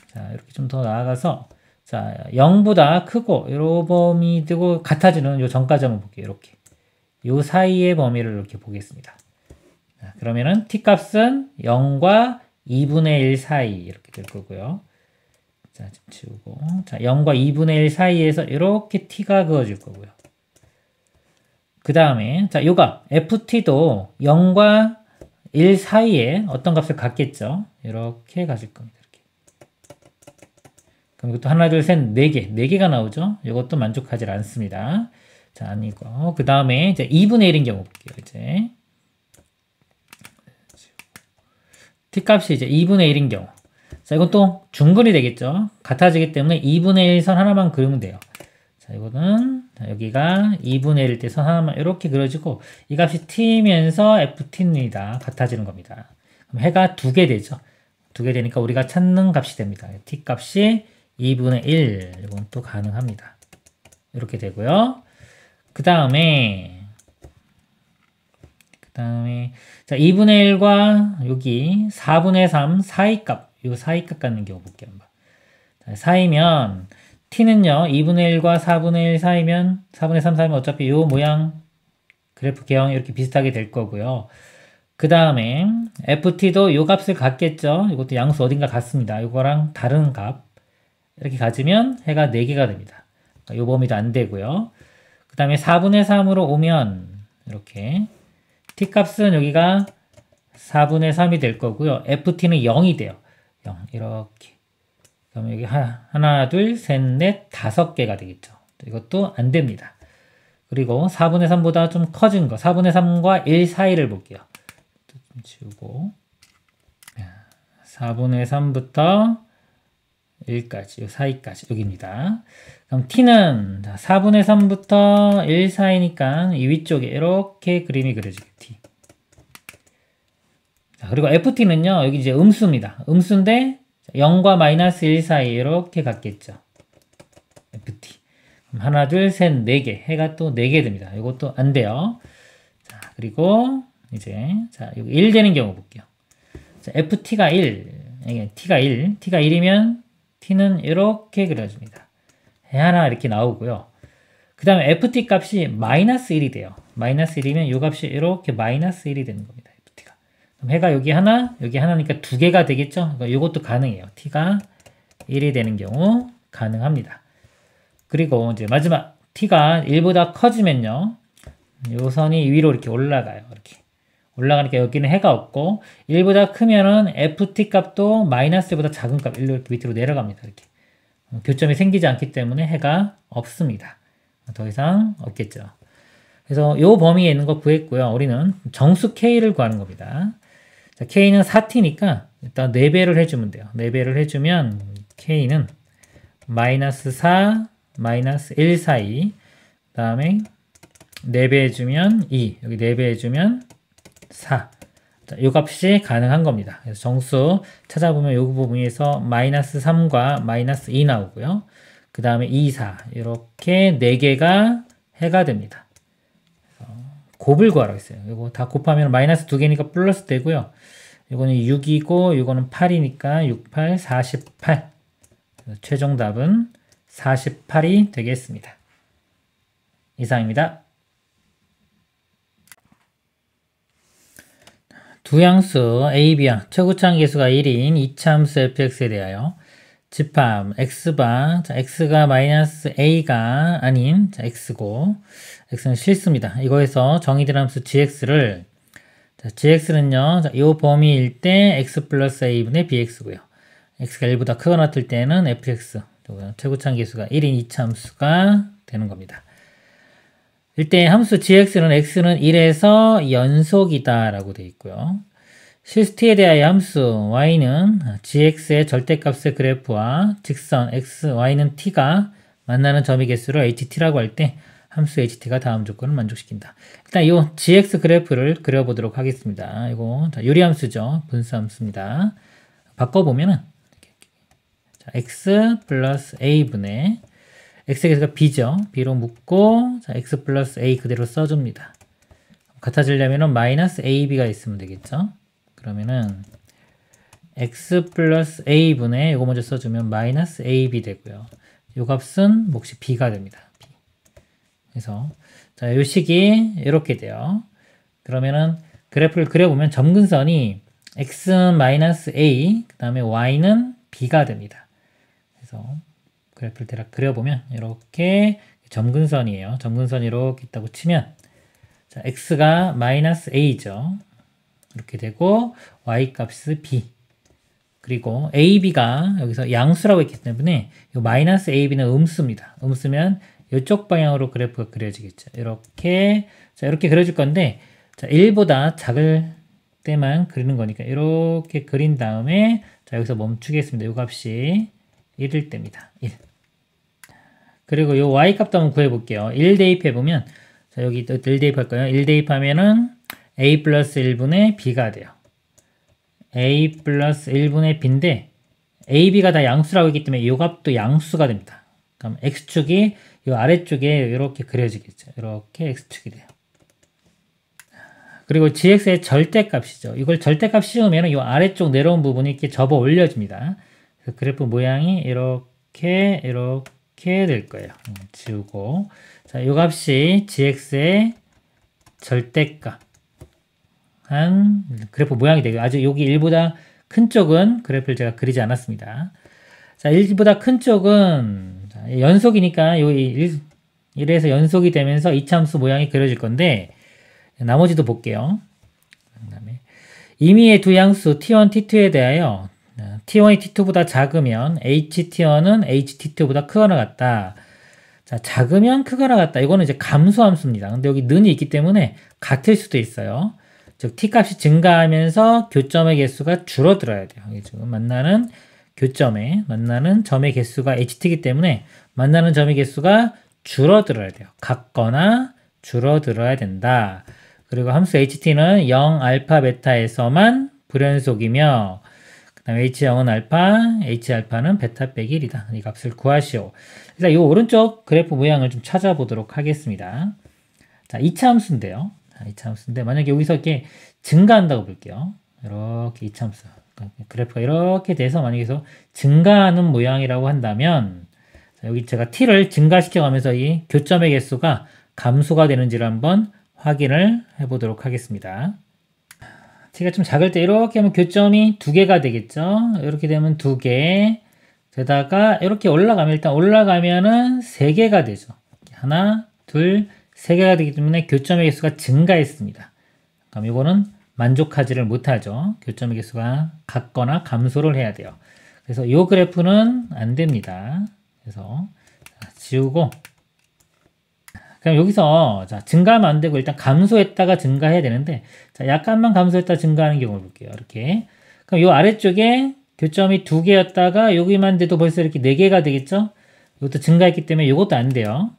자, 이렇게 좀 더 나아가서, 자, 0보다 크고, 요 범위 되고, 같아지는 요 전까지 한번 볼게요. 이렇게. 요 사이의 범위를 이렇게 보겠습니다. 자, 그러면은, t 값은 0과 2분의 1 사이, 이렇게 될 거고요. 자, 좀 지우고. 자, 0과 2분의 1 사이에서 이렇게 t가 그어질 거고요. 그 다음에, 자, 요가, ft도 0과 1 사이에 어떤 값을 갖겠죠? 이렇게 가질 겁니다. 이렇게. 그럼 이것도 하나, 둘, 셋, 4개. 4개가 나오죠? 이것도 만족하지 않습니다. 자, 아니고. 그 다음에 이제 2분의 1인 경우 볼게요. 이제. t 값이 이제 2분의 1인 경우. 자, 이건 또 중근이 되겠죠? 같아지기 때문에 2분의 1 선 하나만 그리면 돼요. 자, 이거는, 자, 여기가 2분의 1일 때 선 하나만 이렇게 그려지고, 이 값이 t면서 ft입니다. 같아지는 겁니다. 그럼 해가 2개 되죠? 2개 되니까 우리가 찾는 값이 됩니다. t 값이 2분의 1. 이건 또 가능합니다. 이렇게 되고요. 그 다음에, 자, 2분의 1과 여기 4분의 3 사이값, 요 사이값 갖는 경우 볼게요. 한번. 자, 사이면, t는요, 2분의 1과 4분의 1 사이면, 4분의 3 사이면 어차피 요 모양, 그래프 개형이 이렇게 비슷하게 될 거고요. 그 다음에, ft도 요 값을 갖겠죠? 이것도 양수 어딘가 같습니다. 이거랑 다른 값. 이렇게 가지면 해가 4개가 됩니다. 그러니까 요 범위도 안 되고요. 그 다음에 4분의 3으로 오면, 이렇게, t 값은 여기가 4분의 3이 될 거고요. ft는 0이 돼요. 0, 이렇게. 그러면 여기 하나, 둘, 셋, 넷, 5개가 되겠죠. 이것도 안 됩니다. 그리고 4분의 3보다 좀 커진 거, 4분의 3과 1 사이를 볼게요. 좀 지우고. 4분의 3부터 1까지, 요 사이까지, 여기입니다. 그럼 t는 4분의 3부터 1 사이니까 이 위쪽에 이렇게 그림이 그려지게, t. 자, 그리고 ft는요, 여기 이제 음수입니다. 음수인데, 0과 마이너스 1 사이 이렇게 갔겠죠. ft. 그럼 하나, 둘, 셋, 4개. 해가 또 4개 됩니다. 이것도 안 돼요. 자, 그리고 이제, 자, 여기 1 되는 경우 볼게요. 자, ft가 1, t가 1, t가 1이면 t는 이렇게 그려집니다. 해 하나 이렇게 나오고요. 그 다음에 ft 값이 마이너스 1이 돼요. 마이너스 1이면 이 값이 이렇게 마이너스 1이 되는 겁니다. ft가. 그럼 해가 여기 하나니까 2개가 되겠죠? 이것도 가능해요. t가 1이 되는 경우 가능합니다. 그리고 이제 마지막 t가 1보다 커지면요. 요 선이 위로 이렇게 올라가요. 이렇게. 올라가니까 여기는 해가 없고 1보다 크면은 ft 값도 마이너스 1보다 작은 값 1로 이렇게 밑으로 내려갑니다. 이렇게. 교점이 생기지 않기 때문에 해가 없습니다. 더 이상 없겠죠. 그래서 요 범위에 있는 거 구했고요. 우리는 정수 k를 구하는 겁니다. 자, k는 4t니까 일단 4배를 해주면 돼요. 4배를 해주면 k는 마이너스 4, 마이너스 1 사이. 그 다음에 4배 해주면 2, 여기 4배 해주면 4. 자, 이 값이 가능한 겁니다. 그래서 정수 찾아보면 이 부분에서 마이너스 3과 마이너스 2 나오고요. 그 다음에 2, 4 이렇게 4개가 해가 됩니다. 곱을 구하라고 했어요. 이거 다 곱하면 마이너스 2개니까 플러스 되고요. 이거는 6이고 이거는 8이니까 6, 8, 48. 최종 답은 48이 되겠습니다. 이상입니다. 두 양수 A, B와 최고차항 계수가 1인 이차함수 fx에 대하여 집합 x바, 자, x가 마이너스 a가 아닌 자, x고 x는 실수입니다. 이거에서 정의된 함수 gx를 자, gx는요, 이 범위일 때 x 플러스 a분의 bx고요. x가 1보다 크거나 같을 때는 fx, 최고차항 계수가 1인 이차함수가 되는 겁니다. 일대 함수 gx는 x는 1에서 연속이다 라고 되어 있고요. 실수 t에 대하여 함수 y는 gx의 절대값의 그래프와 직선 x, y는 t가 만나는 점의 개수를 ht라고 할 때 함수 ht가 다음 조건을 만족시킨다. 일단 이 gx 그래프를 그려보도록 하겠습니다. 이거 유리함수죠. 분수함수입니다. 바꿔보면은 x 플러스 a분의 x의 개수가 b죠. b로 묶고 자, x 플러스 a 그대로 써줍니다. 같아지려면 마이너스 ab가 있으면 되겠죠. 그러면은 x 플러스 a분의 이거 먼저 써주면 마이너스 ab 되고요. 이 값은 몫이 b가 됩니다. b. 그래서 자, 이 식이 이렇게 돼요. 그러면은 그래프를 그려보면 점근선이 x는 마이너스 a, 그 다음에 y는 b가 됩니다. 그래서 그래프를 대략 그려보면 이렇게 점근선이에요. 점근선이 이렇게 있다고 치면 자, x가 마이너스 a죠. 이렇게 되고 y 값이 b. 그리고 ab가 여기서 양수라고 했기 때문에 이 마이너스 ab는 음수입니다. 음수면 이쪽 방향으로 그래프가 그려지겠죠. 이렇게 자, 이렇게 그려줄 건데 자, 1보다 작을 때만 그리는 거니까 이렇게 그린 다음에 자, 여기서 멈추겠습니다. 이 값이 1일 때입니다. 1. 그리고 이 y 값도 한번 구해볼게요. 1 대입해보면, 자, 여기 또 1 대입할 거예요. 1 대입하면은 a 플러스 1분의 b가 돼요. a 플러스 1분의 b인데, ab가 다 양수라고 했기 때문에 이 값도 양수가 됩니다. 그럼 x축이 이 아래쪽에 이렇게 그려지겠죠. 이렇게 x축이 돼요. 그리고 gx의 절대값이죠. 이걸 절대값 씌우면 이 아래쪽 내려온 부분이 이렇게 접어 올려집니다. 그래서 그래프 모양이 이렇게 될 거예요. 지우고. 자, 이 값이 gx의 절대값. 한 그래프 모양이 되고, 아주 여기 1보다 큰 쪽은 그래프를 제가 그리지 않았습니다. 자, 1보다 큰 쪽은 연속이니까 여기 1에서 연속이 되면서 이차함수 모양이 그려질 건데, 나머지도 볼게요. 그다음에 임의의 두 양수 t1, t2에 대하여 t1이 t2보다 작으면 ht1은 ht2보다 크거나 같다. 자, 작으면 크거나 같다. 이거는 이제 감소함수입니다. 근데 여기 는이 있기 때문에 같을 수도 있어요. 즉 t 값이 증가하면서 교점의 개수가 줄어들어야 돼요. 지금 만나는 점의 개수가 ht이기 때문에 만나는 점의 개수가 줄어들어야 돼요. 같거나 줄어들어야 된다. 그리고 함수 ht는 0, 알파, 베타에서만 불연속이며 그 다음에 h0은 알파, h알파는 베타 빼기 1이다. 이 값을 구하시오. 일단 이 오른쪽 그래프 모양을 좀 찾아보도록 하겠습니다. 자, 2차 함수인데요. 자, 2차 함수인데 만약에 여기서 이렇게 증가한다고 볼게요. 이렇게 2차 함수. 그래프가 이렇게 돼서 만약에 증가하는 모양이라고 한다면 자, 여기 제가 t를 증가시켜가면서 이 교점의 개수가 감소가 되는지를 한번 확인을 해보도록 하겠습니다. t가 좀 작을 때 이렇게 하면 교점이 2개가 되겠죠. 이렇게 되면 2개 되다가 이렇게 올라가면 일단 올라가면은 3개가 되죠. 하나, 둘, 3개가 되기 때문에 교점의 개수가 증가했습니다. 그럼 이거는 만족하지를 못하죠. 교점의 개수가 같거나 감소를 해야 돼요. 그래서 이 그래프는 안 됩니다. 그래서 지우고 그럼 여기서 자, 증가하면 안 되고 일단 감소했다가 증가해야 되는데 자, 약간만 감소했다 증가하는 경우를 볼게요. 이렇게. 그럼 이 아래쪽에 교점이 2개였다가 여기만 돼도 벌써 이렇게 4개가 되겠죠? 이것도 증가했기 때문에 이것도 안 돼요.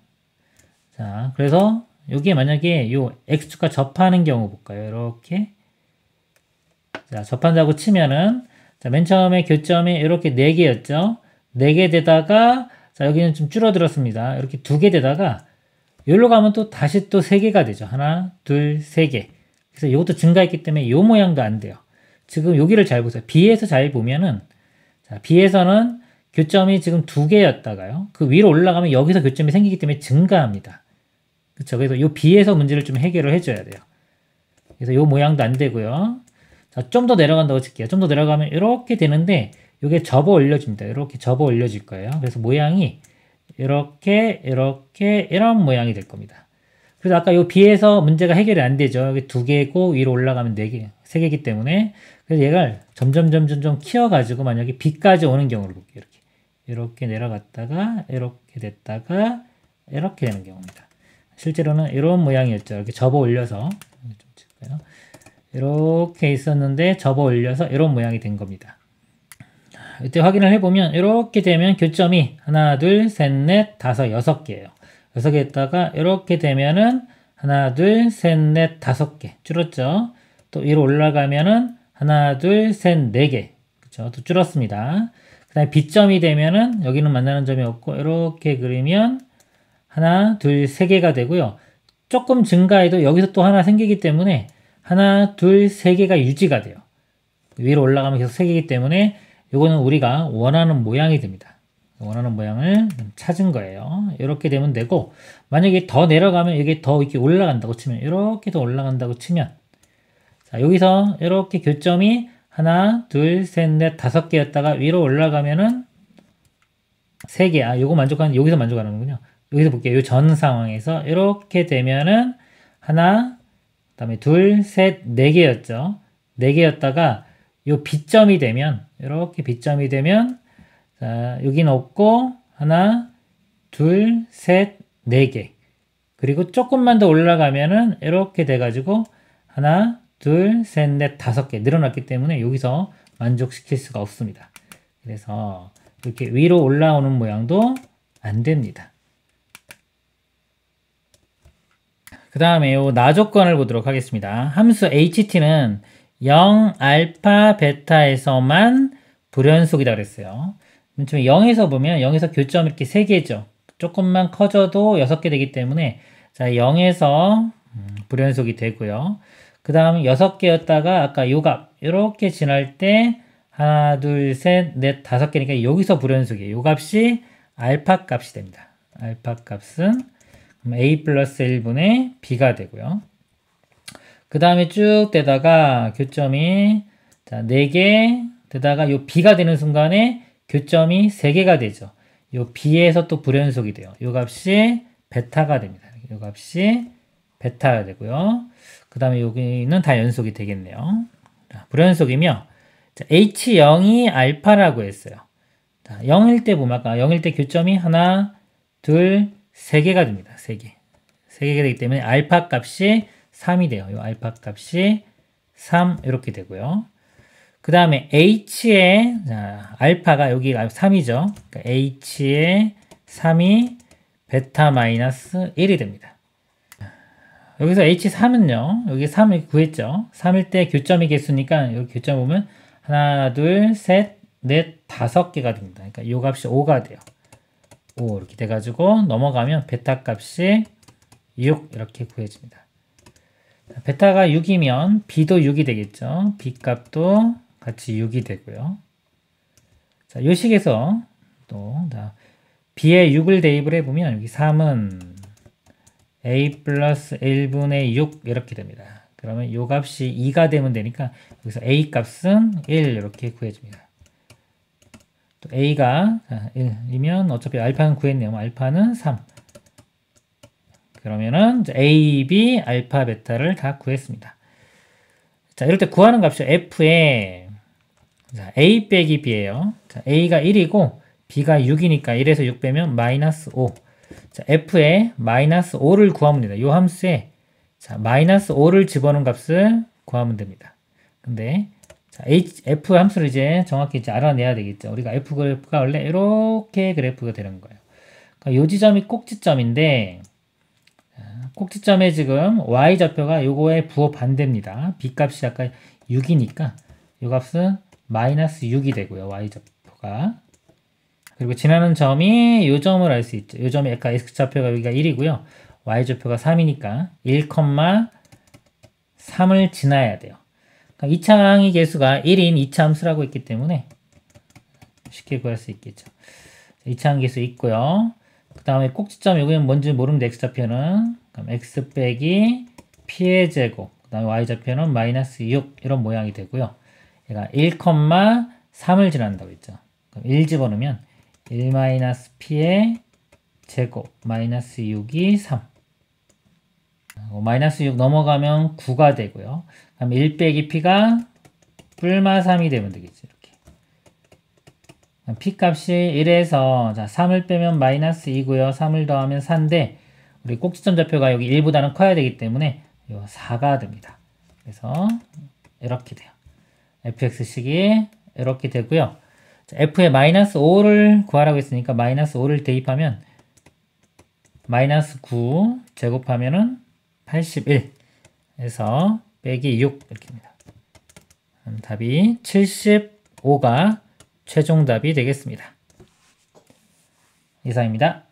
자, 그래서 여기에 만약에 요 x축과 접하는 경우 볼까요? 이렇게. 자, 접한다고 치면은, 자, 맨 처음에 교점이 이렇게 4개였죠? 4개 되다가, 자, 여기는 좀 줄어들었습니다. 이렇게 2개 되다가, 여기로 가면 또 다시 또 3개가 되죠. 하나, 둘, 3개. 그래서 이것도 증가했기 때문에 이 모양도 안 돼요. 지금 여기를 잘 보세요. B에서 잘 보면은, 자, B에서는 교점이 지금 2개였다가요. 그 위로 올라가면 여기서 교점이 생기기 때문에 증가합니다. 그쵸? 그래서 이 B에서 문제를 좀 해결을 해줘야 돼요. 그래서 이 모양도 안 되고요. 자, 좀 더 내려간다고 칠게요. 좀 더 내려가면 이렇게 되는데, 이게 접어 올려줍니다. 이렇게 접어 올려질 거예요. 그래서 모양이 이렇게, 이런 모양이 될 겁니다. 그래서 아까 이 B에서 문제가 해결이 안 되죠. 여기 2개고, 위로 올라가면 4개, 3개이기 때문에. 그래서 얘를 점점 키워가지고, 만약에 B까지 오는 경우를 볼게요. 이렇게 내려갔다가, 이렇게 됐다가, 이렇게 되는 경우입니다. 실제로는 이런 모양이었죠. 이렇게 접어 올려서, 좀 칠까요? 이렇게 있었는데 접어 올려서 이런 모양이 된 겁니다. 이때 확인을 해보면 이렇게 되면 교점이 하나, 둘, 셋, 넷, 다섯, 6개예요. 6개 했다가 이렇게 되면은 하나, 둘, 셋, 넷, 5개 줄었죠. 또 위로 올라가면은 하나, 둘, 셋, 4개. 그쵸? 또 줄었습니다. 그 다음에 B점이 되면은 여기는 만나는 점이 없고 이렇게 그리면 하나, 둘, 3개가 되고요. 조금 증가해도 여기서 또 하나 생기기 때문에 하나, 둘, 3개가 유지가 돼요. 위로 올라가면 계속 3개이기 때문에 이거는 우리가 원하는 모양이 됩니다. 원하는 모양을 찾은 거예요. 이렇게 되면 되고, 만약에 더 내려가면 이게 더 이렇게 올라간다고 치면, 이렇게 더 올라간다고 치면, 자, 여기서 이렇게 교점이 하나, 둘, 셋, 넷, 5개였다가 위로 올라가면은 3개. 아, 요거 여기서 만족하는군요. 여기서 볼게요. 이 전 상황에서 이렇게 되면은 하나, 그 다음에 둘, 셋, 4개였죠. 4개였다가 요 B점이 되면, 이렇게 B점이 되면, 자, 여기는 없고, 하나, 둘, 셋, 4개. 그리고 조금만 더 올라가면은, 이렇게 돼가지고, 하나, 둘, 셋, 넷, 5개 늘어났기 때문에 여기서 만족시킬 수가 없습니다. 그래서 이렇게 위로 올라오는 모양도 안 됩니다. 그 다음에 요 나조건을 보도록 하겠습니다. 함수 ht는 0, 알파, 베타에서만 불연속이다 그랬어요. 맨 처음에 0에서 보면 0에서 교점 이렇게 3개죠. 조금만 커져도 6개 되기 때문에 자 0에서 불연속이 되고요. 그 다음 6개였다가 아까 요 값 이렇게 지날 때 하나, 둘, 셋, 넷, 5개니까 여기서 불연속이에요. 요 값이 알파 값이 됩니다. 알파 값은 a 플러스 1분의 b가 되고요. 그 다음에 쭉 되다가 교점이 자 4개 되다가 요 b가 되는 순간에 교점이 3개가 되죠. 요 b에서 또 불연속이 돼요. 요 값이 베타가 됩니다. 요 값이 베타가 되고요. 그 다음에 여기는 다 연속이 되겠네요. 자, 불연속이며 자, H0이 알파라고 했어요. 자, 0일 때 보면 아까 0일 때 교점이 하나, 둘, 3개가 됩니다. 3개. 3개가 되기 때문에 알파 값이 3이 돼요. 이 알파 값이 3 이렇게 되고요. 그 다음에 H의 자, 알파가 여기가 3이죠. 그러니까 H의 3이 베타 마이너스 1이 됩니다. 여기서 H3은요. 여기 3을 구했죠. 3일 때 교점이 개수니까 여기 교점 보면 하나, 둘, 셋, 넷, 5개가 됩니다. 그러니까 이 값이 5가 돼요. 5 이렇게 돼가지고 넘어가면 베타 값이 6 이렇게 구해집니다. 베타가 6이면 B도 6이 되겠죠. B 값도 같이 6이 되고요. 자, 이 식에서 또 B에 6을 대입을 해보면 여기 3은 a 플러스 1분의 6 이렇게 됩니다. 그러면 이 값이 2가 되면 되니까 여기서 a 값은 1 이렇게 구해줍니다. 또 a가 1이면 어차피 알파는 구했네요. 알파는 3. 그러면은 a, b, 알파, 베타를 다 구했습니다. 자, 이럴 때 구하는 값이 f에 자, a 빼기 b예요. 자, a가 1이고 b가 6이니까 1에서 6 빼면 마이너스 5. 자, f에 마이너스 5를 구하면 됩니다. 이 함수에 자, 마이너스 5를 집어넣은 값을 구하면 됩니다. 근데 자, F 함수를 이제 정확히 이제 알아내야 되겠죠. 우리가 F 그래프가 원래 이렇게 그래프가 되는 거예요. 그러니까 요 지점이 꼭지점인데, 꼭지점에 지금 y좌표가 요거의 부호 반대입니다. b 값이 아까 6이니까 요 값은 마이너스 6이 되고요. y좌표가. 그리고 지나는 점이 요 점을 알 수 있죠. 요 점이 아까 x좌표가 여기가 1이고요. y좌표가 3이니까 1,3을 지나야 돼요. 그러니까 이차항의 개수가 1인 이차 함수라고 있기 때문에 쉽게 구할 수 있겠죠. 이차항 개수 있고요. 그 다음에 꼭지점 여기는 뭔지 모르는데 x좌표는 그럼 x 빼기 p의 제곱, 그 다음에 y좌표는 마이너스 6 이런 모양이 되고요. 얘가 1,3을 지난다고 했죠. 그럼 1 집어넣으면 1 마이너스 p의 제곱 마이너스 6이 3. 마이너스 6 넘어가면 9가 되고요. 그럼 1 빼기 p가 뿔마 3이 되면 되겠죠. 이렇게. p 값이 1에서 자, 3을 빼면 마이너스 2고요. 3을 더하면 4인데 우리 꼭지점 좌표가 여기 1보다는 커야 되기 때문에 요 4가 됩니다. 그래서 이렇게 돼요. fx식이 이렇게 되고요. 자, f에 마이너스 5를 구하라고 했으니까 마이너스 5를 대입하면 마이너스 9 제곱하면은 81에서 빼기 6 이렇게입니다. 답이 75가 최종 답이 되겠습니다. 이상입니다.